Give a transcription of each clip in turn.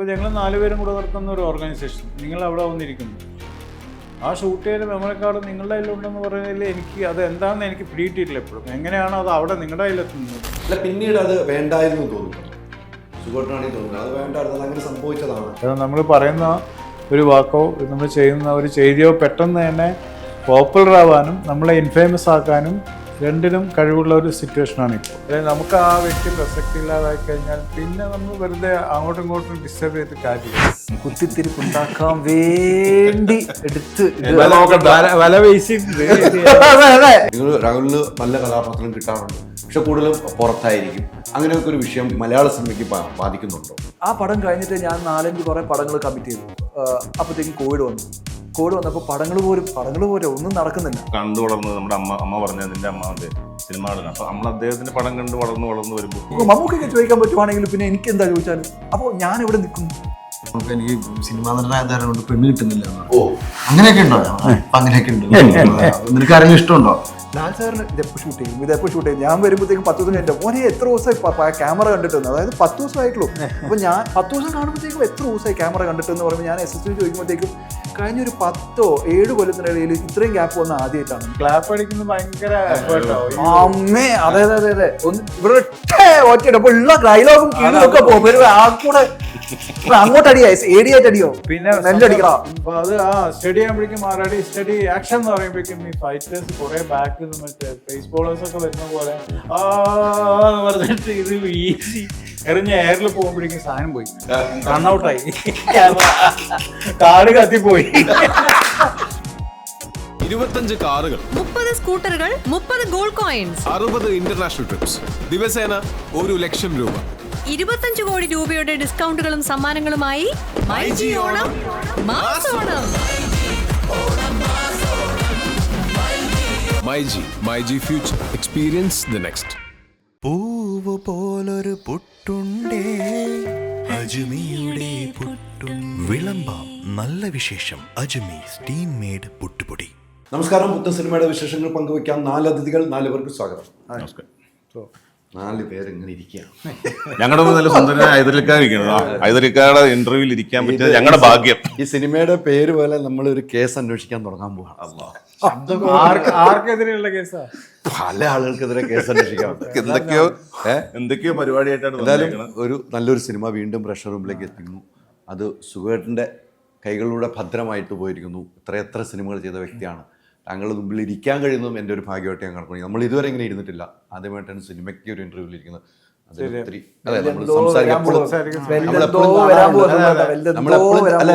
ഇപ്പോൾ ഞങ്ങൾ 4 പേരും കൂടെ നടത്തുന്ന ഒരു ഓർഗനൈസേഷൻ, നിങ്ങൾ അവിടെ വന്നിരിക്കുന്നു, ആ ഷൂട്ട് ചെയ്ത മെമ്മറി കാർഡ് നിങ്ങളുടെ കയ്യിലുണ്ടെന്ന് പറയുന്നതിൽ എനിക്ക് അത് എന്താണെന്ന് എനിക്ക് പിടിയിട്ടില്ല എപ്പോഴും. എങ്ങനെയാണോ അത് അവിടെ നിങ്ങളുടെ കയ്യിലെത്തുന്നത്? അല്ല, പിന്നീട് അത് വേണ്ടായിരുന്നു തോന്നുന്നു, സുഖമായിട്ടാണെങ്കിൽ തോന്നുന്നത് അത് വേണ്ടായിരുന്നു, അങ്ങനെ സംഭവിച്ചതാണ്. അത് നമ്മൾ പറയുന്ന ഒരു വാക്കോ നമ്മൾ ചെയ്യുന്ന ഒരു ചെയ്തിയോ പെട്ടെന്ന് തന്നെ പോപ്പുലർ ആവാനും നമ്മളെ ഇൻഫേമസ് ആക്കാനും രണ്ടിനും കഴിവുള്ള ഒരു സിറ്റുവേഷനാണ് ഇപ്പോൾ. അതായത് നമുക്ക് ആ വ്യക്തി പ്രസക്തി ഇല്ലാതായി കഴിഞ്ഞാൽ പിന്നെ നമ്മൾ വെറുതെ അങ്ങോട്ടും ഇങ്ങോട്ടും ഡിസ്റ്റർബ് ചെയ്തിട്ട് കാര്യമില്ല. കുത്തിത്തിരിപ്പുണ്ടാക്കാൻ വേണ്ടി എടുത്ത് വല വീശിയിട്ടുണ്ട്. നിങ്ങൾ രാഹുലിന് നല്ല കഥാപാത്രം കിട്ടാറുണ്ട്, പക്ഷെ കൂടുതലും പുറത്തായിരിക്കും. അങ്ങനെയൊക്കെ ഒരു വിഷയം മലയാള സിനിമയ്ക്ക് ബാധിക്കുന്നുണ്ടോ? ആ പടം കഴിഞ്ഞിട്ട് ഞാൻ 4-5 കുറേ പടങ്ങൾ കമ്മിറ്റ് ചെയ്തു. അപ്പോഴത്തേക്കും കോവിഡ് വന്നപ്പോൾ പടങ്ങൾ പോലും ഒന്നും നടക്കുന്നില്ല. കണ്ടു വളർന്നത് നമ്മുടെ അമ്മ പറഞ്ഞ നിന്റെ അമ്മാവന്റെ സിനിമകളാണ്. അപ്പൊ നമ്മൾ അദ്ദേഹത്തിന്റെ പടം കണ്ട് വളർന്നു വരുമ്പോൾ മമ്മൂക്കൊക്കെ ചോദിക്കാൻ പറ്റുവാണെങ്കിൽ പിന്നെ എനിക്ക് എന്താ ചോദിച്ചാലും അപ്പോൾ ഞാൻ എവിടെ നിൽക്കുന്നു? എനിക്ക് സിനിമാ നടനായതുകൊണ്ട് കൊണ്ട് പെണ്ണ് കിട്ടുന്നില്ല. ഓ, അങ്ങനെയൊക്കെ ഉണ്ടോ? അങ്ങനെയൊക്കെ ഉണ്ട്. നിനക്ക് ആരെങ്കിലും ഇഷ്ടമുണ്ടോ? ലാൽ സാറിന് ഇതെപ്പോൾ ഷൂട്ട് ചെയ്യും. ഞാൻ വരുമ്പോഴത്തേക്കും 10 ദിവസം കഴിഞ്ഞു മോനെ എത്ര ദിവസമായി ക്യാമറ കണ്ടിട്ടെന്ന്. അതായത് 10 ദിവസമായിട്ടുള്ളൂ. അപ്പോൾ ഞാൻ 10 ദിവസം കാണുമ്പോഴത്തേക്കും എത്ര ദിവസമായി ക്യാമറ കണ്ടിട്ടെന്ന് പറയുമ്പോൾ ഞാൻ SSB ചോദിക്കുമ്പോഴത്തേക്കും കഴിഞ്ഞൊരു 10-7 കൊല്ലത്തിനിടയിൽ ഇത്രയും ഗ്യാപ്പ് വന്ന ആദ്യമായിട്ടാണ്. ക്ലാപ്പ് അടിക്കുന്നത് ഭയങ്കര അമ്മേ, അതെ ഒന്ന് ഇവിടെ ഒറ്റ അപ്പോൾ ഉള്ള ഡയലോഗും കീഴിലൊക്കെ പോകും. ആൾക്കൂടെ അങ്ങോട്ട് അടിയോ ഏടിയായിട്ട് അടിയോ പിന്നെ നെല്ലടിക്കണം. അത് ആ സ്റ്റഡി ആകുമ്പോഴേക്കും റെഡി സ്റ്റഡി ആക്ഷൻ എന്ന് പറയുമ്പോഴേക്കും ഈ ഫൈറ്റേഴ്സ് കുറെ ബാക്ക് മറ്റേ ഫേസ് ബോളേഴ്സ് ഒക്കെ വരുന്ന പോലെ പറഞ്ഞിട്ട് ഇത് ഈസി എറിഞ്ഞ എയറിൽ പോകുമ്പോഴേക്കും സാധനം പോയി, റണ്ണൗട്ടായി, കാട് കത്തിപ്പോയി. 25 കാറുകൾ, 30 സ്കൂട്ടറുകൾ, 30 ഗോൾഡ് കോയിൻസ്, 60 ഇന്റർനാഷണൽ ട്രിപ്സ്, ദിവസേന 1 ലക്ഷം രൂപ, 25 കോടി രൂപയുടെ ഡിസ്കൗണ്ടുകളും സമ്മാനങ്ങളുമായി മൈജി ഓണം മാസോണം. MyG future, experience the next. പൂവ് പോലൊരു പുട്ടുണ്ടേ അജ്മിയുടെ പുട്ടും. വിളമ്പാം നല്ല വിശേഷം അജ്മി സ്റ്റീം മെയ്ഡ് പുട്ടുപൊടി. നമസ്കാരം. പുത്തൻ സിനിമയുടെ വിശേഷങ്ങൾ പങ്കുവയ്ക്കാൻ 4 അതിഥികൾ, 4 പേർക്ക് സ്വാഗതം. നമസ്കാരം. 4 പേര് ഇങ്ങനെ ഇരിക്കുകയാണ്. ഞങ്ങളുടെ നല്ല സുന്ദരനായ ഹൈദരലിക്കാരുടെ ഇന്റർവ്യൂവിൽ ഇരിക്കാൻ പറ്റിയത് ഞങ്ങളുടെ ഭാഗ്യം. ഈ സിനിമയുടെ പേര് പോലെ നമ്മൾ ഒരു കേസ് അന്വേഷിക്കാൻ തുടങ്ങാൻ പോവാണ്. ആർക്കെതിരെയുള്ള കേസാ? പല ആളുകൾക്കെതിരെ കേസ് അന്വേഷിക്കാൻ എന്തൊക്കെയോ പരിപാടിയായിട്ടാണ്. എന്തായാലും ഒരു നല്ലൊരു സിനിമ വീണ്ടും പ്രേക്ഷക റൂമിലേക്ക് എത്തുന്നു. അത് സുഖേട്ടൻ്റെ കൈകളിലൂടെ ഭദ്രമായിട്ട് പോയിരിക്കുന്നു. എത്ര സിനിമകൾ ചെയ്ത വ്യക്തിയാണ്. താങ്കളുടെ മുമ്പിൽ ഇരിക്കാൻ കഴിയുന്നതും എൻ്റെ ഒരു ഭാഗ്യമായിട്ട് ഞാൻ കണക്കുന്നു. നമ്മൾ ഇതുവരെ ഇങ്ങനെ ഇരുന്നിട്ടില്ല. ആദ്യമായിട്ടാണ് സിനിമയ്ക്ക് ഒരു ഇന്റർവ്യൂവിൽ ഇരിക്കുന്നത്.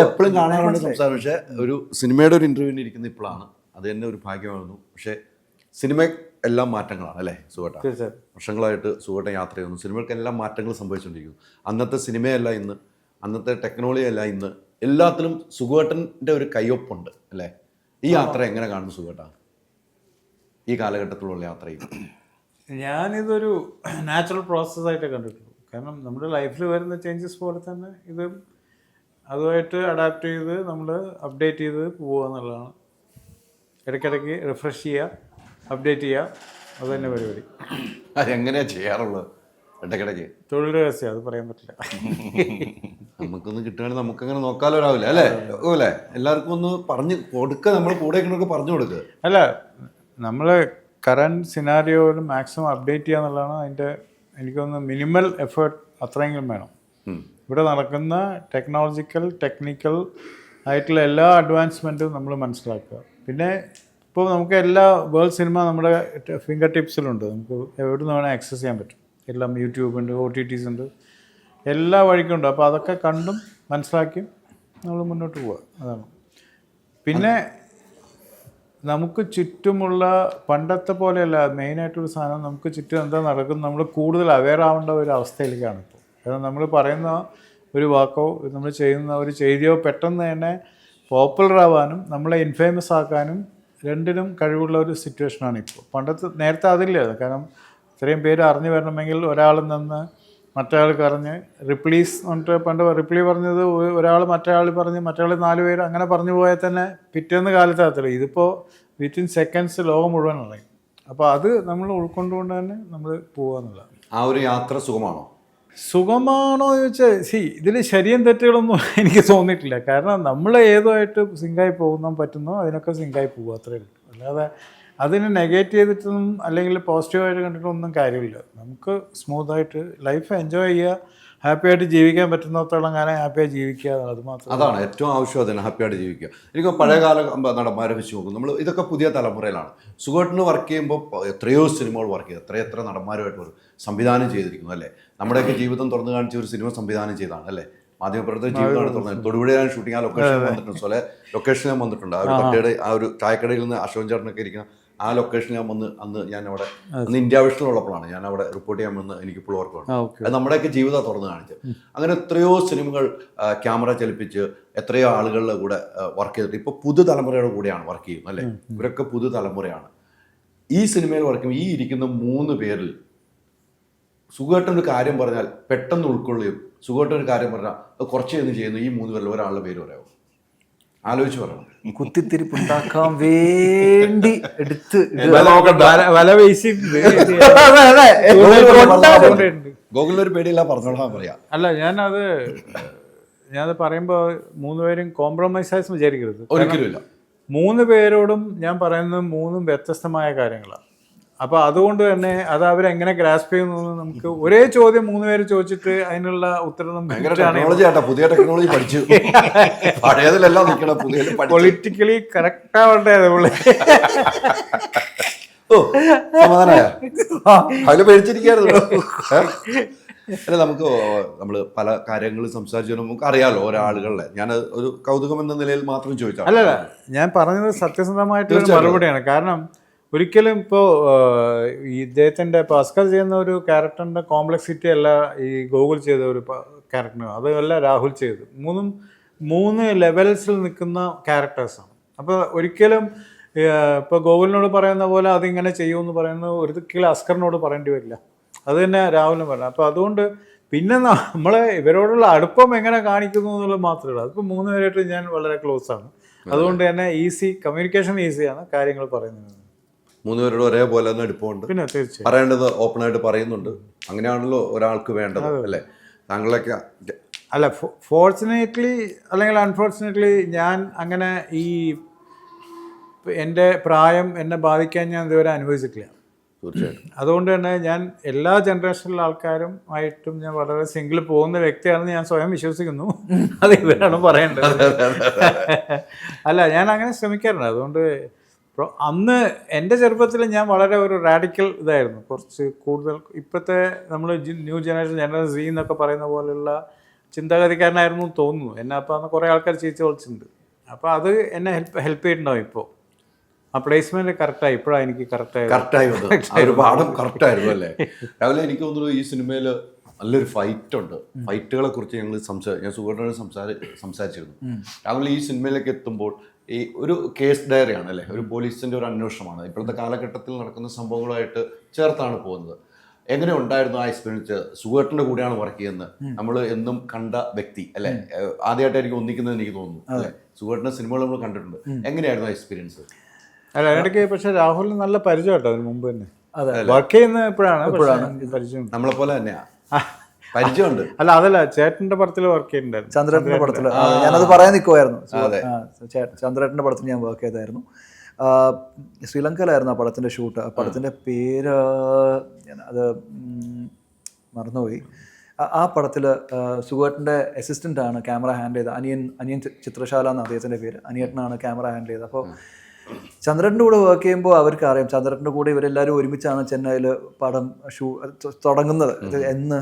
എപ്പോഴും കാണാറുണ്ട് സംസാരം, പക്ഷെ ഒരു സിനിമയുടെ ഒരു ഇന്റർവ്യൂവിന് ഇരിക്കുന്ന ഇപ്പോഴാണ്. അത് തന്നെ ഒരു ഭാഗ്യമായിരുന്നു. പക്ഷേ സിനിമ എല്ലാം മാറ്റങ്ങളാണ് അല്ലേ സുഖേട്ട? വർഷങ്ങളായിട്ട് സുഖേട്ടൻ യാത്ര ചെയ്യുന്നു. സിനിമയ്ക്കെല്ലാം മാറ്റങ്ങൾ സംഭവിച്ചുകൊണ്ടിരിക്കുന്നു. അന്നത്തെ സിനിമയല്ല ഇന്ന്, അന്നത്തെ ടെക്നോളജി അല്ല ഇന്ന്. എല്ലാത്തിലും സുഖേട്ടൻ്റെ ഒരു കയ്യൊപ്പുണ്ട് അല്ലേ? ഈ യാത്ര എങ്ങനെ കാണുന്നു സുഖേട്ട? ഈ കാലഘട്ടത്തിലുള്ള യാത്രയിൽ ഞാനിതൊരു നാച്ചുറൽ പ്രോസസ്സായിട്ടേ കണ്ടിട്ടുള്ളൂ. കാരണം നമ്മുടെ ലൈഫിൽ വരുന്ന ചേഞ്ചസ് പോലെ തന്നെ ഇത് അതുമായിട്ട് അഡാപ്റ്റ് ചെയ്ത് നമ്മൾ അപ്ഡേറ്റ് ചെയ്ത് പോവുക എന്നുള്ളതാണ്. ഇടയ്ക്കിടയ്ക്ക് റിഫ്രഷ് ചെയ്യുക, അപ്ഡേറ്റ് ചെയ്യുക, അത് തന്നെ പരിപാടി. അതെങ്ങനെയാണ് ചെയ്യാറുള്ളത്? ഇടയ്ക്കിടയ്ക്ക് തൊഴിൽ രഹസ്യം, അത് പറയാൻ പറ്റില്ല. നമുക്കൊന്ന് കിട്ടുകയാണെങ്കിൽ നമുക്കങ്ങനെ നോക്കാലോ രാവിലെ അല്ലേ? അല്ലേ എല്ലാവർക്കും ഒന്ന് പറഞ്ഞു കൊടുക്കുക, നമ്മൾ കൂടെ പറഞ്ഞു കൊടുക്കുക. അല്ല, നമ്മൾ കറണ്ട് സിനാരിയോയിൽ മാക്സിമം അപ്ഡേറ്റ് ചെയ്യുക എന്നുള്ളതാണ് അതിൻ്റെ എനിക്കൊന്ന് മിനിമൽ എഫേർട്ട് അത്രയെങ്കിലും വേണം. ഇവിടെ നടക്കുന്ന ടെക്നിക്കൽ ആയിട്ടുള്ള എല്ലാ അഡ്വാൻസ്മെൻറ്റും നമ്മൾ മനസ്സിലാക്കുക. പിന്നെ ഇപ്പോൾ നമുക്ക് എല്ലാ വേൾഡ് സിനിമ നമ്മുടെ ഫിംഗർ ടിപ്സിലുണ്ട്. നമുക്ക് എവിടെ നിന്ന് വേണേൽ ആക്സസ് ചെയ്യാൻ പറ്റും. എല്ലാം യൂട്യൂബുണ്ട്, OTTs ഉണ്ട്, എല്ലാ വഴിക്കുണ്ട്. അപ്പോൾ അതൊക്കെ കണ്ടും മനസ്സിലാക്കിയും നമ്മൾ മുന്നോട്ട് പോവുക, അതാണ്. പിന്നെ നമുക്ക് ചുറ്റുമുള്ള പണ്ടത്തെ പോലെയല്ല, മെയിനായിട്ടൊരു സാധനം നമുക്ക് ചുറ്റും എന്താ നടക്കുന്നത് നമ്മൾ കൂടുതൽ അവെയർ ആവേണ്ട ഒരു അവസ്ഥയിലേക്കാണ് ഇപ്പോൾ. കാരണം നമ്മൾ പറയുന്ന ഒരു വാക്കോ നമ്മൾ ചെയ്യുന്ന ഒരു ചെയ്തിയോ പെട്ടെന്ന് തന്നെ പോപ്പുലർ ആവാനും നമ്മളെ ഇൻഫേമസ് ആക്കാനും രണ്ടിനും കഴിവുള്ള ഒരു സിറ്റുവേഷനാണ് ഇപ്പോൾ. നേരത്തെ അതില്ല. കാരണം ഇത്രയും പേര് അറിഞ്ഞു വരണമെങ്കിൽ ഒരാളിൽ നിന്ന് മറ്റേയാൾക്ക് അറിഞ്ഞ് റിപ്ലീസ് എന്നിട്ട് പണ്ട് റിപ്ലൈ പറഞ്ഞത് ഒരാൾ മറ്റേയാൾ പറഞ്ഞ് മറ്റേയാൾ 4 പേര് അങ്ങനെ പറഞ്ഞു പോയാൽ തന്നെ പിറ്റേന്ന് കാലത്താകത്തില്ല. ഇതിപ്പോൾ വിത്തിൻ സെക്കൻഡ്സ് ലോകം മുഴുവൻ അറിയും. അപ്പോൾ അത് നമ്മൾ ഉൾക്കൊണ്ടുകൊണ്ട് തന്നെ നമ്മൾ പോകുക എന്നുള്ളതാണ്. ആ ഒരു യാത്ര സുഖമാണോ? സുഖമാണോ എന്ന് ചോദിച്ചാൽ ഇതിൽ ശരിയും തെറ്റുകളൊന്നും എനിക്ക് തോന്നിയിട്ടില്ല. കാരണം നമ്മൾ ഏതുമായിട്ട് സിങ്കായി പോകുന്ന പറ്റുന്നോ അതിനൊക്കെ സിങ്കായി പോകുക, അത്രയേ ഉള്ളൂ. അല്ലാതെ അതിനെ നെഗേറ്റ് ചെയ്തിട്ടൊന്നും അല്ലെങ്കിൽ പോസിറ്റീവായിട്ട് കണ്ടിട്ടൊന്നും കാര്യമില്ല. നമുക്ക് സ്മൂത്തായിട്ട് ലൈഫ് എൻജോയ് ചെയ്യുക, ഹാപ്പിയായിട്ട് ജീവിക്കാൻ പറ്റുന്നിടത്തോളം കാലം ഹാപ്പിയായി ജീവിക്കുക, അത് മാത്രം. അതാണ് ഏറ്റവും ആവശ്യം, അതിന് ഹാപ്പിയായിട്ട് ജീവിക്കുക. എനിക്ക് പഴയകാല നടന്മാരെ വെച്ച് നോക്കും നമ്മൾ. ഇതൊക്കെ പുതിയ തലമുറയിലാണ്. സുഖമായിട്ടിന് വർക്ക് ചെയ്യുമ്പോൾ എത്രയോ സിനിമകൾ വർക്ക് ചെയ്ത് എത്ര നടന്മാരുമായിട്ട് സംവിധാനം ചെയ്തിരിക്കുന്നു അല്ലേ. നമ്മുടെയൊക്കെ ജീവിതം തുറന്നു കാണിച്ച ഒരു സിനിമ സംവിധാനം ചെയ്താണ് അല്ലേ. മാധ്യമപ്രവർത്തക ജീവിതമാണ് തുറന്നത്. തൊടുപുഴയാണ് ഷൂട്ടിങ്. ആ ലൊക്കേഷൻ വന്നിട്ടുണ്ട്. ലൊക്കേഷൻ ഞാൻ വന്നിട്ടുണ്ട്. ആ ഒരു തട്ടയുടെ ആ ഒരു ചായക്കടയിൽ നിന്ന് അശോകൻ ചേട്ടനൊക്കെ ഇരിക്കുന്ന ആ ലൊക്കേഷൻ ഞാൻ വന്ന് അന്ന് ഇന്ത്യ വിഷനിലുള്ളപ്പോഴാണ് ഞാൻ അവിടെ റിപ്പോർട്ട് ചെയ്യാൻ വന്ന് എനിക്കിപ്പോൾ ഓർക്കുന്നുണ്ട്. അത് നമ്മുടെയൊക്കെ ജീവിതം തുറന്നു കാണിച്ചത്. അങ്ങനെ എത്രയോ സിനിമകൾ ക്യാമറ ചലിപ്പിച്ച് എത്രയോ ആളുകളുടെ കൂടെ വർക്ക് ചെയ്തിട്ട് ഇപ്പോൾ പുതുതലമുറയുടെ കൂടെയാണ് വർക്ക് ചെയ്യുന്നത് അല്ലേ. ഇവരൊക്കെ പുതുതലമുറയാണ്. ഈ സിനിമയിൽ വർക്ക് ചെയ്യുമ്പോൾ ഈ ഇരിക്കുന്ന 3 പേരിൽ സുഖമായിട്ടൊരു ഒരു കാര്യം പറഞ്ഞാൽ പെട്ടെന്ന് ഉൾക്കൊള്ളുകയും സുഖമായിട്ടൊരു കാര്യം പറഞ്ഞാൽ അത് കുറച്ച് ചെയ്യുന്നു ഈ 3 പേരിൽ ഒരാളുടെ പേര് പറയാമോ? ആലോചിച്ച് പറയണം. കുത്തിത്തിരിപ്പുണ്ടാക്കാൻ വേണ്ടി എടുത്ത് വല വീശിയിട്ടുണ്ട്. ഗോകുലിനൊരു പേടിയില്ല, പറഞ്ഞോളാൻ പറയാം. അല്ല ഞാനത് പറയുമ്പോൾ 3 പേരും കോംപ്രമൈസായി വിചാരിക്കരുത്. ഒരിക്കലുമില്ല. 3 പേരോടും ഞാൻ പറയുന്നത് 3 വ്യത്യസ്തമായ കാര്യങ്ങളാണ്. അപ്പോൾ അതുകൊണ്ട് തന്നെ അത് അവരെങ്ങനെ ഗ്രാസ്പ് ചെയ്യുന്നു നമുക്ക് ഒരേ ചോദ്യം 3 പേര് ചോദിച്ചിട്ട് അതിനുള്ള ഉത്തരം പുതിയ ടെക്നോളജി പഠിച്ചു. പഴയതിലെല്ലാം പൊളിറ്റിക്കലി കറക്റ്റ് ആവണ്ടേ അതുപോലെ. അതിൽ പേടിച്ചിരിക്കായിരുന്നു. അല്ല, നമ്മൾ പല കാര്യങ്ങളും സംസാരിച്ചു നമുക്ക് അറിയാലോ ഒരാളുകളെ. ഞാൻ ഒരു കൗതുകം എന്ന നിലയിൽ മാത്രം ചോദിച്ചു. അല്ലല്ല, ഞാൻ പറഞ്ഞത് സത്യസന്ധമായിട്ടൊരു മറുപടിയാണ്. കാരണം ഒരിക്കലും ഇപ്പോൾ ഇദ്ദേഹത്തിൻ്റെ ഇപ്പോൾ അസ്കർ ചെയ്യുന്ന ഒരു ക്യാരക്ടറിൻ്റെ കോംപ്ലക്സിറ്റി അല്ല ഈ ഗോകുൽ ചെയ്ത ഒരു ക്യാരക്ടറിന്, അതല്ല രാഹുൽ ചെയ്തത്. 3 ലെവൽസിൽ നിൽക്കുന്ന ക്യാരക്ടേഴ്സാണ്. അപ്പോൾ ഒരിക്കലും ഇപ്പോൾ ഗോകുലിനോട് പറയുന്ന പോലെ അതിങ്ങനെ ചെയ്യുമെന്ന് പറയുന്നത് ഒരിക്കലും അസ്കറിനോട് പറയേണ്ടി വരില്ല. അത് തന്നെ രാഹുലിന് പറഞ്ഞു. അപ്പോൾ അതുകൊണ്ട് പിന്നെ നമ്മളെ ഇവരോടുള്ള അടുപ്പം എങ്ങനെ കാണിക്കുന്നു എന്നുള്ളത് മാത്രമേ ഉള്ളൂ. അതിപ്പോൾ 3 പേരായിട്ട് ഞാൻ വളരെ ക്ലോസ് ആണ്. അതുകൊണ്ട് തന്നെ കമ്മ്യൂണിക്കേഷൻ ഈസിയാണ്, കാര്യങ്ങൾ പറയുന്നത്. 3 പേരോട് ഒരേപോലെ തന്നെ അടുപ്പമുണ്ട്. പിന്നെ തീർച്ചയായും പറയേണ്ടത് ഓപ്പണായിട്ട് പറയുന്നുണ്ട്. അങ്ങനെയാണല്ലോ ഒരാൾക്ക് വേണ്ടത് അല്ലേ. താങ്കളൊക്കെ അല്ല, ഫോർച്ചുനേറ്റ്ലി അല്ലെങ്കിൽ അൺഫോർച്ചുനേറ്റ്ലി ഞാൻ അങ്ങനെ എൻ്റെ പ്രായം എന്നെ ബാധിക്കാൻ ഞാൻ ഇതുവരെ അനുഭവിച്ചിട്ടില്ല. തീർച്ചയായിട്ടും. അതുകൊണ്ട് തന്നെ ഞാൻ എല്ലാ ജനറേഷനിലെ ആൾക്കാരും ആയിട്ടും ഞാൻ വളരെ സിംഗിൾ പോകുന്ന വ്യക്തിയാണെന്ന് ഞാൻ സ്വയം വിശ്വസിക്കുന്നു. അത് ഇവരാണ് പറയേണ്ടത്. അല്ല, ഞാൻ അങ്ങനെ ശ്രമിക്കാറുണ്ട്. അതുകൊണ്ട് അന്ന് എൻ്റെ ചെറുപ്പത്തിൽ ഞാൻ വളരെ ഒരു റാഡിക്കൽ ഇതായിരുന്നു, കുറച്ച് കൂടുതൽ ഇപ്പോഴത്തെ നമ്മൾ ന്യൂ ജനറേഷൻ സി എന്നൊക്കെ പറയുന്ന പോലെയുള്ള ചിന്താഗതിക്കാരനായിരുന്നു തോന്നുന്നു. എന്നെ അപ്പോൾ അന്ന് കുറേ ആൾക്കാർ ചീച്ച വിളിച്ചിട്ടുണ്ട്. അപ്പോൾ അത് എന്നെ ഹെൽപ്പ് ചെയ്തിട്ടുണ്ടാവും. ഇപ്പോൾ ആ പ്ലേസ്മെന്റ് കറക്റ്റായി, ഇപ്പോഴാണ് എനിക്ക് കറക്റ്റായി ഒരു പാഠം കറക്റ്റായിരുന്നു അല്ലേ. രാവിലെ എനിക്ക് തോന്നുന്നു ഈ സിനിമയിൽ നല്ലൊരു ഫൈറ്റ് ഉണ്ട്. ഫൈറ്റുകളെ കുറിച്ച് ഞാൻ സുഖമായിട്ടാണ് സംസാരിച്ചിരുന്നു. രാവിലെ ഈ സിനിമയിലേക്ക് എത്തുമ്പോൾ ഈ ഒരു കേസ് ഡയറിയാണ് അല്ലേ, ഒരു പോലീസിൻ്റെ ഒരു അന്വേഷണമാണ്. ഇപ്പോഴത്തെ കാലഘട്ടത്തിൽ നടക്കുന്ന സംഭവങ്ങളുമായിട്ട് ചേർത്താണ് പോകുന്നത്. എങ്ങനെ ഉണ്ടായിരുന്നു ആ എക്സ്പീരിയൻസ്? സുഖേട്ടൻ്റെ കൂടെയാണ് വർക്ക് ചെയ്യുന്നത്, നമ്മൾ എന്നും കണ്ട വ്യക്തി അല്ലേ, ആദ്യമായിട്ടായിരിക്കും ഒന്നിക്കുന്നത് എനിക്ക് തോന്നുന്നു അല്ലേ. സുഖേട്ടൻ്റെ സിനിമകൾ നമ്മൾ കണ്ടിട്ടുണ്ട്. എങ്ങനെയായിരുന്നു ആ എക്സ്പീരിയൻസ്? അല്ല, ഇടയ്ക്ക് പക്ഷേ രാഹുലിന് നല്ല പരിചയം കേട്ടോ അതിന് മുമ്പ് തന്നെ. വർക്ക് ചെയ്യുന്ന എപ്പോഴാണ് പരിചയം. നമ്മളെ പോലെ തന്നെയാ പരിചയമുണ്ട്. അല്ല, അതല്ല, ചേട്ടന്റെ പടത്തിൽ വർക്ക് ചെയ്തിട്ടുണ്ടായിരുന്നു. ചന്ദ്രേട്ടന്റെ പടത്തിൽ ഞാനത് പറയാൻ നിൽക്കുമായിരുന്നു. ചന്ദ്രേട്ടന്റെ പടത്തിൽ ഞാൻ വർക്ക് ചെയ്തായിരുന്നു. ശ്രീലങ്കയിലായിരുന്നു ആ പടത്തിന്റെ ഷൂട്ട്. ആ പടത്തിന്റെ പേര് അത് മറന്നുപോയി. ആ പടത്തിൽ സുഖേട്ടൻ്റെ അസിസ്റ്റൻ്റ് ആണ് ക്യാമറ ഹാൻഡിൽ ചെയ്തത്. അനിയൻ ചിത്രശാല എന്നാണ് അദ്ദേഹത്തിൻ്റെ പേര്. അനിയട്ടനാണ് ക്യാമറ ഹാൻഡിൽ ചെയ്തത്. അപ്പോൾ ചന്ദ്രൻ്റെ കൂടെ വർക്ക് ചെയ്യുമ്പോൾ അവർക്ക് അറിയാം, ചന്ദ്രൻ്റെ കൂടെ ഇവരെല്ലാവരും ഒരുമിച്ചാണ് ചെന്നൈയിൽ പടം തുടങ്ങുന്നത്. എന്ന്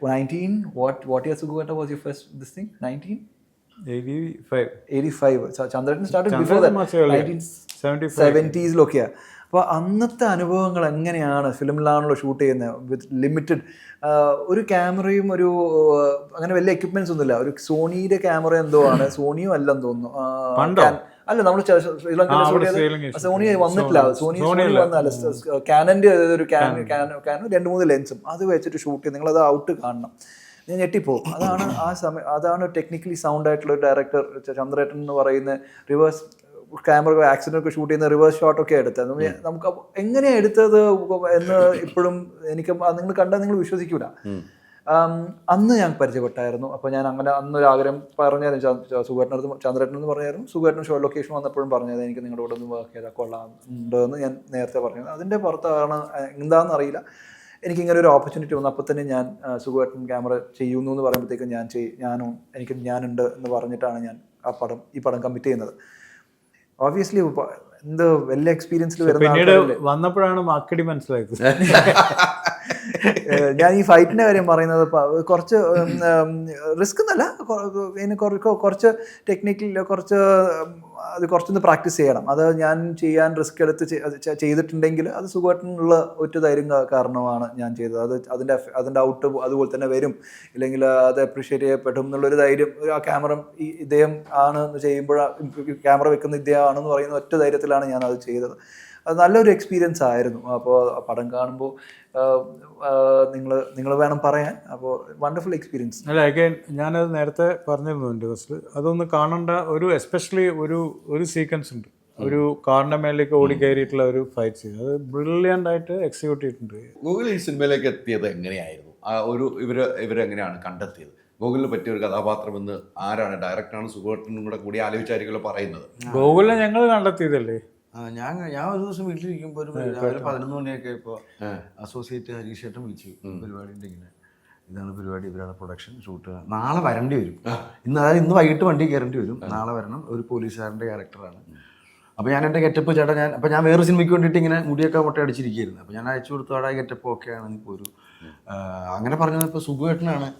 19 what years ago was your first this thing? 1985. Chandran started before that 1970s. അപ്പോൾ അന്നത്തെ അനുഭവങ്ങൾ എങ്ങനെയാണ്? ഫിലിമിലാണല്ലോ ഷൂട്ട് ചെയ്യുന്നത്, വിത്ത് ലിമിറ്റഡ് ഒരു ക്യാമറയും ഒരു അങ്ങനെ വലിയ എക്യുപ്മെന്റ്സ് ഒന്നുമില്ല. ഒരു സോണിയുടെ ക്യാമറ എന്തോ ആണ്, സോണിയും അല്ലെന്ന് തോന്നുന്നു. അല്ല, നമ്മൾ ശ്രീലങ്കയിൽ സോണി വന്നിട്ടില്ല. സോണി വന്നല്ല, കാനന്റെ ഒരു കാനോ 2-3 ലെൻസും അത് വെച്ചിട്ട് ഷൂട്ട് ചെയ്ത് നിങ്ങളത് ഔട്ട് കാണണം. ഞാൻ ഞെട്ടിപ്പോകും. അതാണ് ആ സമയം, അതാണ് ടെക്നിക്കലി സൗണ്ട് ആയിട്ടുള്ള ഒരു ഡയറക്ടർ ചന്ദ്രേട്ടൻ എന്ന് പറയുന്ന റിവേഴ്സ് ക്യാമറ ആക്സിഡൻ്റ് ഒക്കെ ഷൂട്ട് ചെയ്യുന്ന റിവേഴ്സ് ഷോട്ടൊക്കെ എടുത്തത്. നമുക്ക് എങ്ങനെയാണ് എടുത്തത് എന്ന് ഇപ്പോഴും എനിക്ക് നിങ്ങൾ കണ്ടാൽ നിങ്ങൾ വിശ്വസിക്കൂല. അന്ന് ഞാൻ പരിചയപ്പെട്ടായിരുന്നു. അപ്പോൾ ഞാൻ അങ്ങനെ അന്നൊരു ആഗ്രഹം പറഞ്ഞായിരുന്നു സുഖേട്ടനടുത്ത്, ചന്ദ്രേട്ടനെന്ന് പറഞ്ഞായിരുന്നു. സുഖേട്ടൻ ഷോ ലൊക്കേഷൻ വന്നപ്പോഴും പറഞ്ഞത് എനിക്ക് നിങ്ങളുടെ കൂടെ ഒന്ന് വർക്ക് ചെയ്താൽ കൊള്ളാമുണ്ടെന്ന് ഞാൻ നേരത്തെ പറഞ്ഞത്. അതിൻ്റെ പുറത്താണ് എന്താണെന്ന് അറിയില്ല, എനിക്കിങ്ങനെ ഒരു ഓപ്പർച്യൂണിറ്റി വന്നു. അപ്പോൾ തന്നെ ഞാൻ സുഖേട്ടൻ ക്യാമറ ചെയ്യുന്നു എന്ന് പറയുമ്പോഴത്തേക്കും ഞാനുണ്ട് എന്ന് പറഞ്ഞിട്ടാണ് ഞാൻ ഈ പടം കമ്മിറ്റ് ചെയ്യുന്നത്. ഓബിയസ്ലി എന്ത് വലിയ എക്സ്പീരിയൻസിൽ പിന്നീട് വന്നപ്പോഴാണ് മാക്കടി മനസ്സിലായത്. ഞാൻ ഈ ഫൈറ്റിന്റെ കാര്യം പറയുന്നത് കുറച്ച് റിസ്ക് എന്നല്ല, കുറച്ച് ടെക്നിക്കൽ കുറച്ചൊന്ന് പ്രാക്ടീസ് ചെയ്യണം. അത് ഞാൻ ചെയ്യാൻ റിസ്ക് എടുത്ത് ചെയ്തിട്ടുണ്ടെങ്കിൽ അത് സുഖമായിട്ടുള്ള ഒറ്റ ധൈര്യം കാരണമാണ് ഞാൻ ചെയ്തത്. അതിൻ്റെ ഔട്ട് അതുപോലെ തന്നെ വരും, ഇല്ലെങ്കിൽ അത് അപ്രീഷിയേറ്റ് ചെയ്യപ്പെടും എന്നുള്ളൊരു ധൈര്യം. ആ ക്യാമറ ഇദ്ദേഹം ആണ് ചെയ്യുമ്പോൾ, ക്യാമറ വെക്കുന്ന ഇദ്ദേഹം ആണെന്ന് പറയുന്ന ഒറ്റ ധൈര്യത്തിലാണ് ഞാൻ അത് ചെയ്തത്. അത് നല്ലൊരു എക്സ്പീരിയൻസ് ആയിരുന്നു. അപ്പോൾ പടം കാണുമ്പോൾ നിങ്ങൾ വേണം പറയാൻ. അപ്പോൾ വണ്ടർഫുൾ എക്സ്പീരിയൻസ്. അല്ല, അഗൈൻ ഞാനത് നേരത്തെ പറഞ്ഞിരുന്നു എൻ്റെ ഫസ്റ്റിൽ, അതൊന്ന് കാണേണ്ട എസ്പെഷ്യലി ഒരു സീക്വൻസ് ഉണ്ട്, ഒരു കാറിൻ്റെ മേലേക്ക് ഓടി കയറിയിട്ടുള്ള ഒരു ഫൈറ്റ് സീൻ. അത് ബ്രില്യൻ്റ് ആയിട്ട് എക്സിക്യൂട്ട് ചെയ്തിട്ടുണ്ട്. ഗൂഗിൾ ഈ സിനിമയിലേക്ക് എത്തിയത് എങ്ങനെയായിരുന്നു? ഇവരെങ്ങനെയാണ് കണ്ടെത്തിയത്? ഗൂഗിളിന് പറ്റിയ ഒരു കഥാപാത്രം എന്ന് ആരാണ്? ഡയറക്ടറാണ് സുഖേട്ടനും കൂടി ആലോചിച്ചായിരിക്കുമല്ലോ പറയുന്നത്. ഗൂഗിളിനെ ഞങ്ങൾ കണ്ടെത്തിയതല്ലേ? ഞാൻ ഒരു ദിവസം വീട്ടിലിരിക്കുമ്പോൾ ഒരു രാവിലെ 11 മണിയൊക്കെ ഇപ്പോൾ അസോസിയേറ്റ് ഹരീഷേട്ടൻ വിളിച്ചു, പരിപാടിൻ്റെ ഇങ്ങനെ ഇതാണ് പരിപാടി, ഇവരാണ് പ്രൊഡക്ഷൻ ഷൂട്ട്, നാളെ വരേണ്ടി വരും. ഇന്ന് വൈകിട്ട് വണ്ടി കയറേണ്ടി വരും, നാളെ വരണം. ഒരു പോലീസുകാരൻ്റെ ക്യാരക്ടറാണ്. അപ്പോൾ ഞാൻ എൻ്റെ ഗെറ്റപ്പ് ചേട്ടാ അപ്പോൾ ഞാൻ വേറെ സിനിമയ്ക്ക് വേണ്ടിയിട്ട് ഇങ്ങനെ മുടിയൊക്കെ മുട്ട അടിച്ചിരിക്കുകയായിരുന്നു. അപ്പോൾ ഞാൻ അയച്ചു കൊടുത്തു, അവിടെ ഗെറ്റപ്പ് ഓക്കെ ആണ് ഇപ്പോൾ അങ്ങനെ പറഞ്ഞത്. ഇപ്പോൾ സുഖേട്ടനാണ്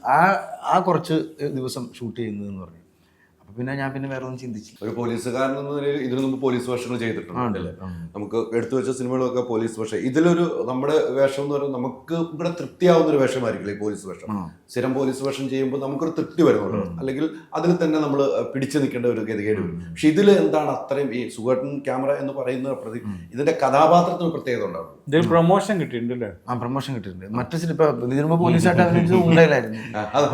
ആ കുറച്ച് ദിവസം ഷൂട്ട് ചെയ്യുന്നതെന്ന് പറഞ്ഞു. പിന്നെ ഞാൻ വേറെ ഒന്നും ചിന്തിച്ചില്ല. ഒരു പോലീസുകാരൻ എന്ന നിലയിൽ ഇതിനു മുമ്പ് പോലീസ് വേഷങ്ങൾ ചെയ്തിട്ടുണ്ട് അല്ലേ? നമുക്ക് എടുത്തു വെച്ച സിനിമകളൊക്കെ പോലീസ് വേഷം. ഇതിലൊരു നമ്മുടെ വേഷം എന്ന് പറയുന്നത് നമുക്ക് ഇവിടെ തൃപ്തിയാവുന്ന ഒരു വേഷമായിരിക്കില്ല ഈ പോലീസ് വേഷം. സ്ഥിരം പോലീസ് വേഷം ചെയ്യുമ്പോൾ നമുക്കൊരു തൃപ്തി വരുന്നുള്ളൂ, അല്ലെങ്കിൽ അതിൽ തന്നെ നമ്മൾ പിടിച്ചു നിൽക്കേണ്ട ഒരു ഗതികേട് വരും. പക്ഷെ ഇതിൽ എന്താണ് അത്രയും ഈ സുഖേട്ടൻ ക്യാമറ എന്ന് പറയുന്ന ഇതിന്റെ കഥാപാത്രത്തിന് പ്രത്യേകത ഉണ്ടാവും. ഇതിൽ പ്രൊമോഷൻ കിട്ടിയിട്ടുണ്ടല്ലേ? പ്രൊമോഷൻ കിട്ടിയിട്ടുണ്ട്. മറ്റു ഇതിനുമ്പോ പോലീസായിട്ട് അഭിനയിച്ചത് ഉണ്ടയിലായിരുന്നു.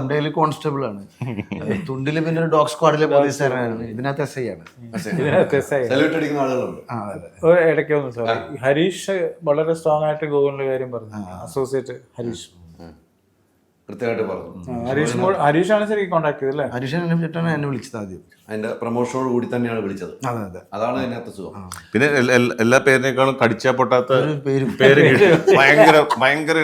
ഉണ്ടയിൽ കോൺസ്റ്റബിൾ ആണ്, തുണ്ടില് പിന്നെ ഒരു ഡോഗ് സ്ക്വാഡിലെ പോലീസുകാരനായിരുന്നു. ഇതിനകത്ത് SI ആണ്. സെലിബ്രിറ്റി അടിക്കുന്ന ആളുകളുണ്ട്. ഇടയ്ക്ക് വന്നു സാർ, ഹരീഷ് വളരെ സ്ട്രോങ് ആയിട്ട് ഗൂഗിളിന്റെ കാര്യം പറഞ്ഞു. അസോസിയേറ്റ് ഹരീഷ് കൃത്യമായിട്ട് പറഞ്ഞു. ഹരീഷാണ് ശരിക്കും കോൺടാക്ട് ചെയ്തല്ലേ? ഹരീഷാണ് എന്നെ വിളിച്ചത് ആദ്യം. അതിന്റെ പ്രൊമോഷനോട് കൂടി തന്നെയാണ് വിളിച്ചത്. അതാണ് അതിനകത്ത് സുഖം. പിന്നെ എല്ലാ പേരിനേക്കാളും കടിച്ചാ പൊട്ടാത്ത പേര് ഭയങ്കര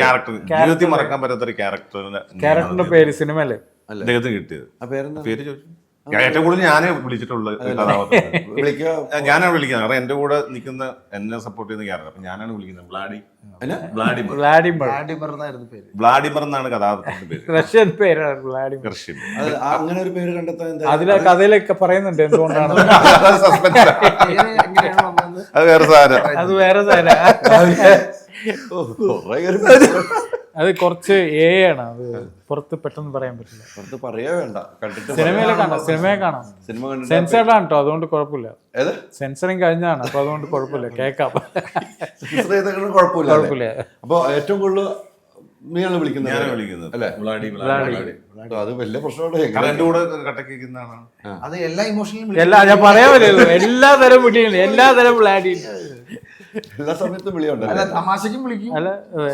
ക്യാരക്ടർ, ജീവിതത്തിൽ മറക്കാൻ പറ്റാത്ത ഒരു ക്യാരക്ടറിന്റെ പേര് സിനിമയല്ലേ അദ്ദേഹത്തിന് കിട്ടിയത്. പേര് ചോദിച്ചു. ഏറ്റവും കൂടുതൽ ഞാനേ വിളിച്ചിട്ടുള്ള കഥാപാത്രം. ഞാനാണ് വിളിക്കുന്നത്. കാരണം എന്റെ കൂടെ നിൽക്കുന്ന, എന്നെ സപ്പോർട്ട് ചെയ്യുന്ന ക്യാരക്ടർ. അപ്പൊ ഞാനാണ് വിളിക്കുന്നത്. വ്ളാഡിമർ എന്നാണ് കഥാപാത്രത്തിന്റെ പേര്. റഷ്യൻ പേരാണ് വ്ളാഡിമർ. റഷ്യൻ. അങ്ങനെ ഒരു പേര് കണ്ടെത്താൻ അതിലെ കഥയിലൊക്കെ പറയുന്നുണ്ട് എന്തുകൊണ്ടാണ്. അത് വേറെ സാധനം. അത് കുറച്ച് ആണ്. അത് പുറത്ത് പെട്ടെന്ന് പറയാൻ പറ്റില്ല. പുറത്ത് പറയാ വേണ്ട, കണ്ടിട്ട് സിനിമയെ കാണാം. സെൻസേർഡ് ആണ് കേട്ടോ, അതുകൊണ്ട് കുഴപ്പമില്ല. സെൻസറിങ് കഴിഞ്ഞാണ്, അപ്പൊ അതുകൊണ്ട് കുഴപ്പമില്ല, കേൾക്കാം. കുഴപ്പമില്ല. അപ്പൊ ഏറ്റവും കൂടുതൽ നീയാണ് വിളിക്കുന്നത് അല്ലേ? അത് വലിയ പ്രശ്നമാണ്. എന്റെ കൂടെ കട്ടക്കിരിക്കുന്നതാണ്. അത് എല്ലാ ഇമോഷണലും ഞാൻ പറയാൻ പറ്റില്ല. എല്ലാതരം വിളിയുണ്ട്, എല്ലാതരം വ്ളാഡി. എല്ലാ സമയത്തും വിളിയുണ്ട്. തമാശക്കും വിളിക്കും,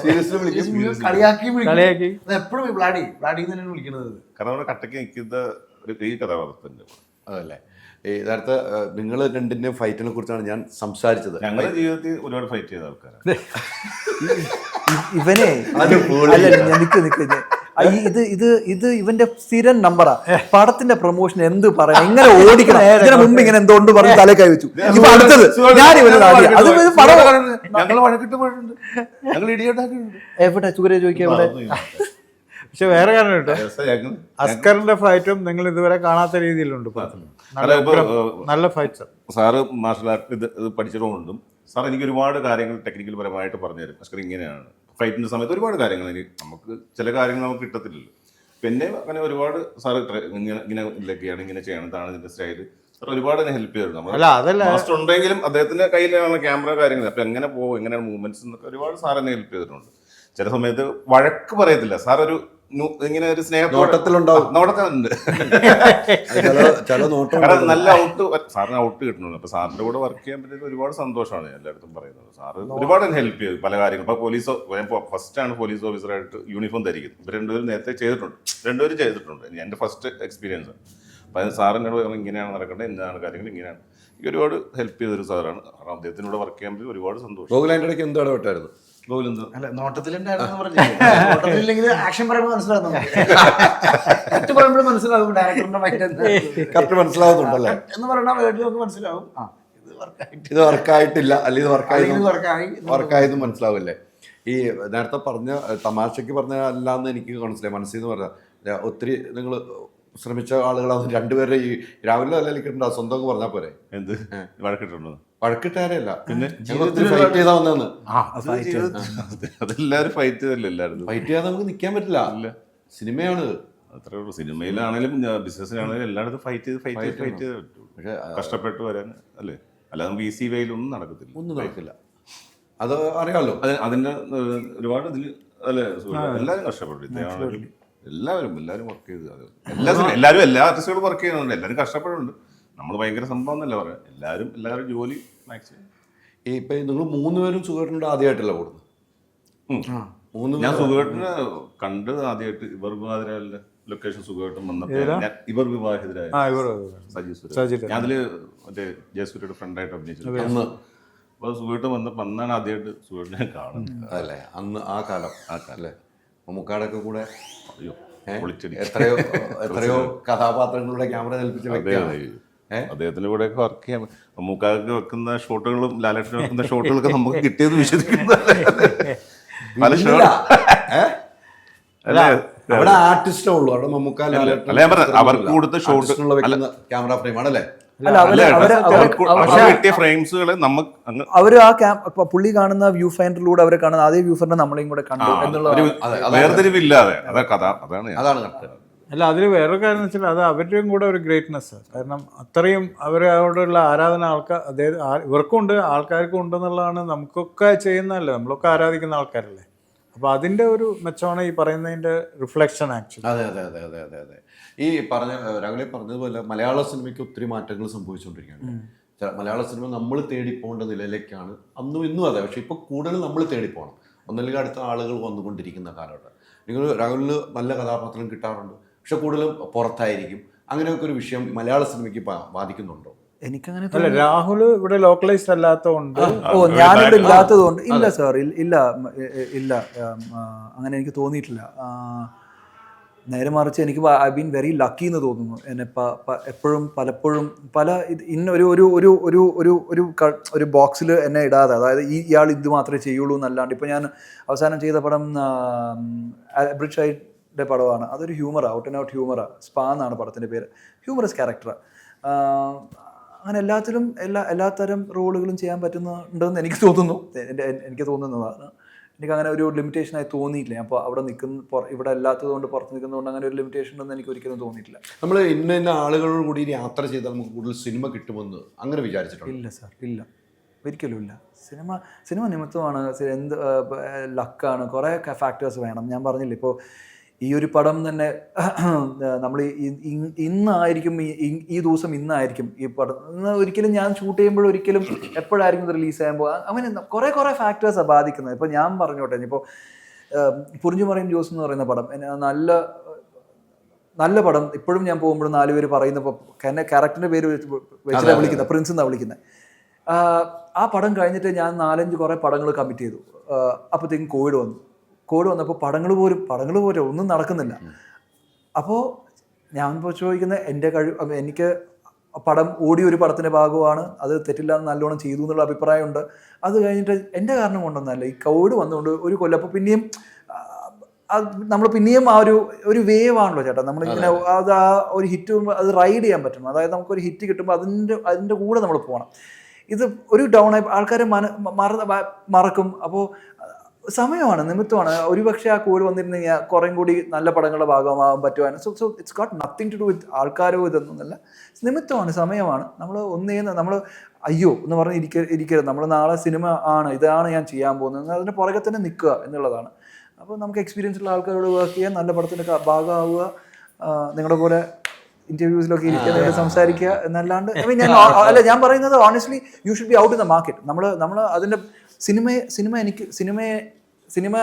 സീരിയസ്ലി വിളിക്കും, കളിയാക്കി. എപ്പോഴും വ്ളാഡി തന്നെയാണ് വിളിക്കുന്നത്. കാരണം അവിടെ കട്ടക്ക് നിൽക്കുന്ന ഈ കഥാപാത്രത്തിന്റെ അതല്ലേ? യഥാർത്ഥ നിങ്ങൾ രണ്ടിന്റെയും ഫൈറ്റിനെ കുറിച്ചാണ് ഞാൻ സംസാരിച്ചത്. ഞങ്ങളുടെ ജീവിതത്തിൽ ഒരുപാട് ഫൈറ്റ് ചെയ്ത ആൾക്കാരാണ് ഇവനെ. ഇത് ഇവന്റെ സ്ഥിരം നമ്പറാ. പടത്തിന്റെ പ്രൊമോഷൻ എന്ത് പറയാം, എങ്ങനെ ഓടിക്കണം, ഇതിനു മുമ്പ് ഇങ്ങനെ എന്തുകൊണ്ട് പറഞ്ഞ് തല കൈ വെച്ചു. ഇപ്പൊ അടുത്തത് ഞാൻ എവിടെ സുഖരെ ചോദിക്കാം എവിടെ. പക്ഷെ വേറെ കാരണം കേട്ടോ, അസ്കറിന്റെ ഫൈറ്റും നിങ്ങൾ ഇതുവരെ കാണാത്ത രീതിയിലുണ്ട്. നല്ല ഫൈറ്റ്. സാറ് മാർഷൽ ആർട്ട് ഇത് പഠിച്ചതുകൊണ്ടും സാർ എനിക്ക് ഒരുപാട് കാര്യങ്ങൾ ടെക്നിക്കൽ പരമായിട്ട് പറഞ്ഞു തരും. അസ്കർ ഇങ്ങനെയാണ് ഫൈറ്റിന്റെ സമയത്ത് ഒരുപാട് കാര്യങ്ങൾ നമുക്ക് ചില കാര്യങ്ങൾ നമുക്ക് കിട്ടത്തില്ലല്ലോ. പിന്നെ അങ്ങനെ ഒരുപാട് സാറ് ഇങ്ങനെ ഇല്ലൊക്കെയാണ്, ഇങ്ങനെ ചെയ്യണം, ഇതാണ് ഇതിന്റെ സ്റ്റൈല്. സാർ ഒരുപാട് ഹെൽപ്പ് ചെയ്തിട്ടുണ്ട്. മാസ്റ്റർ ഉണ്ടെങ്കിലും അദ്ദേഹത്തിന്റെ കയ്യിലാണ് ക്യാമറ കാര്യങ്ങൾ. അപ്പൊ എങ്ങനെ പോകും, എങ്ങനെയാണ് മൂവ്മെന്റ്സ് എന്നൊക്കെ ഒരുപാട് സാർ എന്നെ ഹെൽപ്പ് ചെയ്തിട്ടുണ്ട്. ചില സമയത്ത് വഴക്ക് പറയത്തില്ല സാർ, ഒരു ഇങ്ങനെ ഒരു നോട്ടത്തിലുണ്ടാവും. നോട്ടത്തിലുണ്ട്. ചില നോട്ടം കാരണം നല്ല ഔട്ട്, സാറിന് ഔട്ട് കിട്ടുന്നുണ്ട്. അപ്പൊ സാറിന്റെ കൂടെ വർക്ക് ചെയ്യാൻ പറ്റിയത് ഒരുപാട് സന്തോഷമാണ് എല്ലായിടത്തും പറയുന്നത്. സാറ് ഒരുപാട് ഹെൽപ്പ് ചെയ്തു പല കാര്യങ്ങളും. ഇപ്പൊ പോലീസ് ഫസ്റ്റ് ആണ് പോലീസ് ഓഫീസറായിട്ട് യൂണിഫോം ധരിക്കുന്നത്. ഇവർ രണ്ടുപേരും നേരത്തെ ചെയ്തിട്ടുണ്ട്. എൻ്റെ ഫസ്റ്റ് എക്സ്പീരിയൻസ്. അപ്പൊ അത് സാറിനോട് പറഞ്ഞു ഇങ്ങനെയാണ് നടക്കേണ്ടത്, എന്താണ് കാര്യങ്ങൾ, ഇങ്ങനെയാണ്. എനിക്ക് ഒരുപാട് ഹെൽപ്പ് ചെയ്തൊരു സാറാണ്. കാരണം അദ്ദേഹത്തിനോട് വർക്ക് ചെയ്യാൻ പറ്റി ഒരുപാട് സന്തോഷം. ഗോകുലാൻ്റെ ഇടയ്ക്ക് എന്തോ ഇടപെട്ടായിരുന്നു? ഗോകുലെന്താ അല്ല, നോട്ടത്തിലുണ്ടായിരുന്നു പറഞ്ഞു. നോട്ടത്തിലില്ലെങ്കിൽ ആക്ഷൻ പറയുമ്പോൾ മനസ്സിലാകും, കറക്റ്റ് പറയുമ്പോഴും മനസ്സിലാകും ഡയറക്ടറിന്റെ മൈൻഡ് കറക്റ്റ് മനസ്സിലാവുന്നുണ്ടല്ലേ എന്ന് പറഞ്ഞാൽ വേണ്ടി നമുക്ക് മനസ്സിലാവും. ഇത് വർക്കായിട്ടില്ല, അല്ലെങ്കിൽ ഇത് വർക്കായി വർക്കായെന്ന് മനസ്സിലാവില്ലേ? ഈ നേരത്തെ പറഞ്ഞ തമാശയ്ക്ക് പറഞ്ഞ അല്ലാന്ന് എനിക്ക് മനസ്സിലായി. മനസ്സിൽ നിന്ന് പറഞ്ഞ ഒത്തിരി നിങ്ങൾ ശ്രമിച്ച ആളുകളാണ് രണ്ടുപേരെ. ഈ രാവിലെ അല്ലിട്ടുണ്ടോ സ്വന്തം പറഞ്ഞാൽ പോരെ? എന്ത് വഴക്കിട്ടുണ്ടോ? വഴക്കിട്ടാരല്ല, പിന്നെ ഫൈറ്റ് ചെയ്താ വന്നതെന്ന്. അതെല്ലാവരും ഫൈറ്റ് ചെയ്തല്ലേ? എല്ലാവരും ഫൈറ്റ് ചെയ്യാതെ നമുക്ക് നിൽക്കാൻ പറ്റില്ല. സിനിമയാണ്, അത്രേ ഉള്ളൂ. സിനിമയിലാണേലും ബിസിനസ്സിലാണേലും എല്ലായിടത്തും ഫൈറ്റ് ചെയ്ത് പറ്റുള്ളൂ. പക്ഷെ കഷ്ടപ്പെട്ട് വരാൻ അല്ലേ? അല്ലാതെ നമുക്ക് ഈസി വേയിലൊന്നും നടക്കത്തില്ല, ഒന്നും നടക്കില്ല. അത് അറിയാമല്ലോ. അതിന്റെ ഒരുപാട് ഇതില് അല്ലേ? എല്ലാവരും കഷ്ടപ്പെട്ടു. ഇദ്ദേഹം എല്ലാവരും വർക്ക് ചെയ്ത് എല്ലാവരും എല്ലാ ആർട്ടിസ്റ്റുകളും വർക്ക് ചെയ്യുന്നുണ്ട്. എല്ലാവരും കഷ്ടപ്പെടുന്നുണ്ട്. നമ്മൾ ഭയങ്കര സംഭവം എന്നല്ല പറയാം. എല്ലാവരും ജോലി മാക്സിമം. ഇപ്പൊ നിങ്ങൾ മൂന്നുപേരും സുഖമായിട്ടുണ്ട് ആദ്യമായിട്ടല്ല കൂടുന്നത്? ഞാൻ സുഖമായിട്ടിനെ കണ്ടത് ആദ്യമായിട്ട് ഇവർ വിവാഹിതരായ ലൊക്കേഷൻ സുഖമായിട്ടും വന്നപ്പോൾ ഇവർ വിവാഹിതരായ സജീവ്. ഞാൻ അതില് മറ്റേ ജയസൂര്യയുടെ ഫ്രണ്ടായിട്ട് അഭിനയിച്ചു. അപ്പോൾ സുഖമായിട്ട് വന്നപ്പോൾ അന്നാണ് ആദ്യമായിട്ട് സുഖമായിട്ട് ഞാൻ കാണുന്നത്. അല്ലേ? അന്ന് ആ കാലം അല്ലേ? മമ്മൂക്കാടൊക്കെ കൂടെ എത്രയോ കഥാപാത്രങ്ങളുടെ ക്യാമറ ഏൽപ്പിച്ച വ്യക്തിയാണ്. അദ്ദേഹത്തിന്റെ കൂടെ ഒക്കെ വർക്ക് ചെയ്യാൻ മമ്മൂക്കാക്ക് വെക്കുന്ന ഷോട്ടുകളും ലാലേട്ടന് വെക്കുന്ന ഷോട്ടുകളൊക്കെ നമുക്ക് കിട്ടിയത് വിശ്വസിക്കുന്നത്. അവിടെ ആർട്ടിസ്റ്റേ ഉള്ളൂ. അവിടെ മമ്മൂക്ക അവർക്ക് കൊടുത്ത ഷോട്ട് ക്യാമറ ഫ്രെയിം ആണല്ലേ? കിട്ടിയ ഫ്രെയിംസുകളെ നമുക്ക് അവര് ആ പുള്ളി കാണുന്ന വ്യൂ ഫൈൻഡറിലൂടെ അവരെ കാണുന്ന അതേ വ്യൂ ഫൈൻഡർ നമ്മളെയും കൂടെ കണ്ടു എന്നുള്ള വേർതിരിവില്ലാതെ. അതാണ് അല്ല, അതിൽ വേറൊരു കാര്യം എന്ന് വെച്ചാൽ അത് അവരുടെയും കൂടെ ഒരു ഗ്രേറ്റ്നെസ്. കാരണം അത്രയും അവരോടുള്ള ആരാധന ഇവർക്കും ഉണ്ട്, ആൾക്കാർക്കും ഉണ്ടെന്നുള്ളതാണ്. നമുക്കൊക്കെ ചെയ്യുന്നതല്ലേ, നമ്മളൊക്കെ ആരാധിക്കുന്ന ആൾക്കാരല്ലേ. അപ്പോൾ അതിൻ്റെ ഒരു മെച്ചമാണ് ഈ പറയുന്നതിൻ്റെ റിഫ്ലക്ഷൻ ആക്ച്വലി. അതെ. ഈ രാവിലെ പറഞ്ഞതുപോലെ മലയാള സിനിമയ്ക്ക് ഒത്തിരി മാറ്റങ്ങൾ സംഭവിച്ചുകൊണ്ടിരിക്കുകയാണ്. മലയാള സിനിമ നമ്മൾ തേടിപ്പോകേണ്ട നിലയിലേക്കാണ് അന്നും ഇന്നും. അതെ, പക്ഷെ ഇപ്പോൾ കൂടുതൽ നമ്മൾ തേടിപ്പോകണം. ഒന്നല്ലെങ്കിൽ അടുത്ത ആളുകൾ വന്നുകൊണ്ടിരിക്കുന്ന കാലഘട്ടം. നിങ്ങൾ രാഹുലിന് നല്ല കഥാപാത്രം കിട്ടാറുണ്ട്, പക്ഷെ കൂടുതലും പുറത്തായിരിക്കും. അങ്ങനെയൊക്കെ ഒരു വിഷയം മലയാള സിനിമയ്ക്ക് ബാധിക്കുന്നുണ്ടോ? എനിക്കങ്ങനെ അല്ല, രാഹുൽ ഇവിടെ ലോക്കലൈസ്ഡ് അല്ലാത്തതുകൊണ്ട് ഞാനിവിടെ ഇല്ലാത്തത് കൊണ്ട് ഇല്ല സാർ, ഇല്ല അങ്ങനെ എനിക്ക് തോന്നിയിട്ടില്ല. നേരെ മറിച്ച് എനിക്ക് ഐ ബീൻ വെരി ലക്കി എന്ന് തോന്നുന്നു. എന്നെ പലപ്പോഴും ഒരു ബോക്സിൽ എന്നെ ഇടാതെ, അതായത് ഇയാൾ ഇത് മാത്രമേ ചെയ്യുള്ളൂ എന്നല്ലാണ്ട്. ഇപ്പോൾ ഞാൻ അവസാനം ചെയ്ത പടം ബ്രിഡ് ഷൈഡിൻ്റെ പടമാണ്. അതൊരു ഹ്യൂമറാണ്, ഔട്ട് ആൻഡ് ഔട്ട് ഹ്യൂമറാണ്. സ്പാ എന്നാണ് പടത്തിൻ്റെ പേര്. ഹ്യൂമറസ് ക്യാരക്ടറാണ്. അങ്ങനെ എല്ലാത്തരം റോളുകളും ചെയ്യാൻ പറ്റുന്നുണ്ടെന്ന് എനിക്ക് തോന്നുന്നു. എനിക്ക് തോന്നുന്നതാണ്. എനിക്കങ്ങനെ ഒരു ലിമിറ്റേഷനായി തോന്നിയിട്ടില്ല. അപ്പോൾ അവിടെ ഇവിടെ അല്ലാത്തത് കൊണ്ട് പുറത്ത് നിൽക്കുന്നതുകൊണ്ട് അങ്ങനെ ഒരു ലിമിറ്റേഷൻ ഉണ്ടെന്ന് എനിക്ക് ഒരിക്കലും തോന്നിയിട്ടില്ല. നമ്മൾ ഇന്ന ആളുകളോട് കൂടി യാത്ര ചെയ്താൽ നമുക്ക് കൂടുതൽ സിനിമ കിട്ടുമെന്ന് അങ്ങനെ വിചാരിച്ചിട്ടുണ്ട്? ഇല്ല സാർ, ഇല്ല, ഒരിക്കലും ഇല്ല. സിനിമ നിമിത്തമാണ്, എന്ത് ലക്കാണ്, കുറേ ഫാക്ടേഴ്സ് വേണം. ഞാൻ പറഞ്ഞില്ല, ഇപ്പോൾ ഈ ഒരു പടം തന്നെ നമ്മൾ ഇന്നായിരിക്കും, ഈ ദിവസം ഇന്നായിരിക്കും ഈ പടം. ഒരിക്കലും ഞാൻ ഷൂട്ട് ചെയ്യുമ്പോൾ ഒരിക്കലും എപ്പോഴായിരിക്കും ഇത് റിലീസ് ചെയ്യുമ്പോൾ അങ്ങനെ കുറേ ഫാക്ടേഴ്സാണ് ബാധിക്കുന്നത്. ഇപ്പോൾ ഞാൻ പറഞ്ഞോട്ടെ, ഇപ്പോൾ പുറിഞ്ചുമറയും ജോസ് എന്ന് പറയുന്ന പടം നല്ല പടം. ഇപ്പോഴും ഞാൻ പോകുമ്പോഴും 4 പേര് പറയുന്നപ്പോൾ എന്നെ ക്യാരക്ടറിൻ്റെ പേര് വെച്ചിട്ടാണ് വിളിക്കുന്നത്, പ്രിൻസ് എന്നാണ് വിളിക്കുന്നത്. ആ പടം കഴിഞ്ഞിട്ട് ഞാൻ 4-5 കുറേ പടങ്ങൾ കമ്മിറ്റ് ചെയ്തു. അപ്പോഴത്തേക്കും കോവിഡ് വന്നപ്പോൾ പടങ്ങൾ പോലും ഒന്നും നടക്കുന്നില്ല. അപ്പോൾ ഞാൻ ഇപ്പോൾ ചോദിക്കുന്നത്, എനിക്ക് പടം ഒരു പടത്തിൻ്റെ ഭാഗമാണ്, അത് തെറ്റില്ലാതെ നല്ലോണം ചെയ്തു എന്നുള്ള അഭിപ്രായമുണ്ട്. അത് കഴിഞ്ഞിട്ട് എൻ്റെ കാരണം കൊണ്ടൊന്നല്ല, ഈ കോവിഡ് വന്നുകൊണ്ട് ഒരു കൊല്ലം. അപ്പോൾ പിന്നെയും നമ്മൾ പിന്നെയും ആ ഒരു വേവ് ആണല്ലോ ചേട്ടാ, നമ്മളിങ്ങനെ അത് ആ ഒരു ഹിറ്റ് അത് റൈഡ് ചെയ്യാൻ പറ്റണം. അതായത് നമുക്കൊരു ഹിറ്റ് കിട്ടുമ്പോൾ അതിൻ്റെ കൂടെ നമ്മൾ പോകണം. ഇത് ഒരു ഡൗൺ ആയി ആൾക്കാരെ മറക്കും. അപ്പോൾ സമയമാണ്, നിമിത്തമാണ്. ഒരുപക്ഷെ ആ കോവിഡ് വന്നിരുന്നെങ്കിൽ കുറേ കൂടി നല്ല പടങ്ങളുടെ ഭാഗമാകാൻ പറ്റുവാനും. So it's got nothing to do with ആൾക്കാരോ ഇതൊന്നുമല്ല, നിമിത്തമാണ്, സമയമാണ്. നമ്മൾ അയ്യോ എന്ന് പറഞ്ഞ് ഇരിക്കരുത്. നമ്മൾ നാളെ സിനിമ ആണ്, ഇതാണ് ഞാൻ ചെയ്യാൻ പോകുന്നത്, അതിൻ്റെ പുറകെ തന്നെ നിൽക്കുക എന്നുള്ളതാണ്. അപ്പോൾ നമുക്ക് എക്സ്പീരിയൻസ് ഉള്ള ആൾക്കാരോട് വർക്ക് ചെയ്യാൻ, നല്ല പടത്തിൻ്റെ ഭാഗമാവുക, നിങ്ങളുടെ പോലെ ഇന്റർവ്യൂസിലൊക്കെ ഇരിക്കുക, സംസാരിക്കുക എന്നല്ലാണ്ട് ഞാൻ പറയുന്നത് honestly you should be out in the market. നമ്മൾ അതിൻ്റെ സിനിമ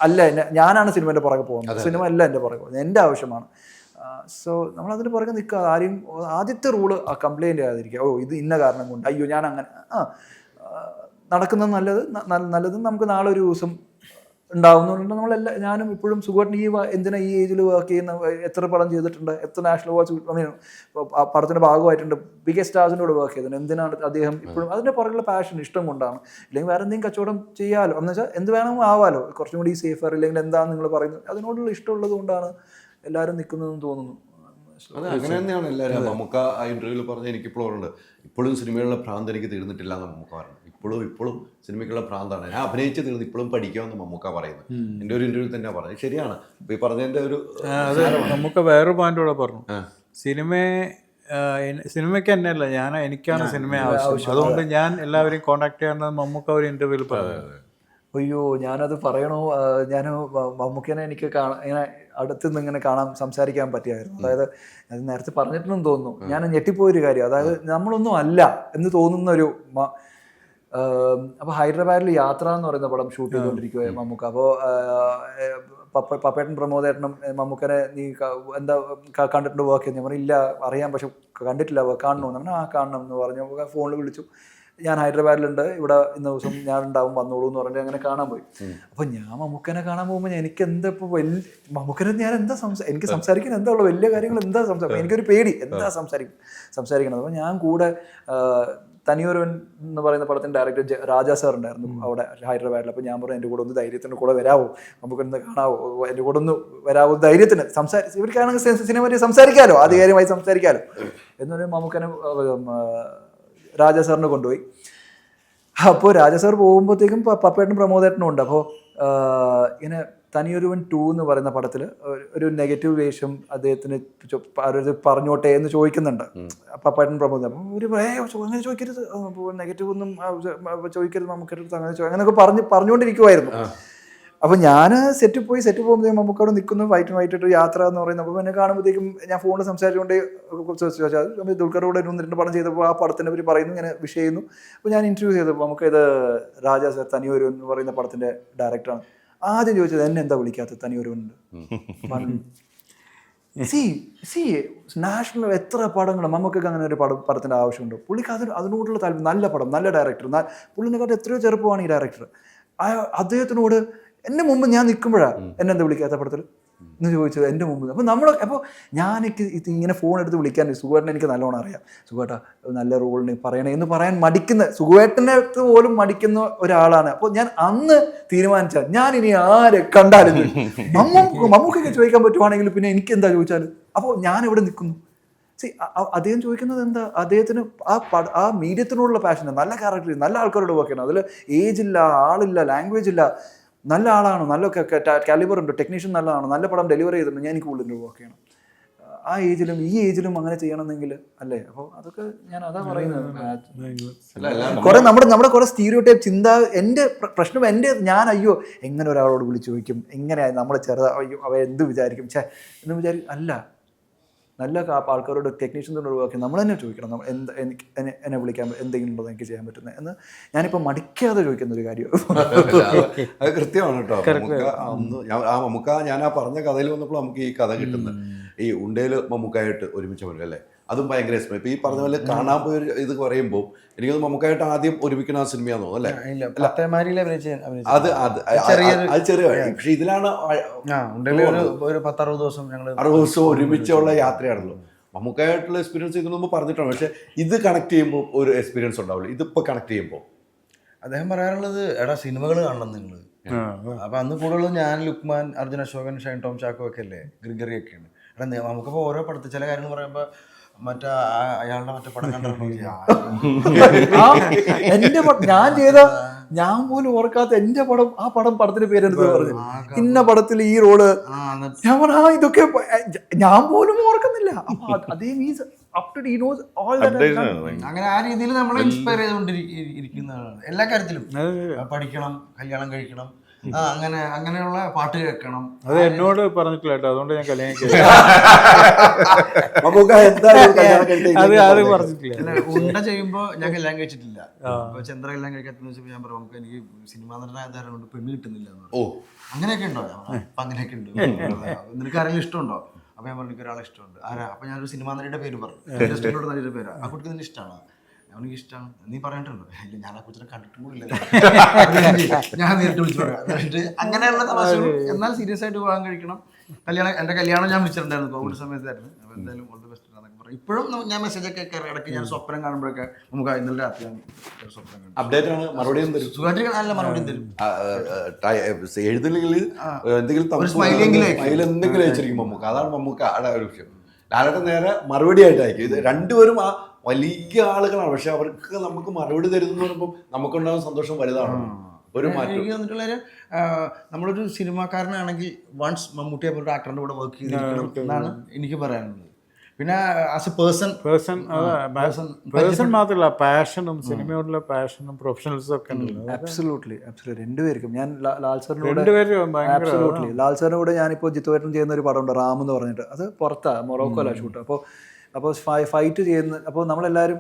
അല്ല ഞാനാണ് സിനിമേൻ്റെ പുറകെ പോകുന്നത്, സിനിമ അല്ല എൻ്റെ പുറകെ പോകുന്നത്, എൻ്റെ ആവശ്യമാണ്. സോ നമ്മൾ അതിന് പുറകെ നിൽക്കുക. ആരെയും ആദ്യത്തെ റൂള് കംപ്ലൈൻറ്റ് ചെയ്യാതിരിക്കുക. ഇത് ഇന്ന കാരണം കൊണ്ട് അയ്യോ ഞാൻ അങ്ങനെ നടക്കുന്നത് നല്ലത് നമുക്ക് നാളെ ഒരു ദിവസം ഉണ്ടാവുന്നുണ്ട്. നമ്മളെല്ലാം ഞാനും ഇപ്പോഴും സുഖമായിട്ട് എന്തിനാ ഈ ഏജിൽ വർക്ക് ചെയ്യുന്ന, എത്ര പടം ചെയ്തിട്ടുണ്ട്, എത്ര നാഷണൽ അവാർഡ്സ് പടത്തിൻ്റെ ഭാഗമായിട്ടുണ്ട്, ബിഗസ്റ്റ് സ്റ്റാർസിൻ്റെ കൂടെ വർക്ക് ചെയ്തിട്ടുണ്ട്. എന്തിനാണ് അദ്ദേഹം ഇപ്പോഴും അതിൻ്റെ പുറകുള്ള പാഷൻ, ഇഷ്ടം കൊണ്ടാണ്. ഇല്ലെങ്കിൽ വേറെ എന്തെങ്കിലും കച്ചവടം ചെയ്യാമല്ലോ, എന്ന് വെച്ചാൽ എന്ത് വേണമെങ്കിലും ആവാമല്ലോ, കുറച്ചും കൂടി സേഫർ. ഇല്ലെങ്കിൽ എന്താണ് നിങ്ങൾ പറയുന്നത്, അതിനോടുള്ള ഇഷ്ടമുള്ളത് കൊണ്ടാണ് എല്ലാവരും നിൽക്കുന്നതെന്ന് തോന്നുന്നു. അത് അങ്ങനെ തന്നെയാണ് എല്ലാവരും. നമുക്ക് ആ ഇന്റർവ്യൂവിൽ പറഞ്ഞ എനിക്കിപ്പോഴും ഉണ്ട്, ഇപ്പോഴും സിനിമയിലുള്ള ഭ്രാന്ത് എനിക്ക് തീർന്നിട്ടില്ല എന്ന് മമ്മൂക്ക പറഞ്ഞു. ഇപ്പോഴും സിനിമയ്ക്കുള്ള ഭ്രാന്താണ്, ഞാൻ അഭിനയിച്ച് തീർന്ന് ഇപ്പോഴും പഠിക്കാമെന്ന് മമ്മൂക്ക പറയുന്നത്. എൻ്റെ ഒരു ഇന്റർവ്യൂ തന്നെ പറഞ്ഞത് ശരിയാണ്. ഇപ്പൊ ഈ പറഞ്ഞതിന്റെ ഒരു മമ്മൂക്ക വേറൊരു പോയിന്റ് കൂടെ പറഞ്ഞു, സിനിമയ്ക്ക് തന്നെയല്ല എനിക്കാണ് സിനിമ ആവശ്യം, അതുകൊണ്ട് ഞാൻ എല്ലാവരെയും കോൺടാക്ട് ചെയ്യാമെന്ന് മമ്മൂക്ക ഒരു ഇന്റർവ്യൂവിൽ പറഞ്ഞു. അയ്യോ ഞാനത് പറയണോ, ഞാൻ മമ്മൂക്കനെ എനിക്ക് ഇങ്ങനെ അടുത്ത് നിന്ന് ഇങ്ങനെ സംസാരിക്കാൻ പറ്റിയായിരുന്നു. അതായത് അത് നേരത്തെ പറഞ്ഞിട്ടുണ്ടെന്ന് തോന്നുന്നു, ഞാൻ ഞെട്ടിപ്പോയൊരു കാര്യം. അതായത് നമ്മളൊന്നും അല്ല എന്ന് തോന്നുന്ന ഒരു അപ്പോൾ ഹൈദരാബാദിൽ യാത്ര എന്ന് പറയുന്ന പടം ഷൂട്ട് ചെയ്തുകൊണ്ടിരിക്കുകയായിരുന്നു മമ്മൂക്ക. അപ്പോൾ പപ്പേട്ടൻ പ്രമോദേട്ടനും മമ്മൂക്കനെ നീ എന്താ കണ്ടിട്ടുണ്ട് വർക്ക് ചെയ്യുന്നത്? ഞാൻ പറഞ്ഞു ഇല്ല, അറിയാം, പക്ഷെ കണ്ടിട്ടില്ല, കാണണമെന്ന് പറഞ്ഞു. കാണണം എന്ന് പറഞ്ഞു. ഫോണിൽ വിളിച്ചു, ഞാൻ ഹൈദരാബാദിലുണ്ട്, ഇവിടെ ഇന്ന ദിവസം ഞാൻ ഉണ്ടാവും, വന്നോളൂ എന്ന് പറഞ്ഞിട്ട് അങ്ങനെ കാണാൻ പോയി. അപ്പോൾ ഞാൻ മമ്മൂക്കനെ കാണാൻ പോകുമ്പോൾ എനിക്ക് എന്താ ഇപ്പോൾ മമ്മൂക്കനെ ഞാൻ എന്താ എനിക്ക് സംസാരിക്കാൻ എന്താ ഉള്ള വലിയ കാര്യങ്ങൾ എന്താ സംസാരിക്കും, എനിക്കൊരു പേടി, എന്താ സംസാരിക്കണത്. അപ്പോൾ ഞാൻ കൂടെ തനിയൊരുവൻ എന്ന് പറയുന്ന പടത്തിൻ്റെ ഡയറക്ടർ രാജാ സാർ ഉണ്ടായിരുന്നു അവിടെ ഹൈദരാബാദിൽ. അപ്പോൾ ഞാൻ പറഞ്ഞു എൻ്റെ കൂടെ ഒന്ന് ധൈര്യത്തിന് കൂടെ വരാവോ, നമുക്കൊന്ന് കാണാവോ, എൻ്റെ കൂടെ ഒന്ന് വരാവോ ധൈര്യത്തിന് ഇവർക്കാണെങ്കിൽ സിനിമ സംസാരിക്കാമല്ലോ, ആധികാരികമായി സംസാരിക്കാമല്ലോ എന്ന് പറഞ്ഞാൽ മമ്മൂക്കനെ രാജാ സാറിനെ കൊണ്ടുപോയി. അപ്പോൾ രാജാ സാർ പോകുമ്പോഴത്തേക്കും പപ്പേട്ടനും പ്രമോദേട്ടനും ഉണ്ട്. അപ്പോൾ ഇങ്ങനെ തനിയൊരുവൻ 2 എന്ന് പറയുന്ന പടത്തിൽ ഒരു നെഗറ്റീവ് വേഷം അദ്ദേഹത്തിന് പറഞ്ഞോട്ടെ എന്ന് ചോദിക്കുന്നുണ്ട് പപ്പേട്ടൻ പ്രമോദ്. അപ്പം ഒരു അങ്ങനെ ചോദിക്കരുത്, നെഗറ്റീവ് ഒന്നും ചോദിക്കരുത് നമുക്കടുത്ത്, അങ്ങനെയൊക്കെ പറഞ്ഞുകൊണ്ടിരിക്കുമായിരുന്നു. അപ്പോൾ ഞാൻ സെറ്റ് പോകുമ്പോഴത്തേക്കും നമുക്ക് അവിടെ നിൽക്കുന്നു, വൈകിട്ട് യാത്ര എന്ന് പറയുന്നത്. അപ്പോൾ എന്നെ കാണുമ്പോഴത്തേക്കും ഞാൻ ഫോണിൽ സംസാരിച്ചുകൊണ്ട് ദുൽഖർ കൂടെ 1-2 പടം ചെയ്തപ്പോൾ ആ പടത്തിനെ പറ്റി പറയുന്നു, ഇങ്ങനെ വിഷ് ചെയ്യുന്നു. അപ്പോൾ ഞാൻ ഇൻ്റർവ്യൂ ചെയ്തപ്പോൾ നമുക്ക് ഇത് രാജാ സാർ തനിയൊരു എന്ന് പറയുന്ന പടത്തിൻ്റെ ഡയറക്ടറാണ്. ആദ്യം ചോദിച്ചത് എന്നെ എന്താ വിളിക്കാത്തത്, തനിയൊരുണ്ട് നാഷണൽ എത്ര പടങ്ങൾ നമുക്കൊക്കെ അങ്ങനെ ഒരു പടത്തിൻ്റെ ആവശ്യമുണ്ടോ? പുള്ളിക്ക് അതിനോടുള്ള താല്പര്യം, നല്ല പടം, നല്ല ഡയറക്ടർ, പുള്ളിനെക്കാട്ട് എത്രയോ ചെറുപ്പമാണ് ഈ ഡയറക്ടർ. അദ്ദേഹത്തിനോട് എൻ്റെ മുമ്പ് ഞാൻ നിൽക്കുമ്പോഴാണ് എന്നെന്താ വിളിക്കാത്ത പടത്തിൽ എന്ന് ചോദിച്ചത് എൻ്റെ മുമ്പ്. അപ്പോൾ ഞാനെനിക്ക് ഇങ്ങനെ ഫോൺ എടുത്ത് വിളിക്കാൻ സുഖേട്ടനെ എനിക്ക് നല്ലോണം അറിയാം. സുഖേട്ടാ നല്ല റോളിന് പറയണേ എന്ന് പറയാൻ മടിക്കുന്ന, സുഖേട്ടൻ്റെ അടുത്ത് പോലും മടിക്കുന്ന ഒരാളാണ്. അപ്പോൾ ഞാൻ അന്ന് തീരുമാനിച്ചാൽ ഞാൻ ഇനി ആരെ കണ്ടാലും മമ്മൂക്കൊക്കെ ചോദിക്കാൻ പറ്റുവാണെങ്കിൽ പിന്നെ എനിക്ക് എന്താ ചോദിച്ചാൽ, അപ്പോൾ ഞാൻ എവിടെ നിൽക്കുന്നു? അദ്ദേഹം ചോദിക്കുന്നത് എന്താ, അദ്ദേഹത്തിന് ആ മീഡിയത്തിനോടുള്ള പാഷൻ, നല്ല ക്യാരക്ടർ, നല്ല ആൾക്കാരോട് വർക്ക് ചെയ്യണം, അതിൽ ഏജ് ഇല്ല, ആളില്ല, ലാംഗ്വേജ് ഇല്ല, നല്ല ആളാണോ, നല്ല കാലിബർ ഉണ്ട്, ടെക്നീഷ്യൻ നല്ലതാണോ, നല്ല പടം ഡെലിവറി ചെയ്തിട്ടുണ്ട്, ഞാൻ എനിക്ക് കൂടുതൽ വർക്ക് ചെയ്യണം. ആ ഏജിലും ഈ ഏജിലും അങ്ങനെ ചെയ്യണമെന്നെങ്കിൽ അല്ലേ? അപ്പോൾ അതൊക്കെ ഞാൻ അതാ പറയുന്നത്. കുറെ നമ്മുടെ കുറെ സ്റ്റീരിയോടൈപ്പ് ചിന്ത, എൻ്റെ പ്രശ്നം ഞാൻ അയ്യോ എങ്ങനെ ഒരാളോട് വിളിച്ചു ചോദിക്കും, എങ്ങനെ നമ്മളെ അയ്യോ അവ എന്ത് വിചാരിക്കും എന്ന് വിചാരിക്കും. അല്ല, നല്ല ആൾക്കാരോട് ടെക്നീഷ്യൻസിനോട് വർക്ക് നമ്മൾ തന്നെ ചോദിക്കണം, നമ്മൾ എന്നെ വിളിക്കാൻ എന്തെങ്കിലും ഉണ്ടോ എനിക്ക് ചെയ്യാൻ പറ്റുന്നത് എന്ന് ഞാനിപ്പോൾ മടിക്കാതെ ചോദിക്കുന്ന ഒരു കാര്യം. അത് കൃത്യമാണ് കേട്ടോ. മമ്മൂക്ക ഞാൻ ആ പറഞ്ഞ കഥയിൽ വന്നപ്പോൾ നമുക്ക് ഈ കഥ കിട്ടുന്നത് ഈ ഉണ്ടേൽ മമ്മൂക്കായിട്ട് ഒരുമിച്ച് വരും അല്ലേ, അതും ഭയങ്കര ഇഷ്ടം. ഇപ്പൊ ഈ പറഞ്ഞ പോലെ കാണാൻ പോയ ഇത് പറയുമ്പോൾ എനിക്ക് മമ്മൂക്കായിട്ട് ആദ്യം ഒരുമിക്കുന്ന ആ സിനിമയാന്ന് തോന്നുന്നു അല്ലേ? അത് ചെറിയ, പക്ഷെ ഇതിലാണ് 10-60 ദിവസം 60 ദിവസം ഒരുമിച്ചുള്ള യാത്രയാണല്ലോ. മമ്മൂക്കായിട്ടുള്ള എക്സ്പീരിയൻസ് ഇതിനു മുമ്പ് പറഞ്ഞിട്ടാണ്, പക്ഷെ ഇത് കണക്ട് ചെയ്യുമ്പോൾ ഒരു എക്സ്പീരിയൻസ് ഉണ്ടാവില്ല. ഇതിപ്പോ കണക്ട് ചെയ്യുമ്പോൾ അദ്ദേഹം പറയാനുള്ളത് എടാ സിനിമകൾ കാണണം നിങ്ങൾ. അപ്പൊ അന്ന് കൂടുതലും ഞാൻ, ലുക്മാൻ, അർജുൻ അശോകൻ, ഷൈൻ ടോം ചാക്കോ ഒക്കെ അല്ലേ, ഗ്രിഗറി ഒക്കെയാണ്. എടാ നമുക്കിപ്പോൾ ഓരോ പടത്തിൽ ചില കാര്യങ്ങൾ പറയുമ്പോൾ അയാളുടെ മറ്റേ പടം കണ്ടോ ഞാൻ പോലും ഓർക്കാത്ത എന്റെ പടം, ആ പടത്തിന്റെ പേരെടുത്ത് പറഞ്ഞു ഇന്ന പടത്തിൽ ഈ റോള്, ഞാൻ പറഞ്ഞ ഇതൊക്കെ ഞാൻ പോലും ഓർക്കുന്നില്ല. അങ്ങനെ ആ രീതിയിൽ നമ്മളെ ഇൻസ്പയർ ചെയ്തുകൊണ്ടിരിക്കുന്നതാണ് എല്ലാ കാര്യത്തിലും. പഠിക്കണം, കല്യാണം കഴിക്കണം, അങ്ങനെയുള്ള പാട്ട് കേൾക്കണം. അത് എന്നോട് പറഞ്ഞിട്ടില്ല കേട്ടോ, അതുകൊണ്ട് ഞാൻ കല്യാണം നമുക്ക് എന്തായാലും കല്യാണം കഴിക്കാൻ അത് പറഞ്ഞിട്ടില്ല. അല്ല, ഉണ്ട ചെയ്യുമ്പോൾ ഞാൻ കല്യാണം കഴിച്ചിട്ടില്ല. അപ്പൊ ചന്ദ്ര കല്യാണം കഴിക്കാത്തെന്ന് വെച്ചപ്പോൾ ഞാൻ പറഞ്ഞു നമുക്ക് എനിക്ക് സിനിമാ നടനായ കൊണ്ട് പെണ്ണ് കിട്ടുന്നില്ല എന്ന് പറഞ്ഞു. അങ്ങനെയൊക്കെ ഉണ്ടോ? അപ്പൊ അങ്ങനെയൊക്കെ ഉണ്ട്. നിനക്ക് ആരെങ്കിലും ഇഷ്ടമുണ്ടോ? അപ്പൊ ഞാൻ പറഞ്ഞു എനിക്ക് ഒരാളെ ഇഷ്ടമുണ്ട്. ആരാ? അപ്പൊ ഞാനൊരു സിനിമാ നടിയുടെ പേര് പറഞ്ഞു. ഇഷ്ടമുള്ള നടിയുടെ പേരാ. ആ കുട്ടിക്ക് നിന്നെ ഇഷ്ടമാണോ? അവനിക്ക് ഇഷ്ടമാണ്. നീ പറഞ്ഞിട്ടുണ്ടോ? ഇല്ല, ഞാൻ ആ കുച്ചിനെ കണ്ടിട്ടും കൂടില്ല. ഞാൻ നേരിട്ട് വിളിച്ചു പറയാം. അങ്ങനെയുള്ള തമാശകൾ. എന്നാൽ സീരിയസ് ആയിട്ട് വിവാഹം കഴിക്കണം. എന്റെ കല്യാണം ഞാൻ വിളിച്ചിട്ടുണ്ടായിരുന്നു, കോവിഡ് സമയത്തായിരുന്നു. അപ്പൊ എന്തായാലും ഓൾ ദി ബെസ്റ്റ് എന്നൊക്കെ പറയും. ഇപ്പോഴും ഞാൻ മെസ്സേജ് ഒക്കെ ഇടയ്ക്ക് ഞാൻ സ്വപ്നം കാണുമ്പോഴൊക്കെ നമുക്ക് ഇന്നലെ രാത്രി സ്വപ്നം കാണും. അപ്ഡേറ്റ് ആണ്, മറുപടിയും തരും. സുഖമായിട്ട് നല്ല മറുപടിയും തരും. എഴുതില്ലെങ്കിൽ എന്തെങ്കിലും എന്തെങ്കിലും അയച്ചിരിക്കും മമ്മൂക്ക. അതാണ് മമ്മൂക്ക ആടെ ഒരു വിഷയം. ലാലേട്ടൻ നേരെ മറുപടി ആയിട്ട് അയക്കും. ഇത് രണ്ടുപേരും ആ വലിയ ആളുകളാണ്, പക്ഷെ അവർക്ക് നമുക്ക് മറുപടി തരുന്നു പറയുമ്പോൾ നമുക്കുണ്ടാകുന്ന സന്തോഷം വലുതാണ്. ഒരു മാറ്റം എനിക്ക് തന്നിട്ടുള്ള നമ്മളൊരു സിനിമാക്കാരനാണെങ്കിൽ വൺസ് മമ്മൂട്ടിയെ പോലൊരു ആക്ടറിന്റെ കൂടെ വർക്ക് ചെയ്തിരിക്കണം എന്നാണ് എനിക്ക് പറയാനുള്ളത്. പിന്നെ ആസ് എ പേഴ്സൺ മാത്രമല്ല, പാഷനും സിനിമയോടുള്ള പാഷനും പ്രൊഫഷണൽസും ഒക്കെ ഉണ്ടല്ലോ. അബ്സല്യൂട്ട്ലി രണ്ടുപേർക്കും. ഞാൻ ലാൽ സാറിനോട് രണ്ടുപേരും ലാൽ സാറിന്റെ കൂടെ ഞാനിപ്പോൾ ജിത്തുവേട്ടൻ ചെയ്യുന്ന ഒരു പടമുണ്ട് റാം എന്ന് പറഞ്ഞിട്ട്. അത് പുറത്താണ്, മൊറോക്കോല ഷൂട്ട്. അപ്പോൾ ഫൈറ്റ് ചെയ്യുന്ന, അപ്പോൾ നമ്മളെല്ലാവരും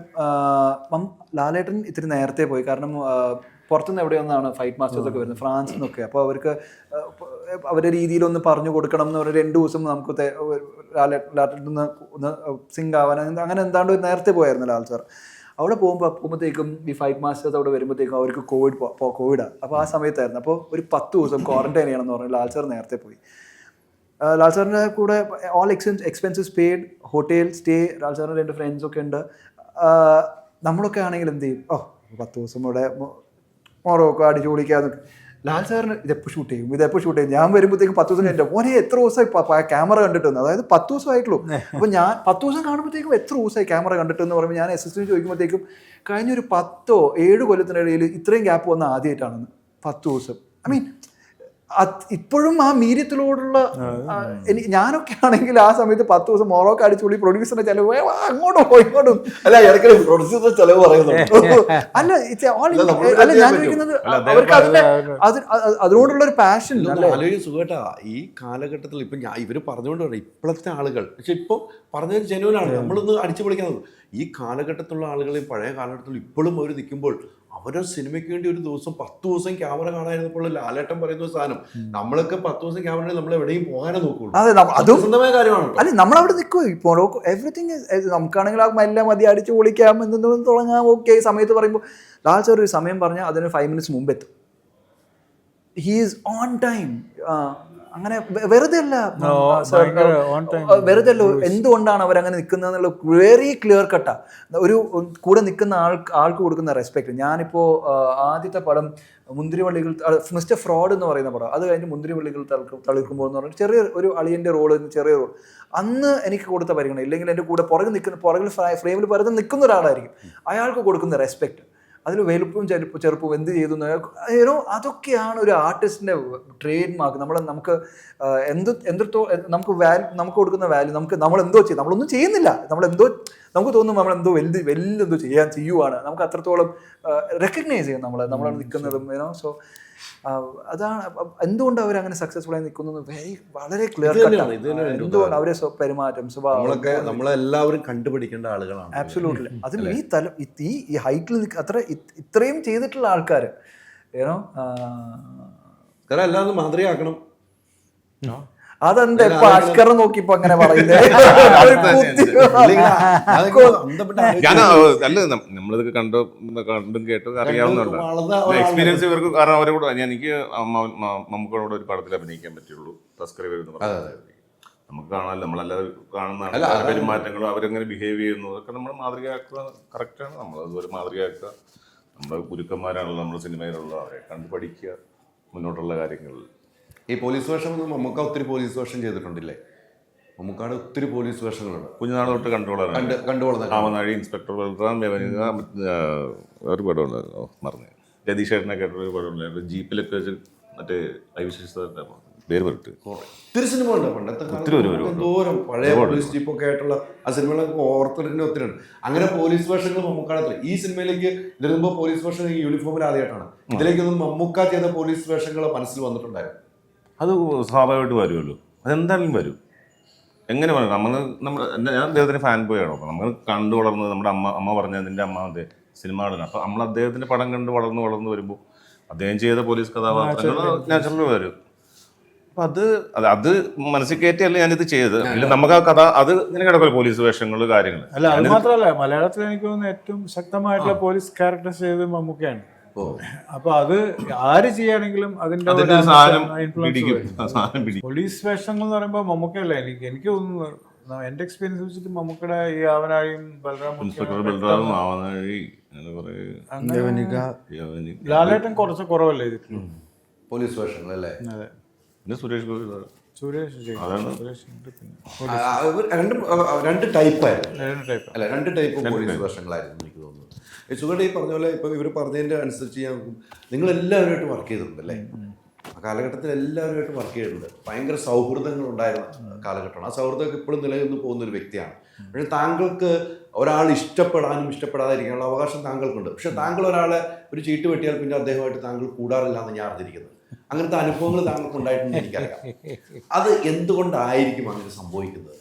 ലാലേട്ടൻ ഇത്തിരി നേരത്തെ പോയി. കാരണം പുറത്തുനിന്ന് എവിടെയൊന്നാണ് ഫൈറ്റ് മാസ്റ്റേഴ്സ് ഒക്കെ വരുന്നത്, ഫ്രാൻസിൽ നിന്നൊക്കെ. അപ്പോൾ അവർക്ക് അവരുടെ രീതിയിലൊന്ന് പറഞ്ഞു കൊടുക്കണം എന്ന് പറഞ്ഞാൽ 2 ദിവസം നമുക്ക് ലാലേട്ടൻ ഒന്ന് സിങ്ക് ആവാൻ അങ്ങനെ എന്താണ്ട് നേരത്തെ പോയായിരുന്നു ലാൽ സാർ. അവിടെ പോകുമ്പോഴത്തേക്കും ഈ ഫൈറ്റ് മാസ്റ്റേഴ്സ് അവിടെ വരുമ്പോഴത്തേക്കും അവർക്ക് കോവിഡാണ്. അപ്പോൾ ആ സമയത്തായിരുന്നു. അപ്പോൾ ഒരു 10 ദിവസം ക്വാറന്റൈൻ ചെയ്യണമെന്ന് പറഞ്ഞു ലാൽ സാർ നേരത്തെ പോയി. ലാൽ സാറിൻ്റെ കൂടെ all expenses paid, hotel stay. Lal സാറിൻ്റെ 2 ഫ്രണ്ട്സൊക്കെ ഉണ്ട്. നമ്മളൊക്കെ ആണെങ്കിൽ എന്ത് ചെയ്യും? 10 ദിവസം ഇവിടെ മൊറോക്കോ അടിച്ചു പൊളിക്കാന്നൊക്കെ. ലാൽ സാറിന് ഇതെപ്പോൾ ഷൂട്ട് ചെയ്യും. ഞാൻ വരുമ്പോഴത്തേക്കും 10 ദിവസം കഴിഞ്ഞിട്ട് മോനെ എത്ര ദിവസമായി ക്യാമറ കണ്ടിട്ടെന്ന്. അതായത് 10 ദിവസമായിട്ടുള്ളൂ. അപ്പോൾ ഞാൻ 10 ദിവസം കാണുമ്പോഴത്തേക്കും എത്ര ദിവസമായി ക്യാമറ കണ്ടിട്ടെന്ന് പറയുമ്പോൾ ഞാൻ അസിസ്റ്റന്റ് ചോദിക്കുമ്പോഴത്തേക്കും കഴിഞ്ഞൊരു 10-7 കൊല്ലത്തിനിടയിൽ ഇത്രയും ഗ്യാപ്പ് വന്ന ആദ്യമായിട്ടാണെന്ന്. 10 ദിവസം. ഐ മീൻ ഇപ്പോഴും ആ മീര്യത്തിലോടുള്ള ഞാനൊക്കെ ആണെങ്കിൽ ആ സമയത്ത് 10 ദിവസം മൊറോക്കോ അടിച്ചുപൊളി പ്രൊഡ്യൂസറിന്റെ ചെലവ് അങ്ങോട്ടും ഇങ്ങോട്ടും അല്ല, ഇടയ്ക്ക് പ്രൊഡ്യൂസറിന്റെ ചെലവ് പറയുന്നു. അല്ല ഞാൻ ചോദിക്കുന്നത് അവർക്ക് അതിനോടുള്ള ഒരു പാഷൻ. സുഖേട്ടാ, ഈ കാലഘട്ടത്തിൽ ഇപ്പം ഇവർ പറഞ്ഞുകൊണ്ട് പറയാം ഇപ്പോഴത്തെ ആളുകൾ, പക്ഷെ ഇപ്പം പറഞ്ഞത് ജനുവനാണ്. നമ്മളൊന്ന് അടിച്ചു പൊളിക്കുന്നത് ഈ കാലഘട്ടത്തിലുള്ള ആളുകളെയും പഴയ കാലഘട്ടത്തിൽ ഇപ്പോഴും അവർ നിൽക്കുമ്പോൾ അവരെ സിനിമയ്ക്ക് വേണ്ടി ഒരു ദിവസം 10 ദിവസം ക്യാമറ കാണാതിരുന്നപ്പോൾ ലാലേട്ടൻ പറയുന്ന സാധനം നമ്മളൊക്കെ 10 ദിവസം ക്യാമറ നമ്മൾ എവിടെയും പോകാനേ നോക്കുള്ളൂ. അതും സ്വന്തമായ കാര്യമാണ്. അല്ല, നമ്മളവിടെ നിൽക്കുക. ഇപ്പോൾ എവറിത്തിങ് നമുക്കാണെങ്കിൽ ആ എല്ലാം മതി അടിച്ചു പൊളിക്കാം എന്തെങ്കിലും തുടങ്ങാം. ഓക്കെ, സമയത്ത് പറയുമ്പോൾ ലാൽ സാർ ഒരു സമയം പറഞ്ഞാൽ അതിന് 5 minutes മുമ്പ് എത്തും. He is on time. അങ്ങനെ വെറുതെ അല്ല, എന്തുകൊണ്ടാണ് അവരങ്ങനെ നിൽക്കുന്നതെന്നുള്ള വെരി ക്ലിയർ കട്ടാ. ഒരു കൂടെ നിൽക്കുന്ന ആൾക്ക് കൊടുക്കുന്ന റെസ്പെക്ട്. ഞാനിപ്പോൾ ആദ്യത്തെ പടം മുന്തിരിവള്ളികൾ, മിസ്റ്റർ ഫ്രോഡ് എന്ന് പറയുന്ന പടം, അത് കഴിഞ്ഞ് മുന്തിരിവള്ളികൾ തളിർക്കുമ്പോൾ എന്ന് പറഞ്ഞാൽ ചെറിയ ഒരു അളിയൻ്റെ റോള്, ചെറിയ റോൾ. അന്ന് എനിക്ക് കൊടുത്ത പരിഗണന, ഇല്ലെങ്കിൽ എൻ്റെ കൂടെ പുറകിൽ ഫ്രെയിമിൽ പരന്ന് നിൽക്കുന്ന ഒരാളായിരിക്കും, അയാൾക്ക് കൊടുക്കുന്ന റെസ്പെക്ട്, അതിൽ വലുപ്പവും ചെറുപ്പവും എന്ത് ചെയ്തു അതൊക്കെയാണ് ഒരു ആർട്ടിസ്റ്റിൻ്റെ ട്രേഡ് മാർക്ക്. നമുക്ക് നമുക്ക് കൊടുക്കുന്ന വാല്യൂ, നമ്മളെന്തോ ചെയ്യും, നമ്മളൊന്നും ചെയ്യുന്നില്ല, നമുക്ക് തോന്നും നമ്മളെന്തോ വലുതെന്തോ ചെയ്യുവാണ്. നമുക്ക് അത്രത്തോളം റെക്കഗ്നൈസ് ചെയ്യും നമ്മൾ നിൽക്കുന്നതും. സോ അതാണ് എന്തുകൊണ്ട് അവരങ്ങനെ സക്സസ്ഫുൾ ആയി നിൽക്കുന്നത്. വളരെ ക്ലിയർ കട്ടാണ് എന്തുകൊണ്ട് അവരെ പെരുമാറ്റം, സ്വഭാവം നമ്മളെല്ലാവരും കണ്ടുപിടിക്കേണ്ട ആളുകളാണ്. ആബ്സല്യൂട്ട്ലി. അതിൽ ഈ ഹൈറ്റിൽ ഇത്രയും ചെയ്തിട്ടുള്ള ആൾക്കാർ എല്ലാവരും മാതൃകയാക്കണം. അതെന്താ ഇപ്പൊ അഷ്കർ നോക്കിപ്പോ അങ്ങനെ പറയുന്നത്? അല്ല, നമ്മളിതൊക്കെ കണ്ടും കേട്ടും അറിയാവുന്നതാണ് എക്സ്പീരിയൻസ് ഇവർക്ക്. കാരണം അവരെ കൂടെ എനിക്ക് നമുക്കോട് ഒരു പടത്തിൽ അഭിനയിക്കാൻ പറ്റുള്ളൂ, തസ്കറി വരുന്ന നമുക്ക് കാണാമല്ലോ, നമ്മളല്ലാതെ കാണുന്നതാണ് പെരുമാറ്റങ്ങളും അവരെങ്ങനെ ബിഹേവ് ചെയ്യുന്നു, അതൊക്കെ നമ്മൾ മാതൃകയാക്കുക. കറക്റ്റാണ്, നമ്മളതുപോലെ മാതൃകയാക്കുക. നമ്മുടെ ഗുരുക്കന്മാരാണല്ലോ നമ്മുടെ സിനിമയിലുള്ള, അവരെ കണ്ടു പഠിക്കുക മുന്നോട്ടുള്ള കാര്യങ്ങളിൽ. ഈ പോലീസ് വേഷം മമ്മൂക്ക ഒത്തിരി പോലീസ് വേഷം ചെയ്തിട്ടുണ്ടില്ലേ? മമ്മൂക്കാട് ഒത്തിരി പോലീസ് വേഷങ്ങളുണ്ട്. കുഞ്ഞുനാൾ തൊട്ട് കണ്ടുവളർന്ന കാമനാഴി, ഇൻസ്പെക്ടർ ബൽറാം, ഒരു പടമുണ്ടായിരുന്നു, മറന്നു, രതീഷ് ചേട്ടനെ കേട്ടൊരു പടമുണ്ടായിരുന്നു, ജീപ്പിലൊക്കെ വെച്ച് മറ്റേ ഐവിശേഷ പേര് പറഞ്ഞിട്ട് ഒത്തിരി സിനിമ ഉണ്ട് പണ്ടത്തെ ഒത്തിരി ഒരു- കാലത്ത് എന്തോരം പഴയ പോലീസ് ജീപ്പൊക്കെ ആയിട്ടുള്ള ആ സിനിമകളൊക്കെ ഓർത്തിട്ട് ഒത്തിരി ഉണ്ട്. അങ്ങനെ പോലീസ് വേഷങ്ങൾ മമ്മൂക്കാടത്തില്ല. ഈ സിനിമയിലേക്ക് ഇതിനു മുമ്പ് പോലീസ് വേഷം ഈ യൂണിഫോമിൽ ആദ്യമായിട്ടാണ്. ഇതിലേക്കൊന്നും മമ്മൂക്ക ചെയ്ത പോലീസ് വേഷങ്ങൾ മനസ്സിൽ വന്നിട്ടുണ്ടായിരുന്നു. അത് സ്വാഭാവികമായിട്ട് വരുമല്ലോ, അതെന്തായാലും വരും. എങ്ങനെ പറയും, ഞാൻ അദ്ദേഹത്തിന് ഫാൻ ബോയ് ആണ്. അപ്പോൾ നമ്മൾ കണ്ടു വളർന്നത് നമ്മുടെ അമ്മ പറഞ്ഞ നിന്റെ അമ്മ അതെ സിനിമ കാണുന്നത്. അപ്പോൾ നമ്മൾ അദ്ദേഹത്തിൻ്റെ പടം കണ്ട് വളർന്ന് വരുമ്പോൾ അദ്ദേഹം ചെയ്ത പോലീസ് കഥാപാത്രം നാച്ചുറൽ വരും. അപ്പം അത് മനസ്സിൽ കയറ്റിയല്ല ഞാനിത് ചെയ്തത്. പിന്നെ നമുക്ക് ആ കഥ അത് ഇങ്ങനെ കിടക്കുമല്ലോ, പോലീസ് വേഷങ്ങൾ കാര്യങ്ങൾ. അല്ല അത് മാത്രമല്ല, മലയാളത്തിൽ എനിക്ക് തോന്നുന്നു ഏറ്റവും ശക്തമായിട്ടുള്ള പോലീസ് ക്യാരക്ടേഴ്സ് ചെയ്തത് മമ്മൂക്കയാണ്. അപ്പൊ അത് ആര് ചെയ്യാണെങ്കിലും അതിന്റെ പോലീസ് വേഷങ്ങൾ എന്ന് പറയുമ്പോൾ മമ്മൂക്കയല്ല. എനിക്ക് തോന്നുന്നു എന്റെ എക്സ്പീരിയൻസ് വെച്ചിട്ട് മമ്മൂക്കയുടെ ഈ ആവനാഴിയും ബൽറാമും ആവനാഴി ലാലേട്ടൻ കുറച്ച് കുറവല്ലേ ഇതിൽ പോലീസ് വേഷങ്ങൾ അല്ലേ? അതെ. പിന്നെ സുരേഷ് ഗോപി രണ്ട് ടൈപ്പായിരുന്നു അല്ല, രണ്ട് ടൈപ്പ് പോലീസ് വേഷങ്ങളായിരുന്നു എനിക്ക് തോന്നുന്നത്. സുഖയുടെ ഈ പറഞ്ഞ പോലെ ഇപ്പം ഇവർ പറഞ്ഞതിൻ്റെ അനുസരിച്ച് നിങ്ങളെല്ലാവരുമായിട്ട് വർക്ക് ചെയ്തിട്ടുണ്ട് അല്ലേ? ആ കാലഘട്ടത്തിൽ എല്ലാവരുമായിട്ട് വർക്ക് ചെയ്തിട്ടുണ്ട്. ഭയങ്കര സൗഹൃദങ്ങൾ ഉണ്ടായിരുന്ന കാലഘട്ടമാണ്. ആ സൗഹൃദമൊക്കെ ഇപ്പോഴും നിലനിന്ന് പോകുന്നൊരു വ്യക്തിയാണ്. പക്ഷേ താങ്കൾക്ക് ഒരാൾ ഇഷ്ടപ്പെടാനും ഇഷ്ടപ്പെടാതിരിക്കാനുള്ള അവകാശം താങ്കൾക്കുണ്ട്. പക്ഷെ താങ്കൾ ഒരാളെ ഒരു ചീട്ട് വെട്ടിയാൽ പിന്നെ അദ്ദേഹമായിട്ട് താങ്കൾ കൂടാറില്ല എന്ന് ഞാൻ അറിഞ്ഞിരിക്കുന്നത്. അങ്ങനത്തെ അനുഭവങ്ങൾ താങ്കൾക്ക് ഉണ്ടായിട്ടുണ്ടെന്ന് എനിക്കറിയാം. അത് എന്തുകൊണ്ടായിരിക്കും അങ്ങനെ സംഭവിക്കുന്നത്?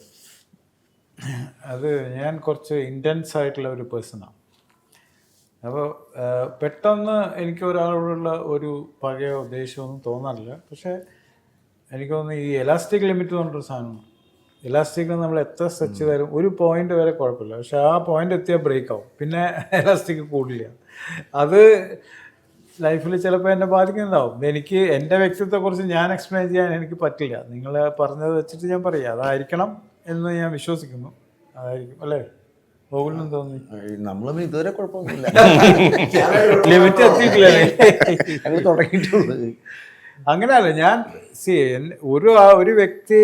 അത് ഞാൻ കുറച്ച് ഇൻറ്റൻസ് ആയിട്ടുള്ള ഒരു പേഴ്സണാണ്. അപ്പോൾ പെട്ടെന്ന് എനിക്ക് ഒരാളോടുള്ള ഒരു പകയോ ദേഷ്യമൊന്നും തോന്നാറില്ല. പക്ഷേ എനിക്ക് തോന്നുന്നു ഈ എലാസ്റ്റിക് ലിമിറ്റ് എന്ന് പറഞ്ഞൊരു സാധനമാണ്. എലാസ്റ്റിക് നമ്മൾ എത്ര സ്ട്രെച്ച് ചെയ്താലും ഒരു പോയിന്റ് വരെ കുഴപ്പമില്ല. പക്ഷെ ആ പോയിന്റ് എത്തിയാൽ ബ്രേക്ക് ആവും, പിന്നെ എലാസ്റ്റിക് കൂടില്ല. അത് ലൈഫിൽ ചിലപ്പോൾ എന്നെ ബാധിക്കുന്നുണ്ടാവും. എനിക്ക് എൻ്റെ വ്യക്തിത്വത്തെക്കുറിച്ച് ഞാൻ എക്സ്പ്ലെയിൻ ചെയ്യാൻ എനിക്ക് പറ്റില്ല. നിങ്ങൾ പറഞ്ഞത് വെച്ചിട്ട് ഞാൻ പറയാം അതായിരിക്കണം എന്ന് ഞാൻ വിശ്വസിക്കുന്നു. അതായിരിക്കും അല്ലേ? ഗോകുലിനും തോന്നി നമ്മളും ഇതുവരെ കുഴപ്പമൊന്നുമില്ല, ലിമിറ്റ് എത്തിയിട്ടില്ലേ? തുടങ്ങിയിട്ടുള്ളത് അങ്ങനെയല്ല. ഞാൻ ഒരു വ്യക്തി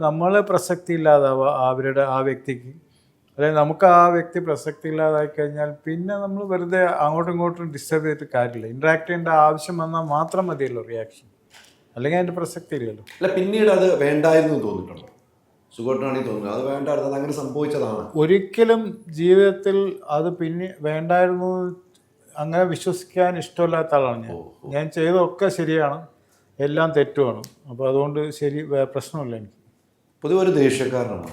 നമ്മളെ പ്രസക്തി ഇല്ലാതാവുക ആ വ്യക്തിക്ക്, അല്ലെങ്കിൽ നമുക്ക് ആ വ്യക്തി പ്രസക്തി ഇല്ലാതായി കഴിഞ്ഞാൽ പിന്നെ നമ്മൾ വെറുതെ അങ്ങോട്ടും ഇങ്ങോട്ടും ഡിസ്റ്റർബ് ചെയ്തിട്ട് കാര്യമില്ല. ഇൻട്രാക്ട് ചെയ്യേണ്ട ആവശ്യം വന്നാൽ മാത്രം മതിയല്ലോ റിയാക്ഷൻ, അല്ലെങ്കിൽ അതിൻ്റെ പ്രസക്തി ഇല്ലല്ലോ. അല്ല, പിന്നീട് അത് വേണ്ടായിരുന്നു തോന്നിയിട്ടുണ്ടോ? സുഖമായിട്ടാണെങ്കിൽ തോന്നുന്നത് അത് വേണ്ടായിരുന്നു, അത് അങ്ങനെ സംഭവിച്ചതാണ്. ഒരിക്കലും ജീവിതത്തിൽ അത് പിന്നെ വേണ്ടായിരുന്നു അങ്ങനെ വിശ്വസിക്കാൻ ഇഷ്ടമില്ലാത്ത ആളാണ് ഞാൻ ചെയ്തതൊക്കെ ശരിയാണ്, എല്ലാം തെറ്റുമാണ്. അപ്പോൾ അതുകൊണ്ട് പ്രശ്നമില്ല. എനിക്ക് പൊതുവെ ഒരു ദേഷ്യക്കാരനാണ്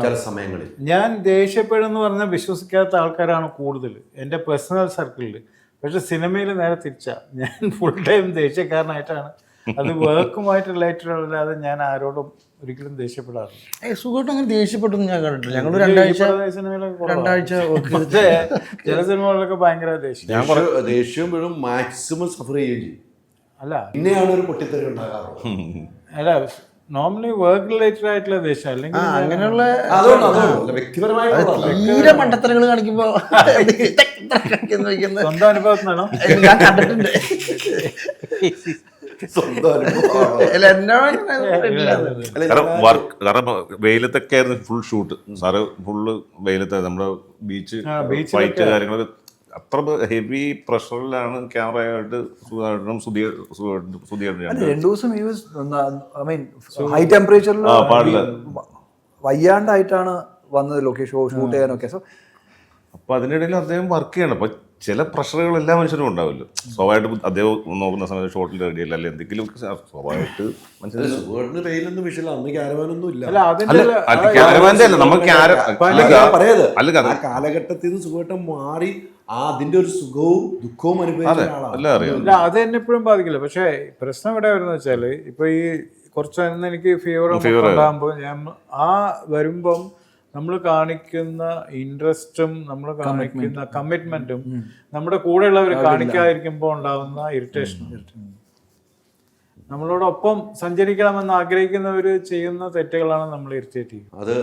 ചില സമയങ്ങളിൽ. ഞാൻ ദേഷ്യപ്പെടുമെന്ന് പറഞ്ഞാൽ വിശ്വസിക്കാത്ത ആൾക്കാരാണ് കൂടുതൽ എൻ്റെ പേഴ്സണൽ സർക്കിളിൽ. പക്ഷെ സിനിമയിൽ നേരെ തിരിച്ചാ, ഞാൻ ഫുൾ ടൈം ദേഷ്യക്കാരനായിട്ടാണ്. അത് വർക്കുമായിട്ട് റിലേറ്റഡ് അല്ലാതെ ഞാൻ ആരോടും ഒരിക്കലും ദേഷ്യപ്പെടാറില്ല. സുഖമായിട്ട് അങ്ങനെ ദേഷ്യപ്പെട്ടൊന്നും ഞാൻ കണ്ടിട്ടില്ല. ഞങ്ങൾ രണ്ടാഴ്ച ചില സിനിമകളിലൊക്കെ ഭയങ്കര ദേഷ്യവും വീഴും, മാക്സിമം സഫർ ചെയ്യുകയും ചെയ്യും. അല്ല പിന്നെയാണ് ഒരു പൊട്ടിത്തെറി ഉണ്ടാകാറുള്ളത്. അല്ല, നോർമലി വർക്ക് റിലേറ്റഡ് ആയിട്ടുള്ള ദേഷ്യം, അല്ലെങ്കിൽ അങ്ങനെയുള്ള വ്യക്തിപരമായിട്ടുള്ള തീരെ മണ്ടത്തരങ്ങൾ കാണിക്കുമ്പോ സ്വന്തം അനുഭവത്തിനാണോ? ഞാൻ കണ്ടിട്ടുണ്ട്. കാരണം വെയിലത്തൊക്കെ ആയിരുന്നു ഫുൾ ഷൂട്ട്. സാറ് ഫുള്ള് വെയിലത്ത് നമ്മുടെ ബീച്ച് ഫൈറ്റ് കാര്യങ്ങളൊക്കെ അത്ര ഹെവി പ്രഷറിലാണ് ക്യാമറയായിട്ട് ഹൈ ടെമ്പറേച്ചറിൽ വയ്യാണ്ടായിട്ടാണ് വന്നത് ലൊക്കേഷൻ ഷൂട്ട് ചെയ്യാനൊക്കെ. സോ അപ്പൊ അതിനിടയിൽ അദ്ദേഹം വർക്ക് ചെയ്യണം. അപ്പൊ ചില പ്രഷറുകൾ എല്ലാ മനുഷ്യരും ഉണ്ടാവില്ലോ. സ്വാഭാവികമായിട്ട് അദ്ദേഹം നോക്കുന്ന സമയത്ത് ഷോട്ടിൽ റെഡിയല്ല, അല്ലെങ്കിൽ എന്തെങ്കിലും സ്വാഭാവികമായിട്ട് വെയിലൊന്നും വിഷയമില്ല. അന്ന് ക്യാരവാനൊന്നും ഇല്ല. ആ കാലഘട്ടത്തിൽ നിന്ന് സുഖമായിട്ട് മാറി അതിന്റെ ഒരു സുഖവും ദുഃഖവും അനുഭവിച്ച അത് എന്നെ എപ്പോഴും ബാധിക്കില്ല. പക്ഷേ പ്രശ്നം എവിടെ വരുന്നത് വെച്ചാൽ ഇപ്പൊ ഈ കുറച്ച് എനിക്ക് ഫീവർ ഉണ്ടാകുമ്പോൾ ഞാൻ വരുമ്പം നമ്മൾ കാണിക്കുന്ന ഇൻട്രസ്റ്റും നമ്മൾ കാണിക്കുന്ന കമ്മിറ്റ്മെന്റും നമ്മുടെ കൂടെയുള്ളവർ കാണിക്കാതിരിക്കുമ്പോൾ ഉണ്ടാകുന്ന ഇറിറ്റേഷൻ, നമ്മളോടൊപ്പം സഞ്ചരിക്കണമെന്ന് ആഗ്രഹിക്കുന്നവർ ചെയ്യുന്ന തെറ്റുകളാണ് നമ്മൾ ഇറിറ്റേറ്റ് ചെയ്യുന്നത്. അത്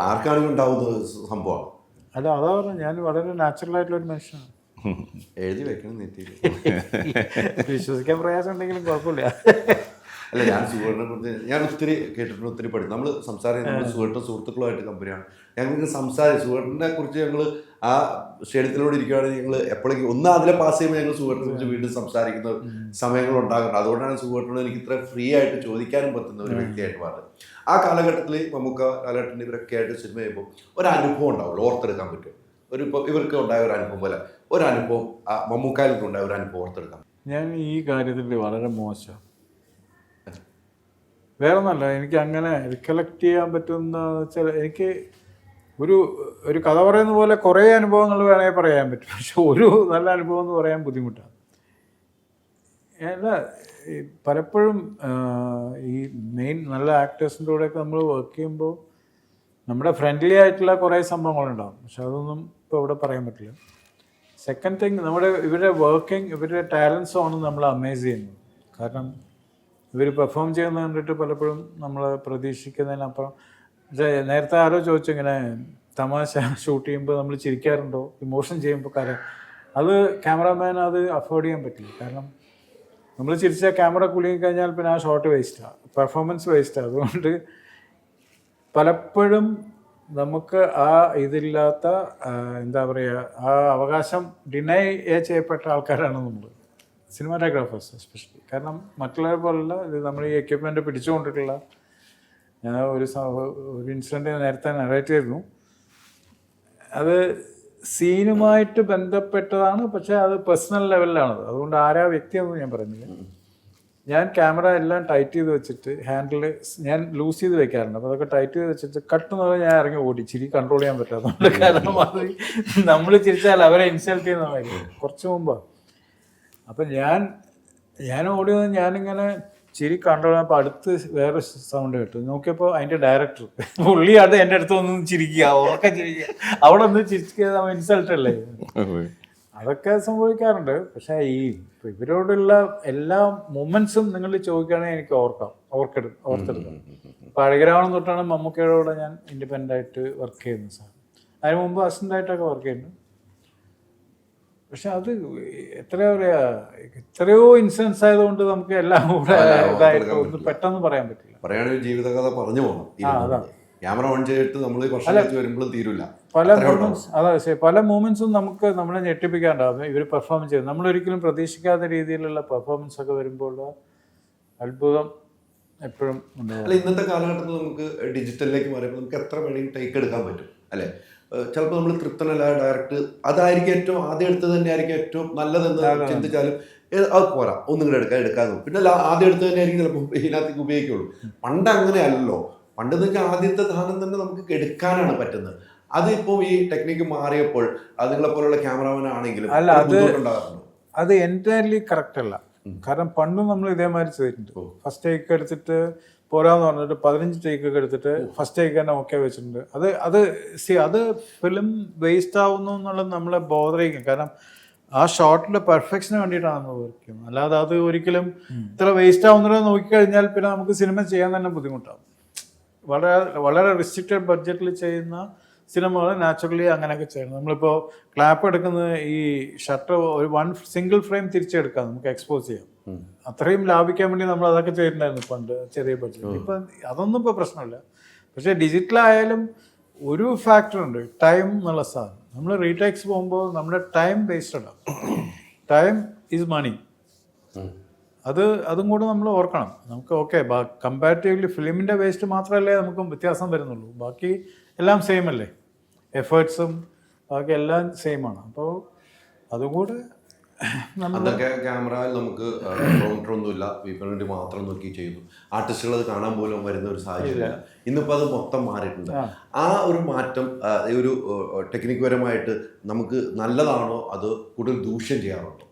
ആർക്കാണെങ്കിൽ ഉണ്ടാവുന്ന സംഭവമാണ്. അല്ല, അതാ പറഞ്ഞത്, ഞാൻ വളരെ നാച്ചുറൽ ആയിട്ടുള്ള ഒരു മനുഷ്യനാണ്. എഴുതി വെക്കണം നെറ്റിയിൽ. വിശ്വസിക്കാൻ പ്രയാസം ഉണ്ടെങ്കിലും കുഴപ്പമില്ല. അല്ല, ഞാൻ സുഹൃത്തിനെ കുറിച്ച് ഞാൻ ഒത്തിരി കേട്ടിട്ടുണ്ട്, ഒത്തിരി പഠിച്ചു. നമ്മൾ സംസാരിക്കുന്നത് സുഹൃത്തുക്കളുമായിട്ട് കമ്പനിയാണ്. ഞങ്ങൾക്ക് സുഹൃത്തിനെ കുറിച്ച് ഞങ്ങൾ ആ സ്റ്റേഡിയത്തിലൂടെ ഇരിക്കുകയാണെങ്കിൽ ഞങ്ങൾ എപ്പോഴേക്കും ഒന്ന് അതിലെ പാസ് ചെയ്യുമ്പോൾ ഞങ്ങൾ സുഹൃത്തിനെ കുറിച്ച് വീണ്ടും സംസാരിക്കുന്ന സമയങ്ങൾ ഉണ്ടാകുന്നുണ്ട്. അതുകൊണ്ടാണ് സുഹൃത്തിനോട് എനിക്ക് ഇത്ര ഫ്രീ ആയിട്ട് ചോദിക്കാനും പറ്റുന്ന ഒരു വ്യക്തിയായിട്ട് മാറുന്നത്. ആ കാലഘട്ടത്തിൽ മമ്മൂക്ക കാലഘട്ടത്തിൽ ഇവരൊക്കെ ആയിട്ട് സിനിമ ചെയ്യുമ്പോൾ ഒരു അനുഭവം ഉണ്ടാവുമല്ലോ, ഓർത്തെടുക്കാൻ പറ്റും. ഇപ്പോൾ ഇവർക്ക് ഉണ്ടായ ഒരു അനുഭവം പോലെ ഒരു അനുഭവം മമ്മൂക്കായിൽ ഉണ്ടായ ഒരു അനുഭവം ഓർത്തെടുക്കാം. ഞാൻ ഈ കാര്യത്തിൽ വളരെ മോശം. വേറെ ഒന്നല്ല, എനിക്ക് അങ്ങനെ റിക്കലക്ട് ചെയ്യാൻ പറ്റുന്ന വെച്ചാൽ എനിക്ക് ഒരു കഥ പറയുന്ന പോലെ കുറേ അനുഭവങ്ങൾ വേണമെങ്കിൽ പറയാൻ പറ്റും. പക്ഷെ ഒരു നല്ല അനുഭവം എന്ന് പറയാൻ ബുദ്ധിമുട്ടാണ്. അല്ല, പലപ്പോഴും ഈ മെയിൻ നല്ല ആക്ടേഴ്സിൻ്റെ കൂടെയൊക്കെ നമ്മൾ വർക്ക് ചെയ്യുമ്പോൾ നമ്മുടെ ഫ്രണ്ട്ലി ആയിട്ടുള്ള കുറേ സംഭവങ്ങളുണ്ടാകും. പക്ഷെ അതൊന്നും ഇപ്പോൾ ഇവിടെ പറയാൻ പറ്റില്ല. സെക്കൻഡ് തിങ്, ഇവരുടെ വർക്കിംഗ്, ഇവരുടെ ടാലൻസ് ആണ് നമ്മൾ അമേസ് ചെയ്യുന്നത്. കാരണം ഇവർ പെർഫോം ചെയ്യുന്നത് കണ്ടിട്ട് പലപ്പോഴും നമ്മൾ പ്രതീക്ഷിക്കുന്നതിനപ്പുറം. നേരത്തെ ആരോ ചോദിച്ചു, ഇങ്ങനെ തമാശ ഷൂട്ട് ചെയ്യുമ്പോൾ നമ്മൾ ചിരിക്കാറുണ്ടോ, ഇമോഷൻ ചെയ്യുമ്പോൾ കാര്യം അത് ക്യാമറാമാൻ അത് അഫോർഡ് ചെയ്യാൻ പറ്റില്ല. കാരണം നമ്മൾ ചിരിച്ച ക്യാമറ കുലുങ്ങി കഴിഞ്ഞാൽ പിന്നെ ആ ഷോട്ട് വേസ്റ്റാണ്, പെർഫോമൻസ് വേസ്റ്റാണ്. അതുകൊണ്ട് പലപ്പോഴും നമുക്ക് ആ ഇതില്ലാത്ത എന്താ പറയുക, ആ അവകാശം ഡിനൈ ചെയ്യപ്പെട്ട ആൾക്കാരാണ് നമ്മൾ സിനിമാറ്റോഗ്രാഫേഴ്സ് എസ്പെഷ്യലി. കാരണം മറ്റുള്ളവരെ പോലുള്ള ഇത് നമ്മൾ ഈ എക്യുപ്മെൻ്റ് പിടിച്ചുകൊണ്ടിട്ടുള്ള ഞാൻ ഒരു ഇൻസിഡൻറ്റ് നേരത്തെ നറേറ്റ് ചെയ്തിരുന്നു. അത് സീനുമായിട്ട് ബന്ധപ്പെട്ടതാണ്, പക്ഷേ അത് പേഴ്സണൽ ലെവലിലാണത്. അതുകൊണ്ട് ആരാ വ്യക്തിയെന്ന് ഞാൻ പറയുന്നില്ല. ഞാൻ ക്യാമറ എല്ലാം ടൈറ്റ് ചെയ്ത് വെച്ചിട്ട് ഹാൻഡിൽ ഞാൻ ലൂസ് ചെയ്ത് വെക്കാറുണ്ട്. അപ്പോൾ അതൊക്കെ ടൈറ്റ് ചെയ്ത് വെച്ചിട്ട് കട്ടെന്ന് പറഞ്ഞാൽ ഞാൻ ഇറങ്ങി ഓടി, ചിരി കൺട്രോൾ ചെയ്യാൻ പറ്റാത്തതുകൊണ്ട്. കാരണം അത് നമ്മൾ ചിരിച്ചാൽ അവരെ ഇൻസൾട്ട് ചെയ്യുന്ന മാതിരി കുറച്ച് മുമ്പാണ്. അപ്പം ഞാൻ ഓടിയത്, ഞാനിങ്ങനെ ചിരി കൺട്രോൾ ചെയ്യുമ്പോൾ അടുത്ത് വേറെ സൗണ്ട് കേട്ടു. നോക്കിയപ്പോൾ അതിൻ്റെ ഡയറക്ടർ പുള്ളി അത് എൻ്റെ അടുത്ത് ഒന്നും ചിരിക്കുക, ഉറക്കെ ചിരിക്കുക. അവിടെ ഒന്ന് ചിരിക്കുക ഇൻസൾട്ട് അല്ലേ. അതൊക്കെ സംഭവിക്കാറുണ്ട്. പക്ഷേ ഇവരോടുള്ള എല്ലാ മൊമെന്റ്സും നിങ്ങൾ ചോദിക്കുകയാണെങ്കിൽ എനിക്ക് ഓർത്തെടുക്കാം. പഴയഗ്രാമം തൊട്ടാണ് മമ്മൂക്കയോടെ ഞാൻ ഇൻഡിപെൻഡൻ്റ് ആയിട്ട് വർക്ക് ചെയ്യുന്നത്. സാർ അതിന് മുമ്പ് അസിസ്റ്റൻ്റായിട്ടൊക്കെ വർക്ക് ചെയ്യുന്നുണ്ട്. പക്ഷെ അത് എത്രയോ ഇൻസിഡൻസ് ആയതുകൊണ്ട് നമുക്ക് എല്ലാം കൂടെ ഇതായിട്ട് പെട്ടെന്ന് പറയാൻ പറ്റില്ല. പറയുകയാണെങ്കിൽ ജീവിതകഥ പറഞ്ഞു പോകണം. ക്യാമറ ഓൺ ചെയ്തിട്ട് നമ്മൾ വരുമ്പോഴും തീരില്ല. പല മൂമെന്റ്സും നമുക്ക് നമ്മളെ ഞെട്ടിപ്പിക്കാണ്ടാവും. ഇവർ പെർഫോം ചെയ്ത് നമ്മളൊരിക്കലും പ്രതീക്ഷിക്കാത്ത രീതിയിലുള്ള പെർഫോമൻസ് ഒക്കെ വരുമ്പോൾ അത്ഭുതം എപ്പോഴും ഉണ്ടാവും. അല്ല, ഇന്നത്തെ കാലഘട്ടത്തിൽ നമുക്ക് ഡിജിറ്റലിലേക്ക് മാറിയപ്പോൾ നമുക്ക് എത്ര വേണമെങ്കിൽ ടേക്ക് എടുക്കാൻ പറ്റും അല്ലേ. ചിലപ്പോൾ നമ്മൾ തൃപ്തനല്ല ഡയറക്റ്റ് അതായിരിക്കും ഏറ്റവും ആദ്യം എടുത്തത് തന്നെ ആയിരിക്കും ഏറ്റവും നല്ലതെന്ന് ചിന്തിച്ചാലും അത് പോരാ, ഒന്നും കൂടെ എടുക്കാതെ പിന്നെ ആദ്യം എടുത്തത് തന്നെ ആയിരിക്കും ചിലപ്പോൾ ഇതിനകത്തേക്ക് ഉപയോഗിക്കുള്ളൂ. പണ്ട് അങ്ങനെയല്ലോ. പണ്ടെന്ന് വെച്ചാൽ ആദ്യത്തെ സാധനം തന്നെ നമുക്ക് എടുക്കാനാണ് പറ്റുന്നത്. അതിപ്പോൾ ഈ ടെക്നിക്ക് മാറിയപ്പോൾ നിങ്ങളെ പോലുള്ള ക്യാമറാമാൻ ആണെങ്കിലും അത് എൻറ്റയർലി കറക്റ്റ് അല്ല. കാരണം പണ്ടും നമ്മൾ ഇതേമാതിരി ചെയ്തിട്ടുണ്ട്. ഫസ്റ്റ് ടേക്ക് എടുത്തിട്ട് പോരാന്ന് പറഞ്ഞിട്ട് 15 ടേക്കൊക്കെ എടുത്തിട്ട് ഫസ്റ്റ് ടേക്ക് തന്നെ ഓക്കെ വെച്ചിട്ടുണ്ട്. അത് ഫിലിം വേസ്റ്റ് ആവുന്നു എന്നുള്ളത് നമ്മളെ ബോധറിയിക്കും. കാരണം ആ ഷോട്ടിന്റെ പെർഫെക്ഷന് വേണ്ടിയിട്ടാണ് നമ്മൾ വർക്ക് ചെയ്യുന്നത്. അല്ലാതെ അത് ഒരിക്കലും ഇത്ര വേസ്റ്റ് ആവുന്നത് നോക്കിക്കഴിഞ്ഞാൽ പിന്നെ നമുക്ക് സിനിമ ചെയ്യാൻ തന്നെ ബുദ്ധിമുട്ടാവും. വളരെ റിസ്ട്രിക്റ്റഡ് ബഡ്ജറ്റിൽ ചെയ്യുന്ന സിനിമകൾ നാച്ചുറലി അങ്ങനെയൊക്കെ ചെയ്യണം. നമ്മളിപ്പോൾ ക്ലാപ്പ് എടുക്കുന്നത് ഈ ഷട്ടർ ഒരു സിംഗിൾ ഫ്രെയിം തിരിച്ചെടുക്കാം, നമുക്ക് എക്സ്പോസ് ചെയ്യാം. അത്രയും ലാഭിക്കാൻ വേണ്ടി നമ്മൾ അതൊക്കെ ചെയ്തിട്ടുണ്ടായിരുന്നു പണ്ട് ചെറിയ ബഡ്ജറ്റ്. ഇപ്പം അതൊന്നും ഇപ്പോൾ പ്രശ്നമില്ല. പക്ഷേ ഡിജിറ്റലായാലും ഒരു ഫാക്ടറുണ്ട്, ടൈം എന്നുള്ള സാധനം. നമ്മൾ റീടേക്സ് പോകുമ്പോൾ നമ്മുടെ ടൈം വേസ്റ്റഡ് ആണ്. Time is money. അതും കൂടെ നമ്മൾ ഓർക്കണം. നമുക്ക് ഓക്കെ കമ്പാരിറ്റീവ്ലി ഫിലിമിൻ്റെ വേസ്റ്റ് മാത്രമല്ലേ നമുക്ക് വ്യത്യാസം വരുന്നുള്ളൂ. ബാക്കി എല്ലാം സെയിം അല്ലേ, എഫേർട്സും ബാക്കി എല്ലാം സെയിമാണ്. അപ്പോൾ അതുകൂടെ അതൊക്കെ ക്യാമറയിൽ നമുക്ക് പ്രൊമോട്ടറൊന്നുമില്ല, വീപ്പിന് വേണ്ടി മാത്രം നോക്കി ചെയ്യുന്നു. ആർട്ടിസ്റ്റുകൾ അത് കാണാൻ പോലും വരുന്ന ഒരു സാഹചര്യം. ഇന്നിപ്പോൾ അത് മൊത്തം മാറിയിട്ടുണ്ട്. ആ ഒരു മാറ്റം ഒരു ടെക്നിക്ക് പരമായിട്ട് നമുക്ക് നല്ലതാണോ അത് കൂടുതൽ ദൂഷ്യം ചെയ്യാറുണ്ടോ?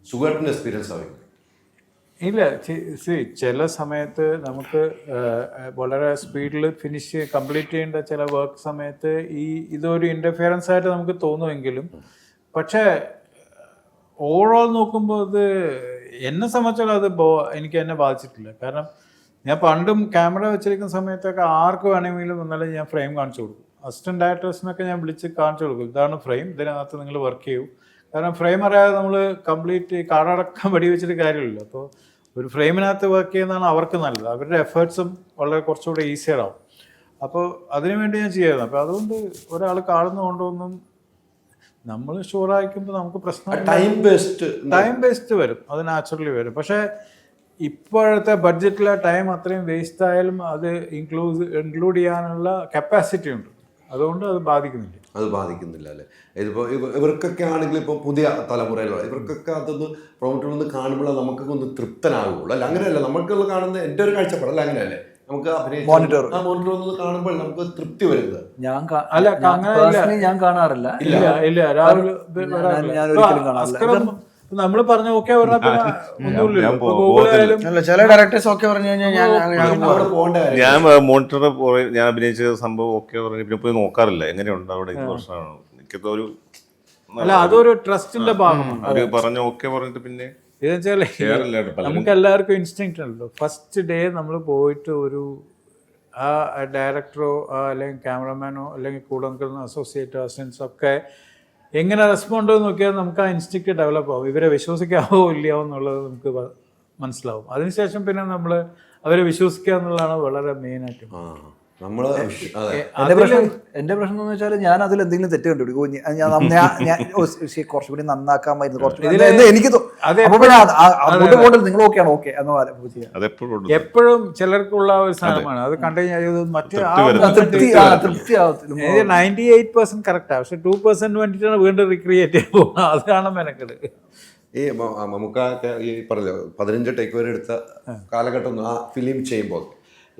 സുഖമായിട്ടിൻ്റെ എക്സ്പീരിയൻസ് ആവും. ഇല്ല, ചില സമയത്ത് നമുക്ക് വളരെ സ്പീഡിൽ കംപ്ലീറ്റ് ചെയ്യേണ്ട ചില വർക്ക് സമയത്ത് ഇതൊരു ഇൻ്റർഫിയറൻസ് ആയിട്ട് നമുക്ക് തോന്നുമെങ്കിലും പക്ഷേ ഓവറോൾ നോക്കുമ്പോൾ ഇത് എന്നെ സംബന്ധിച്ചാലും അത് എനിക്ക് എന്നെ ബാധിച്ചിട്ടില്ല. കാരണം ഞാൻ പണ്ടും ക്യാമറ വെച്ചിരിക്കുന്ന സമയത്തൊക്കെ ആർക്ക് വേണമെങ്കിലും വന്നാലും ഞാൻ ഫ്രെയിം കാണിച്ചു കൊടുക്കും. അസിസ്റ്റന്റ് ഡയറക്ടേഴ്സിനൊക്കെ ഞാൻ വിളിച്ച് കാണിച്ചു കൊടുക്കും, ഇതാണ് ഫ്രെയിം, ഇതിനകത്ത് നിങ്ങൾ വർക്ക് ചെയ്യൂ. കാരണം ഫ്രെയിം അറിയാതെ നമ്മൾ കംപ്ലീറ്റ് കാടടക്കം വെടി വെച്ചിട്ട് കാര്യമില്ല. അപ്പോൾ ഒരു ഫ്രെയിമിനകത്ത് വർക്ക് ചെയ്യുന്നതാണ് അവർക്ക് നല്ലത്. അവരുടെ എഫേർട്സും വളരെ കുറച്ചുകൂടെ ഈസിയർ ആവും. അപ്പോൾ അതിനുവേണ്ടി ഞാൻ ചെയ്യായിരുന്നു. അപ്പോൾ അതുകൊണ്ട് ഒരാൾ കാണുന്നതുകൊണ്ടൊന്നും നമ്മൾ ഷുവറായിരിക്കുമ്പോൾ നമുക്ക് പ്രശ്നം ടൈം വേസ്റ്റ് വരും, അത് നാച്ചുറലി വരും. പക്ഷേ ഇപ്പോഴത്തെ ബഡ്ജറ്റിലെ ടൈം അത്രയും വേസ്റ്റ് ആയാലും അത് ഇൻക്ലൂഡ് ചെയ്യാനുള്ള കപ്പാസിറ്റി ഉണ്ട്, അതുകൊണ്ട് അത് ബാധിക്കുന്നില്ല. അല്ലേ? ഇതിപ്പോൾ ഇവർക്കൊക്കെ ആണെങ്കിൽ ഇപ്പോൾ പുതിയ തലമുറയിലുള്ള ഇവർക്കൊക്കെ അതൊന്ന് പ്രൊമോട്ടൊന്ന് കാണുമ്പോൾ നമുക്കൊക്കെ ഒന്ന് തൃപ്തനാകുള്ളൂ അല്ല? അങ്ങനെയല്ല, നമുക്കുള്ള കാണുന്ന എൻ്റെ ഒരു കാഴ്ചപ്പാടല്ല, അങ്ങനെയല്ലേ? നമുക്ക് മോണിറ്റർ ഒന്ന് കാണുമ്പോൾ നമുക്ക് തൃപ്തി വരുന്നത്. ഞാൻ കാണാറില്ല. ഇല്ല രാഹുൽ നമ്മൾ പറഞ്ഞ ഓക്കെ ചില ഡയറക്ടേഴ്സ് ഓക്കെ പറഞ്ഞു കഴിഞ്ഞാൽ ഞാൻ മോണിറ്റർ ഞാൻ അഭിനയിച്ച സംഭവം ഓക്കെ പറഞ്ഞു പിന്നെ പോയി നോക്കാറില്ല എങ്ങനെയുണ്ട് അവിടെ. ഇത് പ്രശ്നമാണ് എനിക്കത് ഒരു അതൊരു ട്രസ്റ്റിന്റെ ഭാഗമാണ്. പറഞ്ഞ ഓക്കെ പറഞ്ഞിട്ട് പിന്നെ നമുക്ക് എല്ലാവർക്കും ഇൻസ്റ്റിങ്ക്റ്റ് ഉണ്ടല്ലോ. ഫസ്റ്റ് ഡേ നമ്മൾ പോയിട്ട് ഒരു ആ ഡയറക്ടറോ അല്ലെങ്കിൽ ക്യാമറമാനോ അല്ലെങ്കിൽ കൂടെ നിൽക്കുന്ന അസോസിയേറ്റ് അസിസ്റ്റൻസ് ഒക്കെ എങ്ങനെ റെസ്പോണ്ട് ചെയ്ത് നോക്കിയാൽ നമുക്ക് ആ ഇൻസ്റ്റിങ്ക്റ്റ് ഡെവലപ്പ് ആവും. ഇവരെ വിശ്വസിക്കാവോ ഇല്ലയോ എന്നുള്ളത് നമുക്ക് മനസ്സിലാവും. അതിനുശേഷം പിന്നെ നമ്മൾ അവരെ വിശ്വസിക്കുക എന്നുള്ളതാണ് വളരെ മെയിനായിട്ട്. എന്റെ പ്രശ്നം എന്ന് വെച്ചാൽ ഞാൻ അതിൽ എന്തെങ്കിലും തെറ്റ് കണ്ടുപിടിക്കും. ഞാൻ കുറച്ചുകൂടി നന്നാക്കാമായിരുന്നു, എനിക്ക് നിങ്ങൾ ഓക്കെയാണ് ഓക്കെ എന്ന് എപ്പോഴും ചിലർക്കുള്ള ഒരു സാധനമാണ്. അത് കണ്ടു കഴിഞ്ഞാൽ മറ്റേ 98% കറക്റ്റാണ്, പക്ഷെ 2% വേണ്ടിയിട്ടാണ് വീണ്ടും റീക്രിയേറ്റ് ചെയ്യാൻ പോകുന്നത്. അതാണ് മെനക്കെട്. ഈ മമ്മൂക്ക ഈ പറഞ്ഞല്ലോ 15 ടേക്ക് വരെ എടുത്ത കാലഘട്ടം ആ ഫിലിം ചെയ്യുമ്പോൾ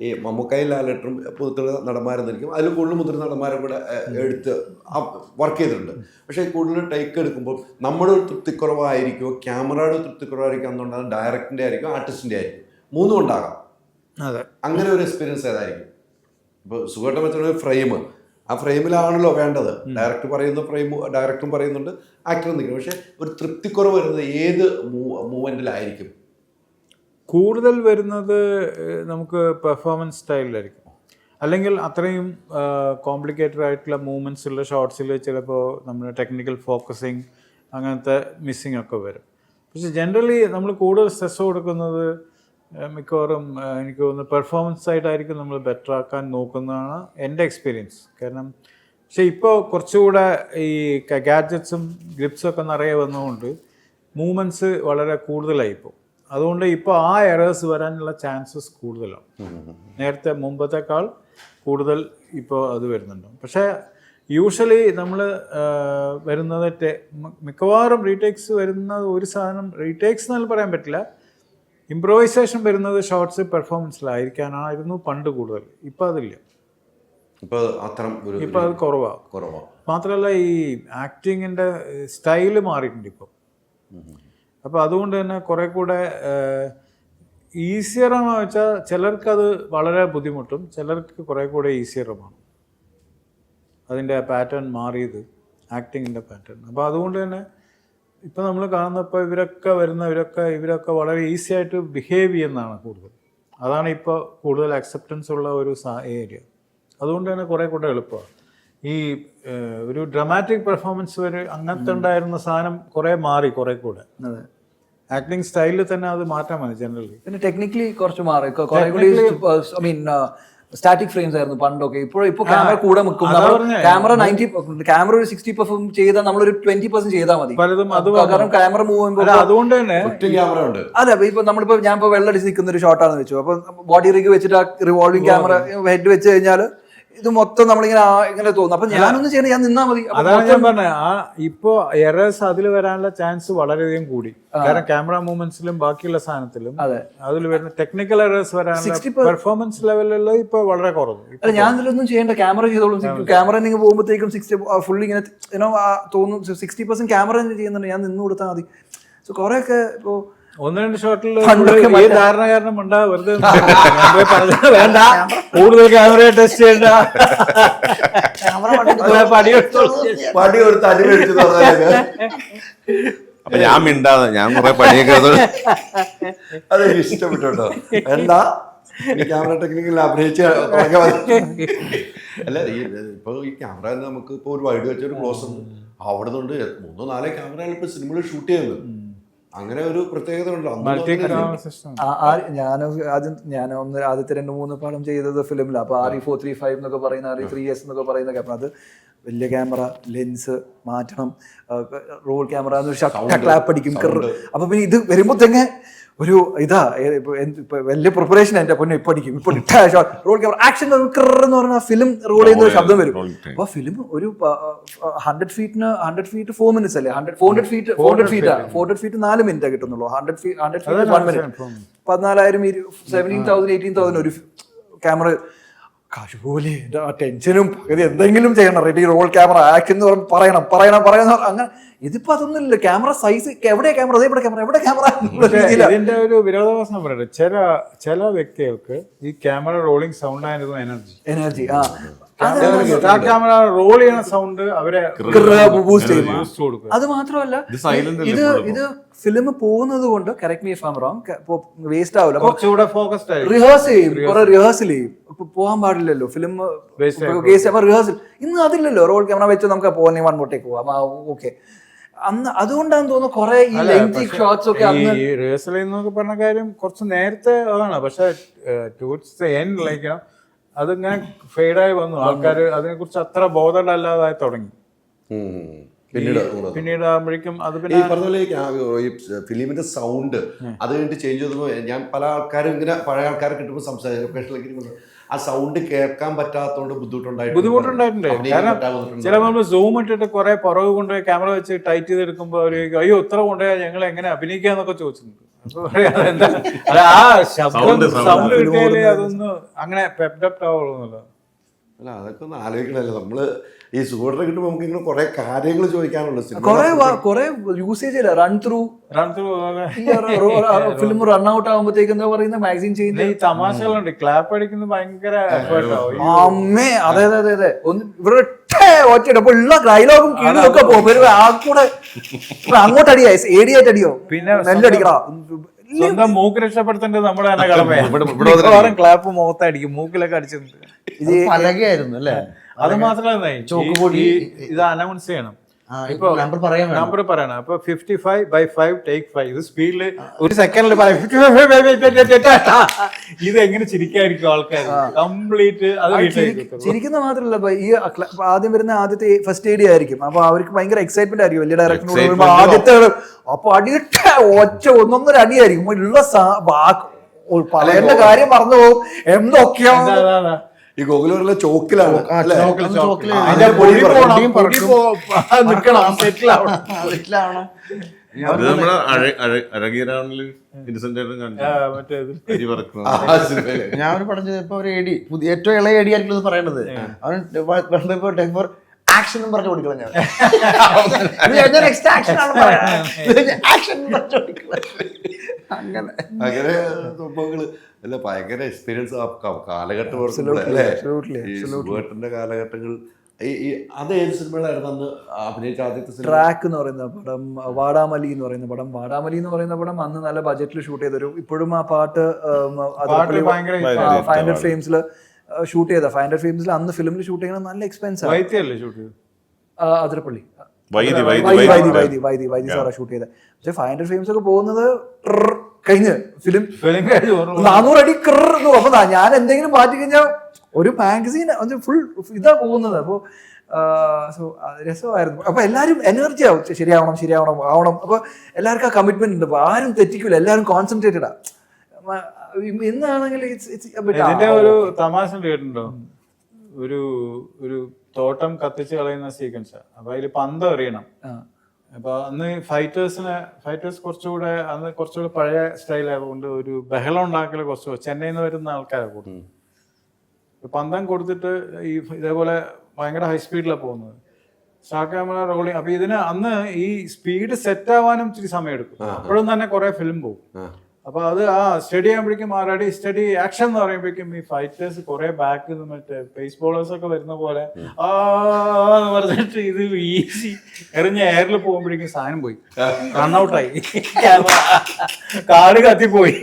ഈ മമ്മൂക്കയും ലാലേട്ടനും പുതുത്തുള്ള നടന്മാരെന്നിരിക്കും, അതിൽ കൂടുതൽ മുതിർന്ന നടന്മാരും കൂടെ എടുത്ത് വർക്ക് ചെയ്തിട്ടുണ്ട്. പക്ഷേ കൂടുതൽ ടേക്ക് എടുക്കുമ്പോൾ നമ്മുടെ ഒരു തൃപ്തിക്കുറവായിരിക്കുമോ ക്യാമറയുടെ തൃപ്തിക്കുറവായിരിക്കും എന്നുണ്ടാകും, ഡയറക്ടറിൻ്റെ ആയിരിക്കും ആർട്ടിസ്റ്റിൻ്റെ ആയിരിക്കും, മൂന്നും ഉണ്ടാകാം. അതെ, അങ്ങനെ ഒരു എക്സ്പീരിയൻസ് ഏതായിരിക്കും? ഇപ്പോൾ സുഖമായിട്ട് വെച്ചുള്ള ഫ്രെയിം, ആ ഫ്രെയിമിലാണല്ലോ വേണ്ടത്. ഡയറക്ടർ പറയുന്ന ഫ്രെയിം ഡയറക്ടറും പറയുന്നുണ്ട്, ആക്ടറും നിൽക്കുന്നു. പക്ഷേ ഒരു തൃപ്തിക്കുറവ് വരുന്നത് ഏത് മൂവ്മെൻറ്റിലായിരിക്കും? കൂടുതൽ വരുന്നത് നമുക്ക് പെർഫോമൻസ് സ്റ്റൈലിലായിരിക്കും, അല്ലെങ്കിൽ അത്രയും കോംപ്ലിക്കേറ്റഡ് ആയിട്ടുള്ള മൂവ്മെൻറ്റ്സ് ഉള്ള ഷോർട്സിൽ ചിലപ്പോൾ നമ്മൾ ടെക്നിക്കൽ ഫോക്കസിങ് അങ്ങനത്തെ മിസ്സിങ് ഒക്കെ വരും. പക്ഷെ ജനറലി നമ്മൾ കൂടുതൽ സ്ട്രെസ് കൊടുക്കുന്നത് മിക്കവാറും എനിക്ക് തോന്നുന്നു പെർഫോമൻസ് സൈഡായിരിക്കും നമ്മൾ ബെറ്റർ ആക്കാൻ നോക്കുന്നതാണ് എൻ്റെ എക്സ്പീരിയൻസ്. കാരണം പക്ഷേ ഇപ്പോൾ കുറച്ചുകൂടെ ഈ ഗാഡ്ജറ്റ്സും ഗ്രിപ്സും ഒക്കെ നിറയെ വന്നതുകൊണ്ട് മൂവ്മെൻറ്റ്സ് വളരെ കൂടുതലായിപ്പോൾ. അതുകൊണ്ട് ഇപ്പോൾ ആ എറേഴ്സ് വരാനുള്ള ചാൻസസ് കൂടുതലാണ്. നേരത്തെ മുമ്പത്തേക്കാൾ കൂടുതൽ ഇപ്പോൾ അത് വരുന്നുണ്ട്. പക്ഷേ യൂഷ്വലി നമ്മൾ വരുന്നത് മിക്കവാറും റീടേക്സ് വരുന്നത് ഒരു സാധനം റീടേക്സ് എന്നല്ല പറയാൻ പറ്റില്ല, ഇംപ്രൂവൈസേഷൻ വരുന്നത് ഷോർട്സ് പെർഫോമൻസിലായിരിക്കാനായിരുന്നു പണ്ട് കൂടുതൽ. ഇപ്പം അതില്ല, ഇപ്പം അത് കുറവാണ്. മാത്രമല്ല ഈ ആക്ടിങ്ങിൻ്റെ സ്റ്റൈല് മാറിയിട്ടുണ്ട് ഇപ്പം. അപ്പോൾ അതുകൊണ്ട് തന്നെ കുറേ കൂടെ ഈസിയറാണെന്ന് വെച്ചാൽ ചിലർക്കത് വളരെ ബുദ്ധിമുട്ടും, ചിലർക്ക് കുറേ കൂടെ ഈസിയറുമാണ് അതിൻ്റെ പാറ്റേൺ മാറിയത്, ആക്ടിങ്ങിൻ്റെ പാറ്റേൺ. അപ്പോൾ അതുകൊണ്ട് തന്നെ ഇപ്പം നമ്മൾ കാണുന്നപ്പോൾ ഇവരൊക്കെ വളരെ ഈസി ആയിട്ട് ബിഹേവ് ചെയ്യുന്നതാണ് കൂടുതൽ. അതാണ് ഇപ്പോൾ കൂടുതൽ അക്സെപ്റ്റൻസ് ഉള്ള ഒരു ഏരിയ. അതുകൊണ്ട് തന്നെ കുറേ കൂടെ എളുപ്പമാണ്. ഈ ഒരു ഡ്രമാറ്റിക് പെർഫോമൻസ് വരെ അങ്ങനത്തെ ഉണ്ടായിരുന്ന സാധനം കുറേ മാറി, കുറേ കൂടെ ആക്ടിങ് സ്റ്റൈലിൽ തന്നെ അത് മാറ്റാൻ മതി ജനറലി. പിന്നെ ടെക്നിക്കലി കുറച്ച് മാറി, കുറേ കൂടി ഐ മീൻ സ്റ്റാറ്റിക് ഫ്രെയിംസ് ആയിരുന്നു പണ്ടൊക്കെ. ഇപ്പോൾ ക്യാമറ കൂടെ നിൽക്കും. ക്യാമറ 90%, ക്യാമറ ഒരു 60% ചെയ്താൽ നമ്മളൊരു 20% ചെയ്താൽ മതി. കാരണം ക്യാമറ മൂവ് ചെയ്യുമ്പോൾ അതുകൊണ്ട് തന്നെ ക്യാമറ ഉണ്ട്. അതെ, ഇപ്പൊ നമ്മളിപ്പോ ഞാനിപ്പോ വെള്ളടിച്ച് നിൽക്കുന്ന ഒരു ഷോട്ടാണെന്ന് വെച്ചു, അപ്പൊ ബോഡി റിഗ് വെച്ചിട്ട് ആ റിവോൾവിംഗ് ക്യാമറ ഹെഡ് വെച്ച് കഴിഞ്ഞാൽ ഇത് മൊത്തം നമ്മളിങ്ങനെ ഇങ്ങനെ തോന്നും. അപ്പൊ ഞാനൊന്നും ചെയ്യണം, ഞാൻ നിന്നാ മതി. അതാണ് ഞാൻ പറഞ്ഞത്, ആ ഇപ്പോ എറേഴ്സ് അതിൽ വരാനുള്ള ചാൻസ് വളരെയധികം കൂടി. കാരണം ക്യാമറ മൂവ്മെന്റ്സിലും ബാക്കിയുള്ള സാധനത്തിലും അതിൽ വരുന്ന ടെക്നിക്കൽ എറേഴ്സ് വരാനുള്ള പെർഫോമൻസ് ലെവലിൽ ഇപ്പൊ വളരെ കുറവ്. അല്ല, ഞാൻ ഇതിലൊന്നും ചെയ്യേണ്ട, ക്യാമറ ചെയ്തോളും. ക്യാമറ നിങ്ങൾ പോകുമ്പോഴത്തേക്കും 60 ഫുള്ളി ഇങ്ങനെ തോന്നും. 60% ക്യാമറ തന്നെ ചെയ്യുന്നുണ്ട്, ഞാൻ നിന്ന് കൊടുത്താൽ മതി. സോ കുറെ ഒക്കെ ഇപ്പോ 1-2 ഷോട്ടിൽ ഈ ധാരണ കാരണം ഉണ്ടാവും. വെറുതെ വേണ്ട, കൂടുതൽ ക്യാമറ ടെസ്റ്റ് ചെയ്യണ്ട, പടി കൊടുത്ത് അടി മേടിച്ചു. അപ്പൊ ഞാൻ മിണ്ടാതെ ഞാൻ കുറെ പണിയൊക്കെ അത് ഇഷ്ടപ്പെട്ടു കേട്ടോ. എന്താ ക്യാമറ ടെക്നിക്കൽ അഭിനയിച്ച് അല്ല, ഇപ്പൊ ഈ ക്യാമറ നമുക്ക് ഇപ്പൊ ഒരു വൈഡ് വെച്ച ഒരു ക്ലോസ് ഉണ്ട്, അവിടെ നിന്നുണ്ട് 3-4 ക്യാമറകൾ ഇപ്പൊ സിനിമയിൽ ഷൂട്ട് ചെയ്യുന്നത്. അങ്ങനെ ഒരു പ്രത്യേകത ഉണ്ടോ? Multi camera system. ഞാൻ ആദ്യത്തെ 2-3 പടം ചെയ്തത് ഫിലിമിലാണ്. അപ്പോൾ RE435 എന്നൊക്കെ പറയുന്ന RE3S എന്നൊക്കെ പറയുന്ന ക്യാമറ, അത് വലിയ ക്യാമറ, ലെൻസ് മാറ്റണം, റോൾ ക്യാമറ ക്ലാപ്പ് അടിക്കും. അപ്പൊ പിന്നെ ഇത് വരുമ്പോഴത്തേക്ക് ഒരു ഇതാ വലിയ പ്രിപ്പറേഷൻ. എൻ്റെ പൊന്നെ ഇപ്പൊ അടിക്കും, ഇപ്പൊ റോൾ ക്യാമറ ആക്ഷൻ എന്ന് പറഞ്ഞാൽ ഫിലിം റോൾ ചെയ്യുന്ന ശബ്ദം വരും. അപ്പൊ ഫിലിം ഒരു 100 ഫീറ്റ് 4 മിനിറ്റ്സ് അല്ലേ? 400 ഫീറ്റ് 4 മിനിറ്റ് കിട്ടുന്നുള്ളൂ. 100 feet 1 minute. 14,000 17,000 18,000 ഒരു ക്യാമറ. കാശ് പോലെ ടെൻഷനും എന്തെങ്കിലും ചെയ്യണം. റെഡി റോൾ ക്യാമറ ആക്ഷൻ എന്ന് പറയണം അങ്ങനെ. ഇതിപ്പോ അതൊന്നും ഇല്ല. ക്യാമറ സൈസ് എവിടെയാ ക്യാമറ, എവിടെ ക്യാമറ. ഇതിന്റെ ഒരു വിരോധാഭാസം പറയട്ടെ, ചില വ്യക്തികൾക്ക് ഈ ക്യാമറ റോളിംഗ് സൗണ്ട് ആയിരുന്നു എനർജി. ക്യാമറ റോൾ ചെയ്യുന്ന സൗണ്ട് അവരെ ബൂസ്റ്റ് ചെയ്യും. അത് മാത്രമല്ല ഇത് ഫിലിം പോകുന്നത് കൊണ്ട്, correct me if I am wrong, waste ആവില്ല. കുറച്ചുകൂടെ ഫോക്കസ്ഡ് ആയി റിഹേഴ്സൽ ചെയ്യും, കുറെ റിഹേഴ്സൽ ചെയ്യും. ഇപ്പൊ പോകാൻ പാടില്ലല്ലോ ഫിലിം റിഹേഴ്സൽ. ഇന്ന് അതില്ലല്ലോ. റോൾ ക്യാമറ വെച്ച് നമുക്ക് പോകാൻ 1 മോട്ടേക്ക് പോവാം. ഓക്കെ, അന്ന് അതുകൊണ്ടാന്ന് തോന്നുന്നു കുറെ ഈ ലെങ്തി ഷോട്ട്സ് ഒക്കെ. ഈ റിഹേഴ്സൽ എന്നൊക്കെ പറഞ്ഞ കാര്യം കുറച്ച് നേരത്തെ അതാണ്. പക്ഷെ ടൂറിസ്റ്റ് എൻഡ് ലൈക്ക് അതിങ്ങനെ ഫെയ്ഡായി വന്നു. ആൾക്കാർ അതിനെ കുറിച്ച് അത്ര ബോധമല്ലാതായി തുടങ്ങി. പിന്നീട് ആകുമ്പോഴേക്കും അത് ഈ പറഞ്ഞ പോലെ ഈ ഫിലിമിന്റെ സൗണ്ട് അത് കഴിഞ്ഞിട്ട് ചേഞ്ച് ചെയ്തപ്പോൾ ഞാൻ പല ആൾക്കാരും ഇങ്ങനെ പഴയ ആൾക്കാരെ കിട്ടുമ്പോൾ സംസാരിക്കും, ആ സൗണ്ട് കേൾക്കാൻ പറ്റാത്തതുകൊണ്ട് ബുദ്ധിമുട്ടുണ്ടായിട്ടുണ്ട്. കാരണം ചിലപ്പോൾ നമ്മൾ സൂം ഇട്ടിട്ട് കുറെ പുറകെ കൊണ്ടുപോയി ക്യാമറ വെച്ച് ടൈറ്റ് ചെയ്തെടുക്കുമ്പോൾ അവർ അയ്യോ ഇത്ര കൊണ്ടുപോയാൽ ഞങ്ങൾ എങ്ങനെ അഭിനയിക്കാന്നൊക്കെ ചോദിച്ചിട്ടുണ്ട്. ആ സൗണ്ട് കിട്ടിയാലേ അതൊന്ന് അങ്ങനെ പെപ്ഡപ്റ്റ് ആവുള്ളൂ എന്നുള്ളത്. അല്ല, അതൊക്കെ ഒന്ന് ആലോചിക്കണല്ലോ. നമ്മള് ഈ സുഹൃത്തിനെ കിട്ടുമ്പോൾ നമുക്ക് ഇങ്ങനെ കുറെ കാര്യങ്ങൾ ചോദിക്കാനുള്ളൂ. കുറെ usage run through film run out ആകുമ്പോഴത്തേക്ക് എന്താ പറയുന്ന മാഗസീൻ ചെയ്യുന്ന ഈ തമാശകളുണ്ട്. ക്ലാപ്പ് അടിക്കുന്നത് ഭയങ്കര അമ്മേ. അതെ ഇവിടെ ഒറ്റ ഉള്ള ഡയലോഗും കീഴും ഒക്കെ പോകും. ആ കൂടെ അങ്ങോട്ട് അടിയോ ഏടിയായിട്ട് അടിയോ പിന്നെ നെല്ലടിക്കടാ. സ്വന്തം മൂക്ക് രക്ഷപ്പെടുത്തേണ്ടത് നമ്മുടെ തന്നെ കടമയാണ്. ക്ലാപ്പ് മുഖത്തടിക്കും, മൂക്കിലൊക്കെ അടിച്ചിട്ടുണ്ട്. ഇത് പലകയായിരുന്നു അല്ലേ? അത് മാത്രമല്ല ഇത് അനൗൺസ് ചെയ്യണം. ഇപ്പൊ നമ്പർ പറയണം. അപ്പൊ 55/5 ടേക്ക് 5. ഇത് സ്പീഡില് ഒരു സെക്കൻഡിൽ പറയാം. ഇത് എങ്ങനെ ചിരിക്കായിരിക്കും ആൾക്കാർ കംപ്ലീറ്റ്. അത് ചിരിക്കുന്ന മാത്രമല്ല, ഈ ആദ്യം വരുന്ന ആദ്യത്തെ ഫസ്റ്റ് എയ്ഡ് ആയിരിക്കും. അപ്പൊ അവർക്ക് ഭയങ്കര എക്സൈറ്റ്മെന്റ് ആയിരിക്കും. വലിയ ഡയറക്ടറിനോട് വരുമ്പോ ആദ്യത്തെ അപ്പൊ അടിയിട്ട ഒറ്റ ഒന്നൊന്നര അടിയായിരിക്കും. ഉള്ള പറയേണ്ട കാര്യം മറന്നു പോകും. എന്തൊക്കെയാണ് ഈ ഗോകുലൂരിലെ ചോക്കിലാണ്. ഞാൻ ഒരു പടം ചെയ്തപ്പോ ഒരു എഡി, ഏറ്റവും ഇളയ എഡി ആയിരിക്കും പറയണത്. അവൻ ആക്ഷൻ പറഞ്ഞു കൊടുക്കണം. ഞാൻ നെക്സ്റ്റ് ആക്ഷൻ ആണ് ആക്ഷൻ അങ്ങനെ സംഭവങ്ങള് അല്ല, ഭയങ്കര എക്സ്പീരിയൻസ് കാലഘട്ടം അല്ലേ? ഈ സുഖേട്ടന്റെ കാലഘട്ടങ്ങൾ. ഈ അത് ഏത് സിനിമകളായിരുന്നു അന്ന് അഭിനയിച്ച ആദ്യത്തെ സിനിമ? ട്രാക്ക് എന്ന് പറയുന്ന പടം, വാടാമലി എന്ന് പറയുന്ന പടം. വാടാമലി എന്ന് പറയുന്ന പടം അന്ന് നല്ല ബജറ്റിൽ ഷൂട്ട് ചെയ്തൊരു, ഇപ്പോഴും ആ പാട്ട് 500 ഫ്രെയിംസിൽ ഷൂട്ട് ചെയ്ത. 500 ഫ്രെയിംസിൽ അന്ന് ഫിലിമിൽ ഷൂട്ട് ചെയ്യണം നല്ല എക്സ്പെൻസ് ആണ്. അതിരപ്പള്ളി വൈദ്യ സാറാ ഷൂട്ട് ചെയ്തത്. പക്ഷെ 500 ഫ്രെയിംസ് ഒക്കെ പോകുന്നത് കഴിഞ്ഞ് ഫിലിം 400 അടി അപ്പൊ ഞാൻ എന്തെങ്കിലും മാറ്റി കഴിഞ്ഞാൽ ഒരു മാഗസീൻ ഫുൾ ഇതാ പോകുന്നത്. അപ്പോൾ രസമായിരുന്നു. അപ്പൊ എല്ലാവരും എനർജി ആവും, ശരിയാവണം. അപ്പൊ എല്ലാവർക്കും ആ കമ്മിറ്റ്മെന്റ് ഉണ്ട്. ആരും തെറ്റിക്കൂല, എല്ലാവരും കോൺസെൻട്രേറ്റഡാ. ഇന്നാണെങ്കിൽ ഇതിന്റെ ഒരു തമാശ കേട്ടിട്ടുണ്ടോ? ഒരു തോട്ടം കത്തിച്ച് കളയുന്ന സീക്വൻസ്. അപ്പൊ അതിൽ പന്തം എറിയണം. അപ്പൊ അന്ന് ഫൈറ്റേഴ്സ് കുറച്ചുകൂടെ പഴയ സ്റ്റൈലായതുകൊണ്ട് ഒരു ബഹളം ഉണ്ടാക്കൽ കുറച്ച് ചെന്നൈയിൽ നിന്ന് വരുന്ന ആൾക്കാരെ കൂടും. പന്തം കൊടുത്തിട്ട് ഈ ഇതേപോലെ ഭയങ്കര ഹൈ സ്പീഡിലാണ് പോകുന്നത്. Star camera rolling. അപ്പൊ ഇതിന് അന്ന് ഈ സ്പീഡ് സെറ്റ് ആവാനും ഇച്ചിരി സമയം എടുക്കും. അപ്പോഴും തന്നെ കുറെ ഫിലിം പോകും. അപ്പൊ അത് സ്റ്റഡി ആകുമ്പോഴേക്കും റെഡി സ്റ്റഡി ആക്ഷൻ എന്ന് പറയുമ്പോഴേക്കും ഈ ഫൈറ്റേഴ്സ് കുറെ ബാക്ക് നിന്ന് മറ്റേ പേസ് ബോളേഴ്സ് ഒക്കെ വരുന്ന പോലെ എന്ന് പറഞ്ഞിട്ട് ഇത് ഈസി എറിഞ്ഞ എയറിൽ പോകുമ്പോഴേക്കും സാധനം പോയി, റൺഔട്ടായി, കാട് കത്തിപ്പോയി,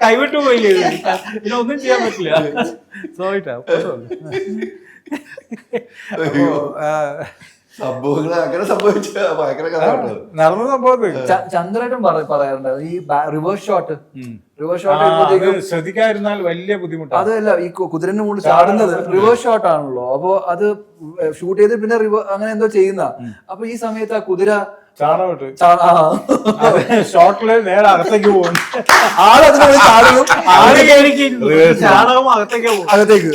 കൈവിട്ടു പോയില്ലേ. പിന്നെ ഒന്നും ചെയ്യാൻ പറ്റില്ല. സോറിട്ടാ. സംഭവങ്ങൾ അങ്ങനെ സംഭവിച്ച ഭയങ്കര കഥ കേട്ടത്. നടന്ന സംഭവത്ത് ചന്ദ്രേട്ടൻ പറയാറുണ്ട് ഈ റിവേഴ്സ് ഷോട്ട് ശ്രദ്ധിക്കാതിരുന്നാൽ വലിയ ബുദ്ധിമുട്ടാണ്. അതല്ല ഈ കുതിരന്റെ മുകളിൽ ചാടുന്നത് റിവേഴ്സ് ഷോട്ട് ആണല്ലോ. അപ്പൊ അത് ഷൂട്ട് ചെയ്ത് പിന്നെ അങ്ങനെ എന്തോ ചെയ്യുന്ന. അപ്പൊ ഈ സമയത്ത് ആ കുതിര ചാടോട്ട് ഷോട്ടില് നേരെ അകത്തേക്ക് പോകും. ആളതിനുള്ളിൽ ചാടുന്നു, ചാടകം അകത്തേക്ക് പോകും. അകത്തേക്ക്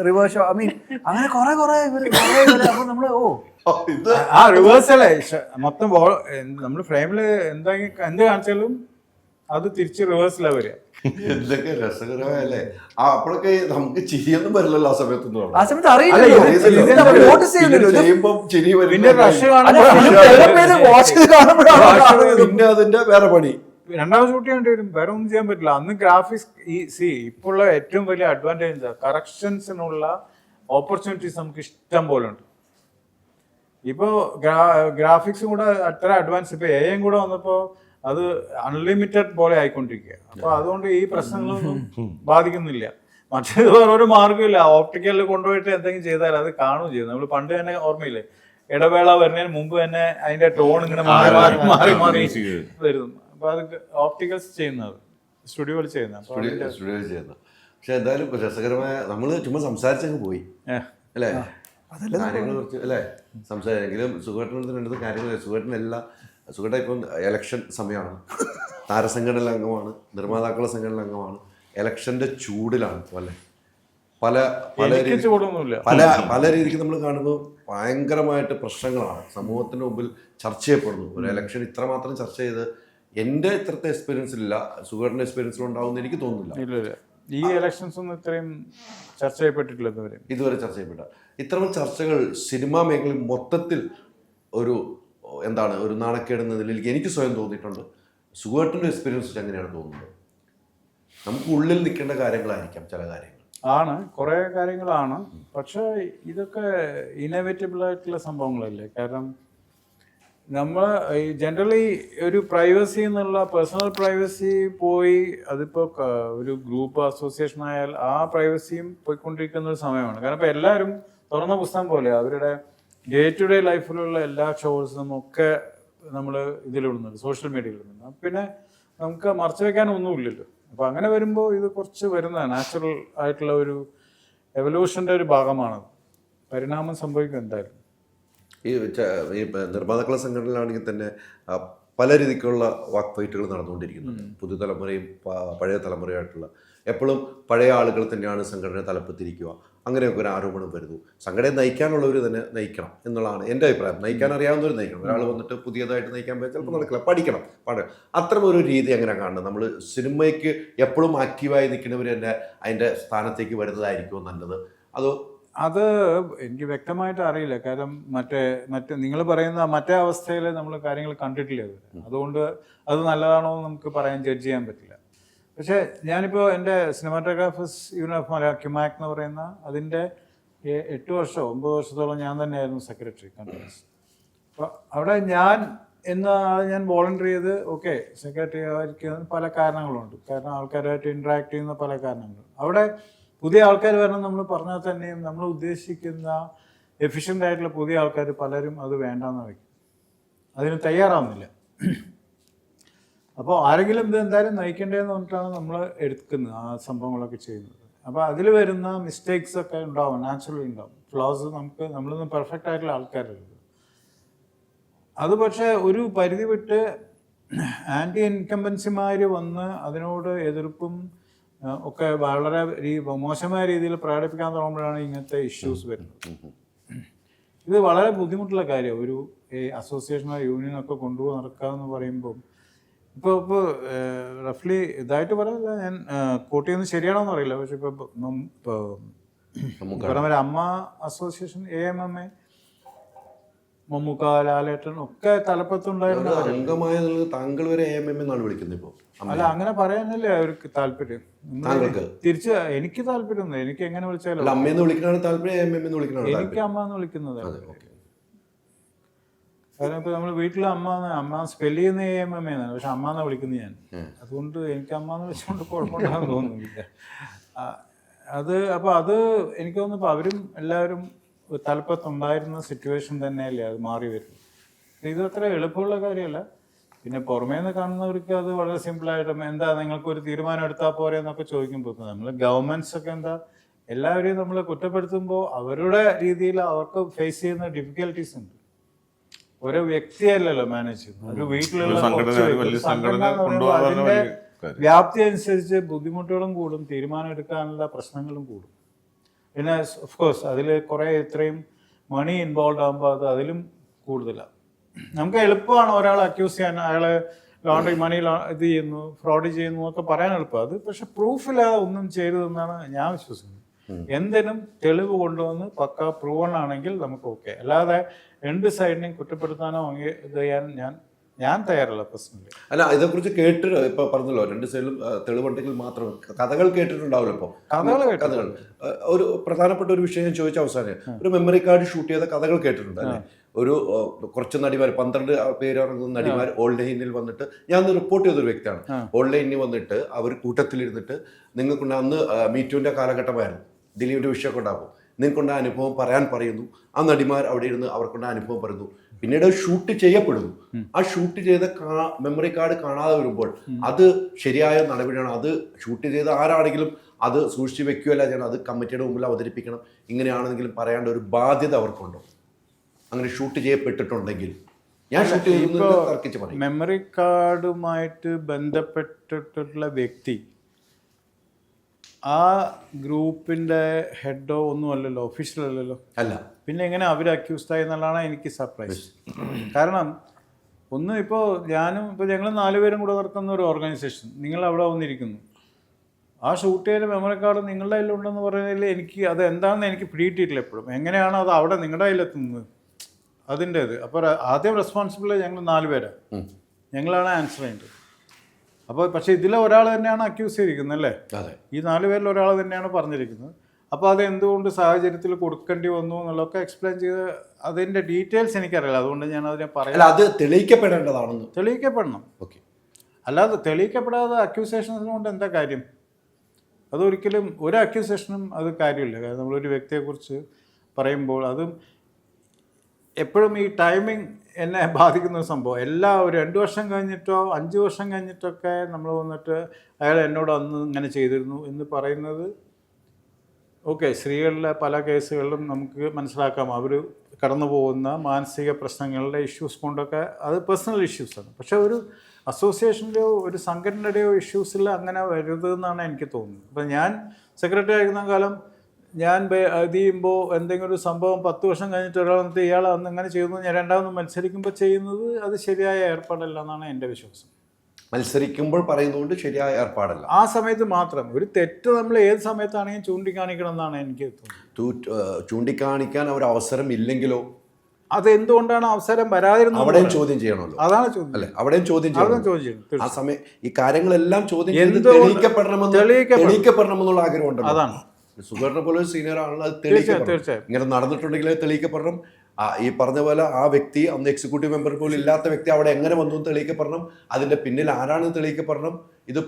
റിവേഴ്സ് ഷോ. ഐ മീൻ അങ്ങനെ കുറെ അപ്പൊ നമ്മള് ഇത് ആ റിവേഴ്സല്ലേ മൊത്തം നമ്മള് ഫ്രെയിമില് എന്ത് കാണിച്ചാലും അത് തിരിച്ച് റിവേഴ്സിലാ വരിക. എന്തൊക്കെ രസകരമായല്ലേ. അപ്പോഴൊക്കെ നമുക്ക് ചിരിയൊന്നും വരില്ലല്ലോ ആ സമയത്തൊന്നും. ആ സമയത്ത് അറിയില്ലല്ലോ, നോട്ടീസ് ചെയ്യുന്നില്ലല്ലോ. ചെയ്യുമ്പം ചിരി വരും. പിന്നെ റഷ് പിന്നെ അതിന്റെ വേറെ പണി രണ്ടാമത് ഷൂട്ട് ചെയ്യേണ്ടി വരും. വേറെ ഒന്നും ചെയ്യാൻ പറ്റില്ല. അന്ന് ഗ്രാഫിക്സ് ഇപ്പോൾ ഉള്ള ഏറ്റവും വലിയ അഡ്വാൻറ്റേജ് കറക്ഷൻസിനുള്ള ഓപ്പർച്യൂണിറ്റീസ് നമുക്ക് ഇഷ്ടം പോലെ ഉണ്ട്. ഇപ്പോൾ ഗ്രാഫിക്സും കൂടെ അത്ര അഡ്വാൻസ്, ഇപ്പൊ എ കൂടെ വന്നപ്പോ അത് അൺലിമിറ്റഡ് പോലെ ആയിക്കൊണ്ടിരിക്കുക. അപ്പൊ അതുകൊണ്ട് ഈ പ്രശ്നങ്ങളൊന്നും ബാധിക്കുന്നില്ല. മറ്റേത് വേറൊരു മാർഗ്ഗമില്ല. ഓപ്റ്റിക്കലിൽ കൊണ്ടുപോയിട്ട് എന്തെങ്കിലും ചെയ്താൽ അത് കാണുകയും ചെയ്യും. നമ്മൾ പണ്ട് തന്നെ ഓർമ്മയില്ലേ, ഇടവേള വരുന്നതിന് മുമ്പ് തന്നെ അതിന്റെ ടോൺ ഇങ്ങനെ മാറി മാറി വരുന്നു. അപ്പൊ അത് ഓപ്റ്റിക്കൽസ് ചെയ്യുന്നത്, സ്റ്റുഡിയോയിൽ ചെയ്യുന്നത്. സ്റ്റുഡിയോയിൽ ചെയ്യുന്നത്. പക്ഷെ എന്തായാലും രസകരമായ, നമ്മള് ചുമ്മാ സംസാരിച്ചങ്ങ് പോയി അല്ലേ, കാര്യങ്ങളെ കുറിച്ച് അല്ലേ സംസാരിക്കെങ്കിലും. സുഖേട്ടനടുത്ത് രണ്ടത് കാര്യങ്ങൾ. സുഖേട്ടൻ ഇപ്പം ഇലക്ഷൻ സമയമാണ്, താരസംഘടന അംഗമാണ്, നിർമ്മാതാക്കളുടെ സംഘടന അംഗമാണ്, ഇലക്ഷന്റെ ചൂടിലാണ് അല്ലേ. പല രീതിക്ക് നമ്മൾ കാണുമ്പോൾ ഭയങ്കരമായിട്ട് പ്രശ്നങ്ങളാണ് സമൂഹത്തിന് മുമ്പിൽ ചർച്ച ചെയ്യപ്പെടുന്നു. ഒരു ഇലക്ഷൻ ഇത്രമാത്രം ചർച്ച ചെയ്ത് എൻ്റെ ഇത്രത്തെ എക്സ്പീരിയൻസിലില്ല, സുഖേട്ടൻ്റെ എക്സ്പീരിയൻസിൽ ഉണ്ടാവുമെന്ന് എനിക്ക് തോന്നുന്നില്ല. ഈ ഇലക്ഷൻസ് ഒന്നും ഇത്രയും ചർച്ച ചെയ്യപ്പെട്ടിട്ടില്ല ഇതുവരെ ചർച്ച ചെയ്യപ്പെട്ട ഇത്തരം ചർച്ചകൾ സിനിമാ മേഖലയിൽ മൊത്തത്തിൽ ഒരു എന്താണ് ഒരു നാണക്കേടുന്ന നിലയിൽ എനിക്ക് സ്വയം തോന്നിയിട്ടുണ്ട്. സുഖേട്ടൻ്റെ എക്സ്പീരിയൻസ് എങ്ങനെയാണ് തോന്നുന്നത്? നമുക്ക് ഉള്ളിൽ നിൽക്കേണ്ട കാര്യങ്ങളായിരിക്കാം ചില കാര്യങ്ങൾ, ആണ് കുറേ കാര്യങ്ങളാണ്. പക്ഷെ ഇതൊക്കെ ഇന്നോവേറ്റബിൾ ആയിട്ടുള്ള സംഭവങ്ങളല്ലേ. കാരണം നമ്മൾ ഈ ജനറലി ഒരു പ്രൈവസി എന്നുള്ള പേഴ്സണൽ പ്രൈവസി പോയി, അതിപ്പോൾ ഒരു ഗ്രൂപ്പ് അസോസിയേഷൻ ആയാൽ ആ പ്രൈവസിയും പോയിക്കൊണ്ടിരിക്കുന്ന ഒരു സമയമാണ്. കാരണം ഇപ്പോൾ എല്ലാവരും തുറന്ന പുസ്തകം പോലെ അവരുടെ ഡേ ടു ഡേ ലൈഫിലുള്ള എല്ലാ ഷോസും ഒക്കെ നമ്മൾ ഇതിലിടുന്നുണ്ട്, സോഷ്യൽ മീഡിയയിൽ ഇടുന്നുണ്ട്. പിന്നെ നമുക്ക് മറച്ചു വെക്കാനൊന്നുമില്ലല്ലോ. അപ്പോൾ അങ്ങനെ വരുമ്പോൾ ഇത് കുറച്ച് വരുന്ന നാച്ചുറൽ ആയിട്ടുള്ള ഒരു എവല്യൂഷൻ്റെ ഒരു ഭാഗമാണത്. പരിണാമം സംഭവിക്കും എന്തായാലും. ഈ നിർമ്മാതാക്കളുടെ സംഘടനയിലാണെങ്കിൽ തന്നെ പല രീതിക്കുള്ള വാക്ക് ഫൈറ്റുകൾ നടന്നുകൊണ്ടിരിക്കുന്നുണ്ട്. പുതുതലമുറയും പഴയ തലമുറയായിട്ടുള്ള എപ്പോഴും പഴയ ആളുകൾ തന്നെയാണ് സംഘടനയെ തലപ്പത്തിരിക്കുക, അങ്ങനെയൊക്കെ ഒരു ആരോപണം വരുന്നു. സംഘടനയെ നയിക്കാനുള്ളവർ തന്നെ നയിക്കണം എന്നുള്ളതാണ് എൻ്റെ അഭിപ്രായം. നയിക്കാൻ അറിയാവുന്നവർ നയിക്കണം. ഒരാൾ വന്നിട്ട് പുതിയതായിട്ട് നയിക്കാൻ പറ്റും ചിലപ്പോൾ നടക്കില്ല, പഠിക്കണം. അത്തരം ഒരു രീതി എങ്ങനെ കാണണം? നമ്മൾ സിനിമയ്ക്ക് എപ്പോഴും ആക്റ്റീവായി നിൽക്കുന്നവർ തന്നെ അതിൻ്റെ സ്ഥാനത്തേക്ക് വരുന്നതായിരിക്കുമോ നല്ലത്? അത് എനിക്ക് വ്യക്തമായിട്ട് അറിയില്ല. കാരണം മറ്റേ നിങ്ങൾ പറയുന്ന മറ്റേ അവസ്ഥയിൽ നമ്മൾ കാര്യങ്ങൾ കണ്ടിട്ടില്ല. അതുകൊണ്ട് അത് നല്ലതാണോ എന്ന് നമുക്ക് ജഡ്ജ് ചെയ്യാൻ പറ്റില്ല. പക്ഷേ ഞാനിപ്പോൾ എൻ്റെ സിനിമാറ്റോഗ്രാഫേഴ്സ് യൂണിയൻ ഓഫ് മലയാളം ക്യുമാക് എന്ന് പറയുന്ന അതിൻ്റെ 8 വർഷമോ 9 വർഷത്തോളം ഞാൻ തന്നെയായിരുന്നു സെക്രട്ടറി കണ്ടിന്യൂസ്. അപ്പോൾ അവിടെ ഞാൻ വോളണ്ടിയർ ചെയ്ത് സെക്രട്ടറി ആയിരിക്കുന്ന പല കാരണങ്ങളുണ്ട്. കാരണം ആൾക്കാരുമായിട്ട് ഇൻട്രാക്ട് ചെയ്യുന്ന പല കാരണങ്ങൾ. അവിടെ പുതിയ ആൾക്കാർ വരണം നമ്മൾ പറഞ്ഞാൽ തന്നെയും നമ്മൾ ഉദ്ദേശിക്കുന്ന എഫിഷ്യൻ്റ് ആയിട്ടുള്ള പുതിയ ആൾക്കാർ പലരും അത് വേണ്ടാന്ന് വയ്ക്കും, അതിന് തയ്യാറാവുന്നില്ല. അപ്പോൾ ആരെങ്കിലും ഇത് എന്തായാലും നയിക്കേണ്ടതെന്ന് പറഞ്ഞിട്ടാണ് നമ്മൾ എടുക്കുന്നത് ആ സംഭവങ്ങളൊക്കെ ചെയ്യുന്നത്. അപ്പോൾ അതിൽ വരുന്ന മിസ്റ്റേക്സ് ഒക്കെ ഉണ്ടാവും, നാച്ചുറലി ഉണ്ടാവും, ഫ്ലോസ്. നമ്മളൊന്നും പെർഫെക്റ്റ് ആയിട്ടുള്ള ആൾക്കാരല്ല. അത് പക്ഷേ ഒരു പരിധി വിട്ട് ആൻറ്റി ഇൻകംബൻസിമാർ വന്ന് അതിനോട് എതിർപ്പും ഒക്കെ വളരെ മോശമായ രീതിയിൽ പ്രകടിപ്പിക്കാൻ തുടങ്ങുമ്പോഴാണ് ഇങ്ങനത്തെ ഇഷ്യൂസ് വരുന്നത്. ഇത് വളരെ ബുദ്ധിമുട്ടുള്ള കാര്യമാണ്. ഒരു അസോസിയേഷനോ യൂണിയനൊക്കെ കൊണ്ടുപോയി നടക്കുക എന്ന് പറയുമ്പോൾ ഇപ്പോൾ റഫ്ലി ഇതായിട്ട് പറയില്ല, ഞാൻ കോട്ട് ചെയ്യുന്നത് ശരിയാണോന്ന് അറിയില്ല. പക്ഷെ ഇപ്പോൾ അമ്മ അസോസിയേഷൻ AMMA, മമ്മൂക്ക, ലാലേട്ടൻ ഒക്കെ തലപ്പത്തുണ്ടായിരുന്ന താങ്കൾ വരെ AMMA എന്നാണ് വിളിക്കുന്നത് ഇപ്പോൾ. അല്ല, അങ്ങനെ പറയാനല്ലേ അവർക്ക് താല്പര്യം. തിരിച്ച് എനിക്ക് താല്പര്യം, എനിക്ക് എങ്ങനെ വിളിച്ചാലും എനിക്ക് അമ്മ എന്ന് വിളിക്കുന്നത്. കാരണം ഇപ്പൊ നമ്മൾ വീട്ടിൽ അമ്മ സ്പെല് ചെയ്യുന്ന AMMA എന്നാണ്, പക്ഷെ അമ്മ എന്നാ വിളിക്കുന്നത് ഞാൻ. അതുകൊണ്ട് എനിക്ക് അമ്മ എന്ന് വിളിച്ചുകൊണ്ട് കുഴപ്പമുണ്ടാകാൻ തോന്നുന്നില്ല. അത് എനിക്ക് തോന്നുന്നു അവരും എല്ലാവരും തലപ്പത്തുണ്ടായിരുന്ന സിറ്റുവേഷൻ തന്നെയല്ലേ അത് മാറി വരുന്നത്. ഇത് അത്ര എളുപ്പമുള്ള കാര്യമല്ല. പിന്നെ പുറമേ നിന്ന് കാണുന്നവർക്ക് അത് വളരെ സിമ്പിളായിട്ട് എന്താ നിങ്ങൾക്കൊരു തീരുമാനം എടുത്താൽ പോരെ എന്നൊക്കെ ചോദിക്കുമ്പോൾ നമ്മൾ ഗവൺമെന്റ്സ് ഒക്കെ എന്താ എല്ലാവരെയും നമ്മൾ കുറ്റപ്പെടുത്തുമ്പോൾ അവരുടെ രീതിയിൽ അവർക്ക് ഫേസ് ചെയ്യുന്ന ഡിഫിക്കൽട്ടീസ് ഉണ്ട്. ഓരോ വ്യക്തിയല്ലല്ലോ മാനേജ് ചെയ്യുന്നത്, ഒരു വീട്ടിലുള്ള സംഘടന എന്ന് പറയുമ്പോൾ അതിന്റെ വ്യാപ്തി അനുസരിച്ച് ബുദ്ധിമുട്ടുകളും കൂടും, തീരുമാനം എടുക്കാനുള്ള പ്രശ്നങ്ങളും കൂടും. പിന്നെ ഓഫ് കോഴ്സ് അതിൽ കുറേ ഇത്രയും മണി ഇൻവോൾവ് ആകുമ്പോൾ അത് അതിലും കൂടുതലാണ്. നമുക്ക് എളുപ്പമാണ് ഒരാളെ അക്യൂസ് ചെയ്യാൻ, അയാളെ ലോണ്ടറി മണി ഇത് ചെയ്യുന്നു, ഫ്രോഡ് ചെയ്യുന്നു എന്നൊക്കെ പറയാൻ എളുപ്പം. അത് പക്ഷെ പ്രൂഫില്ലാതെ ഒന്നും ചെയ്തതെന്നാണ് ഞാൻ വിശ്വസിക്കുന്നത്. എന്തിനും തെളിവ് കൊണ്ടുവന്ന് പക്ക പ്രൂവൺ ആണെങ്കിൽ നമുക്ക് ഓക്കെ. അല്ലാതെ രണ്ട് സൈഡിനെയും കുറ്റപ്പെടുത്താനോ ഇത് ചെയ്യാൻ ഞാൻ തയ്യാറല്ല പേഴ്സണലി. അല്ല, ഇതേക്കുറിച്ച് കേട്ടിട്ട് ഇപ്പൊ പറഞ്ഞല്ലോ, രണ്ട് സൈഡിലും തെളിവുണ്ടെങ്കിൽ മാത്രം. കഥകൾ കേട്ടിട്ടുണ്ടാവില്ല. ഇപ്പോൾ കഥകൾ ഒരു പ്രധാനപ്പെട്ട ഒരു വിഷയം ഞാൻ ചോദിച്ച അവസാനം, ഒരു മെമ്മറി കാർഡ് ഷൂട്ട് ചെയ്ത കഥകൾ കേട്ടിട്ടുണ്ട് അല്ലേ? ഒരു കുറച്ച് നടിമാർ 12 പേര് ഇറങ്ങുന്ന നടിമാർ ഓൺലൈനിൽ വന്നിട്ട്, ഞാൻ റിപ്പോർട്ട് ചെയ്തൊരു വ്യക്തിയാണ്, ഓൺലൈനിൽ വന്നിട്ട് അവർ കൂട്ടത്തിലിരുന്നിട്ട് നിങ്ങൾക്കുണ്ട്, അന്ന് മീറ്റുവിൻ്റെ കാലഘട്ടമായിരുന്നു, ദിലീപിൻ്റെ വിഷയമൊക്കെ ഉണ്ടാകും, നിങ്ങൾക്കുണ്ട അനുഭവം പറയാൻ പറയുന്നു. ആ നടിമാർ അവിടെ ഇരുന്ന് അവർക്കുണ്ട അനുഭവം പറയുന്നു. പിന്നീട് ഷൂട്ട് ചെയ്യപ്പെടുന്നു. ആ ഷൂട്ട് ചെയ്ത മെമ്മറി കാർഡ് കാണാതെ വരുമ്പോൾ അത് ശരിയായ നടപടിയാണ്. അത് ഷൂട്ട് ചെയ്ത ആരാണെങ്കിലും അത് സൂക്ഷിച്ച് വെക്കുകയല്ല ചെയ്യണം, അത് കമ്മിറ്റിയുടെ മുമ്പിൽ അവതരിപ്പിക്കണം. ഇങ്ങനെയാണെന്നെങ്കിലും പറയേണ്ട ഒരു ബാധ്യത അവർക്കുണ്ടോ? അങ്ങനെ ഷൂട്ട് ചെയ്യപ്പെട്ടിട്ടുണ്ടെങ്കിൽ ഞാൻ ഷൂട്ട് ചെയ്തു. മെമ്മറി കാർഡുമായിട്ട് ബന്ധപ്പെട്ടിട്ടുള്ള വ്യക്തി ആ ഗ്രൂപ്പിന്റെ ഹെഡോ ഒന്നും അല്ലല്ലോ, ഒഫീഷ്യൽ അല്ലല്ലോ. അല്ല, പിന്നെ എങ്ങനെ അവർ അക്യൂസ്ഡ് ആയി എന്നുള്ളതാണ് എനിക്ക് സർപ്രൈസ്. കാരണം ഒന്ന് ഇപ്പോൾ ഞങ്ങൾ 4 പേരും കൂടെ നടത്തുന്ന ഒരു ഓർഗനൈസേഷൻ, നിങ്ങൾ അവിടെ വന്നിരിക്കുന്നു, ആ ഷൂട്ട് ചെയ്ത മെമ്മറി കാർഡ് നിങ്ങളുടെ കയ്യിലുണ്ടെന്ന് പറയുന്നതിൽ എനിക്ക് അത് എന്താണെന്ന് എനിക്ക് പിടിയിട്ടില്ല എപ്പോഴും. എങ്ങനെയാണ് അത് അവിടെ നിങ്ങളുടെ കയ്യിലെത്തുന്നത് അതിൻ്റേത്? അപ്പോൾ ആദ്യം റെസ്പോൺസിബിൾ ഞങ്ങൾ 4 പേരാണ്, ഞങ്ങളാണ് ആൻസർ ചെയ്യേണ്ടത്. അപ്പോൾ പക്ഷേ ഇതിലെ ഒരാൾ തന്നെയാണ് അക്യൂസ് ചെയ്തിരിക്കുന്നത് അല്ലേ? ഈ 4 പേരിൽ ഒരാൾ തന്നെയാണ് പറഞ്ഞിരിക്കുന്നത്. അപ്പോൾ അത് എന്തുകൊണ്ട് സാഹചര്യത്തിൽ കൊടുക്കേണ്ടി വന്നു എന്നുള്ളതൊക്കെ എക്സ്പ്ലെയിൻ ചെയ്ത് അതിൻ്റെ ഡീറ്റെയിൽസ് എനിക്കറിയില്ല, അതുകൊണ്ട് ഞാൻ അതിനെ പറയാം. അത് തെളിയിക്കപ്പെടേണ്ടതാണെന്ന്. തെളിയിക്കപ്പെടണം. ഓക്കെ. അല്ലാതെ തെളിയിക്കപ്പെടാതെ അക്യൂസേഷൻസ് കൊണ്ട് എന്താ കാര്യം? അതൊരിക്കലും ഒരു അക്യൂസേഷനും അത് കാര്യമില്ല. കാരണം നമ്മളൊരു വ്യക്തിയെക്കുറിച്ച് പറയുമ്പോൾ അതും എപ്പോഴും ഈ ടൈമിങ് എന്നെ ബാധിക്കുന്ന ഒരു സംഭവം. ഒരു 2 വർഷം കഴിഞ്ഞിട്ടോ 5 വർഷം കഴിഞ്ഞിട്ടൊക്കെ നമ്മൾ വന്നിട്ട് അയാൾ എന്നോട് അന്ന് ഇങ്ങനെ ചെയ്തിരുന്നു എന്ന് പറയുന്നത് ഓക്കെ. സ്ത്രീകളിലെ പല കേസുകളിലും നമുക്ക് മനസ്സിലാക്കാം അവർ കടന്നു പോകുന്ന മാനസിക പ്രശ്നങ്ങളുടെ ഇഷ്യൂസ് കൊണ്ടൊക്കെ അത് പേഴ്സണൽ ഇഷ്യൂസാണ്. പക്ഷെ ഒരു അസോസിയേഷൻ്റെയോ ഒരു സംഘടനയുടെയോ ഇഷ്യൂസിൽ അങ്ങനെ വരുതെന്നാണ് എനിക്ക് തോന്നുന്നത്. അപ്പം ഞാൻ സെക്രട്ടറി ആയിരുന്ന കാലം ഞാൻ ഇത് ചെയ്യുമ്പോൾ എന്തെങ്കിലും ഒരു സംഭവം 10 വർഷം കഴിഞ്ഞിട്ട് ഒരാൾ വന്നിട്ട് ഇയാൾ അന്ന് അങ്ങനെ ചെയ്യുന്നത് ഞാൻ രണ്ടാമത് മത്സരിക്കുമ്പോൾ ചെയ്യുന്നത് അത് ശരിയായ ഏർപ്പാടല്ല എന്നാണ് എൻ്റെ വിശ്വാസം. മത്സരിക്കുമ്പോൾ പറയുന്നതുകൊണ്ട് ശരിയായ ഏർപ്പാടല്ല. ആ സമയത്ത് മാത്രം ഒരു തെറ്റ് നമ്മൾ ഏത് സമയത്താണെങ്കിലും ചൂണ്ടിക്കാണിക്കണം എന്നാണ് എനിക്ക് തോന്നുന്നത്. ചൂണ്ടിക്കാണിക്കാൻ ഒരു അവസരം ഇല്ലെങ്കിലോ അത് എന്തുകൊണ്ടാണ് അവസരം വരാതിരുന്നത്? അവിടെയും ചോദ്യം ചെയ്യണമല്ലോ. അതാണ് ചോദ്യം അല്ലെ? അവിടെയും ചോദ്യം ചെയ്യണം. ആ സമയം ഈ കാര്യങ്ങളെല്ലാം ചോദ്യം തെളിയിക്കപ്പെടണമെന്നുള്ള ആഗ്രഹം ഉണ്ടല്ലോ. അതാണ് സുഖേറിനെ പോലെ ഒരു സീനിയർ ആണല്ലോ, അത് തെളിയിക്കപ്പെടണം. ഇങ്ങനെ നടന്നിട്ടുണ്ടെങ്കിൽ തെളിയിക്കപ്പെടണം. ഈ പറഞ്ഞ പോലെ ആ വ്യക്തി അന്ന് എക്സിക്യൂട്ടീവ് മെമ്പർ പോലും ഇല്ലാത്ത വ്യക്തി അവിടെ എങ്ങനെ വന്നു തെളിയിക്കപ്പെടണം. അതിന്റെ പിന്നിൽ ആരാണെന്ന് തെളിയിക്കപ്പെടണം. ഇത്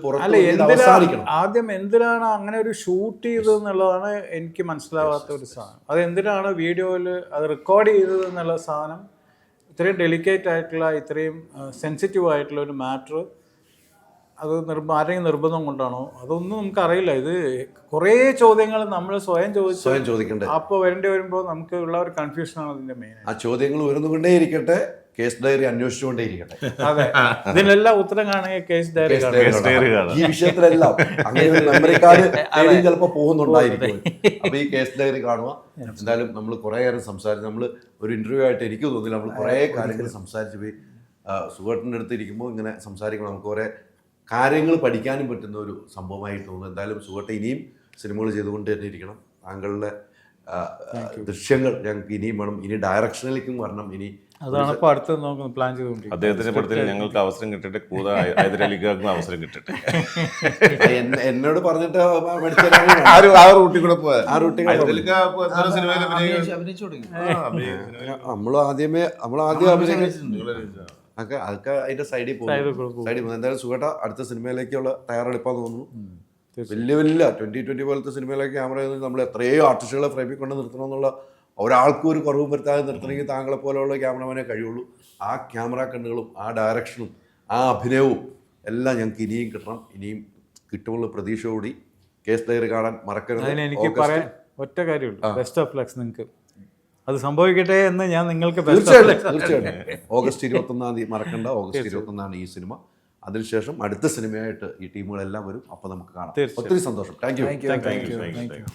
അവസാനിക്കണം. ആദ്യം എന്തിനാണ് അങ്ങനെ ഒരു ഷൂട്ട് ചെയ്തത് എന്നുള്ളതാണ് എനിക്ക് മനസ്സിലാവാത്ത ഒരു സാധനം. അത് എന്തിനാണ് വീഡിയോയിൽ അത് റെക്കോർഡ് ചെയ്തത് എന്നുള്ള സാധനം, ഇത്രയും ഡെലിക്കേറ്റ് ആയിട്ടുള്ള ഇത്രയും സെൻസിറ്റീവ് ആയിട്ടുള്ള ഒരു മാറ്റർ അത് ആരെങ്കിലും നിർബന്ധം കൊണ്ടാണോ അതൊന്നും നമുക്കറിയില്ല. ഇത് കുറേ ചോദ്യങ്ങൾ നമ്മൾ സ്വയം ചോദിക്കണ്ടേ. അപ്പോൾ വരുമ്പോൾ നമുക്ക് ഉള്ള ഒരു കൺഫ്യൂഷനാണ് അതിന്റെ മെയിൻ. ആ ചോദ്യങ്ങൾ ഉയർന്നുകൊണ്ടേ ഇരിക്കട്ടെ, കേസ് ഡയറി അന്വേഷിച്ചുകൊണ്ടേ ഇരിക്കട്ടെ. അതെ, ഇതിനെല്ലാം ഉത്തരം കാണുക കേസ് ഡയറി. ഈ വിഷയത്തിലെല്ലാം അങ്ങനെ ഒരു മെമ്മറി കാർഡ് ചിലപ്പോൾ പോകുന്നുണ്ടായിരിക്കും. അപ്പൊ ഈ കേസ് ഡയറി കാണുക. എന്തായാലും നമ്മൾ കുറെ നേരം സംസാരിച്ചു. നമ്മൾ ഒരു ഇന്റർവ്യൂ ആയിട്ട് എനിക്ക് തോന്നില്ല, നമ്മൾ കുറെ കാര്യങ്ങൾ സംസാരിച്ചു പോയി. സുഖേട്ടൻ്റെ അടുത്ത് ഇരിക്കുമ്പോൾ ഇങ്ങനെ സംസാരിക്കണം, നമുക്ക് കുറെ കാര്യങ്ങൾ പഠിക്കാനും പറ്റുന്ന ഒരു സംഭവമായി തോന്നുന്നു. എന്തായാലും സുഖേട്ടൻ ഇനിയും സിനിമകൾ ചെയ്തുകൊണ്ട് തന്നെ ഇരിക്കണം. താങ്കളുടെ ദൃശ്യങ്ങൾ ഞങ്ങൾക്ക് ഇനിയും വേണം. ഇനി ഡയറക്ഷനിലേക്കും വരണം. ഇനി അതാണ് ഇപ്പോൾ അടുത്ത് നോക്കുന്നത്, പ്ലാൻ ചെയ്തുകൊണ്ടിരിക്കുന്നത്. അദ്ദേഹത്തിന്റെ പടത്തിൽ ഞങ്ങൾക്ക് അവസരം കിട്ടട്ടെ, കൂടുതൽ ഹൈദരാലിക്കും അവസരം കിട്ടട്ടെ. എന്നോട് പറഞ്ഞിട്ട് ആ റൂട്ടിൽ കൂടെ പോയാൽ നമ്മളാദ്യം അഭിനയിച്ചിട്ടുണ്ട്. അതൊക്കെ അതിന്റെ സൈഡിൽ പോകും. എന്തായാലും സുഖേട്ട അടുത്ത സിനിമയിലേക്കുള്ള തയ്യാറെടുപ്പാന്ന് തോന്നുന്നു. വലിയ 2020 പോലത്തെ സിനിമയിലേക്ക് ക്യാമറ നമ്മൾ എത്രയോ ആർട്ടിസ്റ്റുകളെ ഫ്രെയിമിൽ കൊണ്ട് നിർത്തണമെന്നുള്ള ഒരാൾക്കും ഒരു കുറവും വരുത്താതെ നിർത്തണമെങ്കിൽ താങ്കളെ പോലെയുള്ള ക്യാമറമാനെ കഴിയുള്ളൂ. ആ ക്യാമറ കണ്ണുകളും ആ ഡയറക്ഷനും ആ അഭിനയവും എല്ലാം ഞങ്ങൾക്ക് ഇനിയും കിട്ടണം. ഇനിയും കിട്ടുമുള്ള പ്രതീക്ഷയോടി കേസ് ഡയറി കാണാൻ മറക്കരുത്. അതിന് എനിക്ക് പറയാൻ ഒറ്റ കാര്യമുള്ളൂ, ബെസ്റ്റ് ഓഫ് ലക്സ് നിങ്ങൾക്ക്. അത് സംഭവിക്കട്ടെ എന്ന് ഞാൻ നിങ്ങൾക്ക് തീർച്ചയായിട്ടും ഓഗസ്റ്റ് 21 മറക്കണ്ട. ഓഗസ്റ്റ് 21 ഈ സിനിമ. അതിനുശേഷം അടുത്ത സിനിമയായിട്ട് ഈ ടീമുകളെല്ലാം വരും. അപ്പോൾ നമുക്ക് കാണാം. ഒത്തിരി സന്തോഷം. Thank you. Thank you.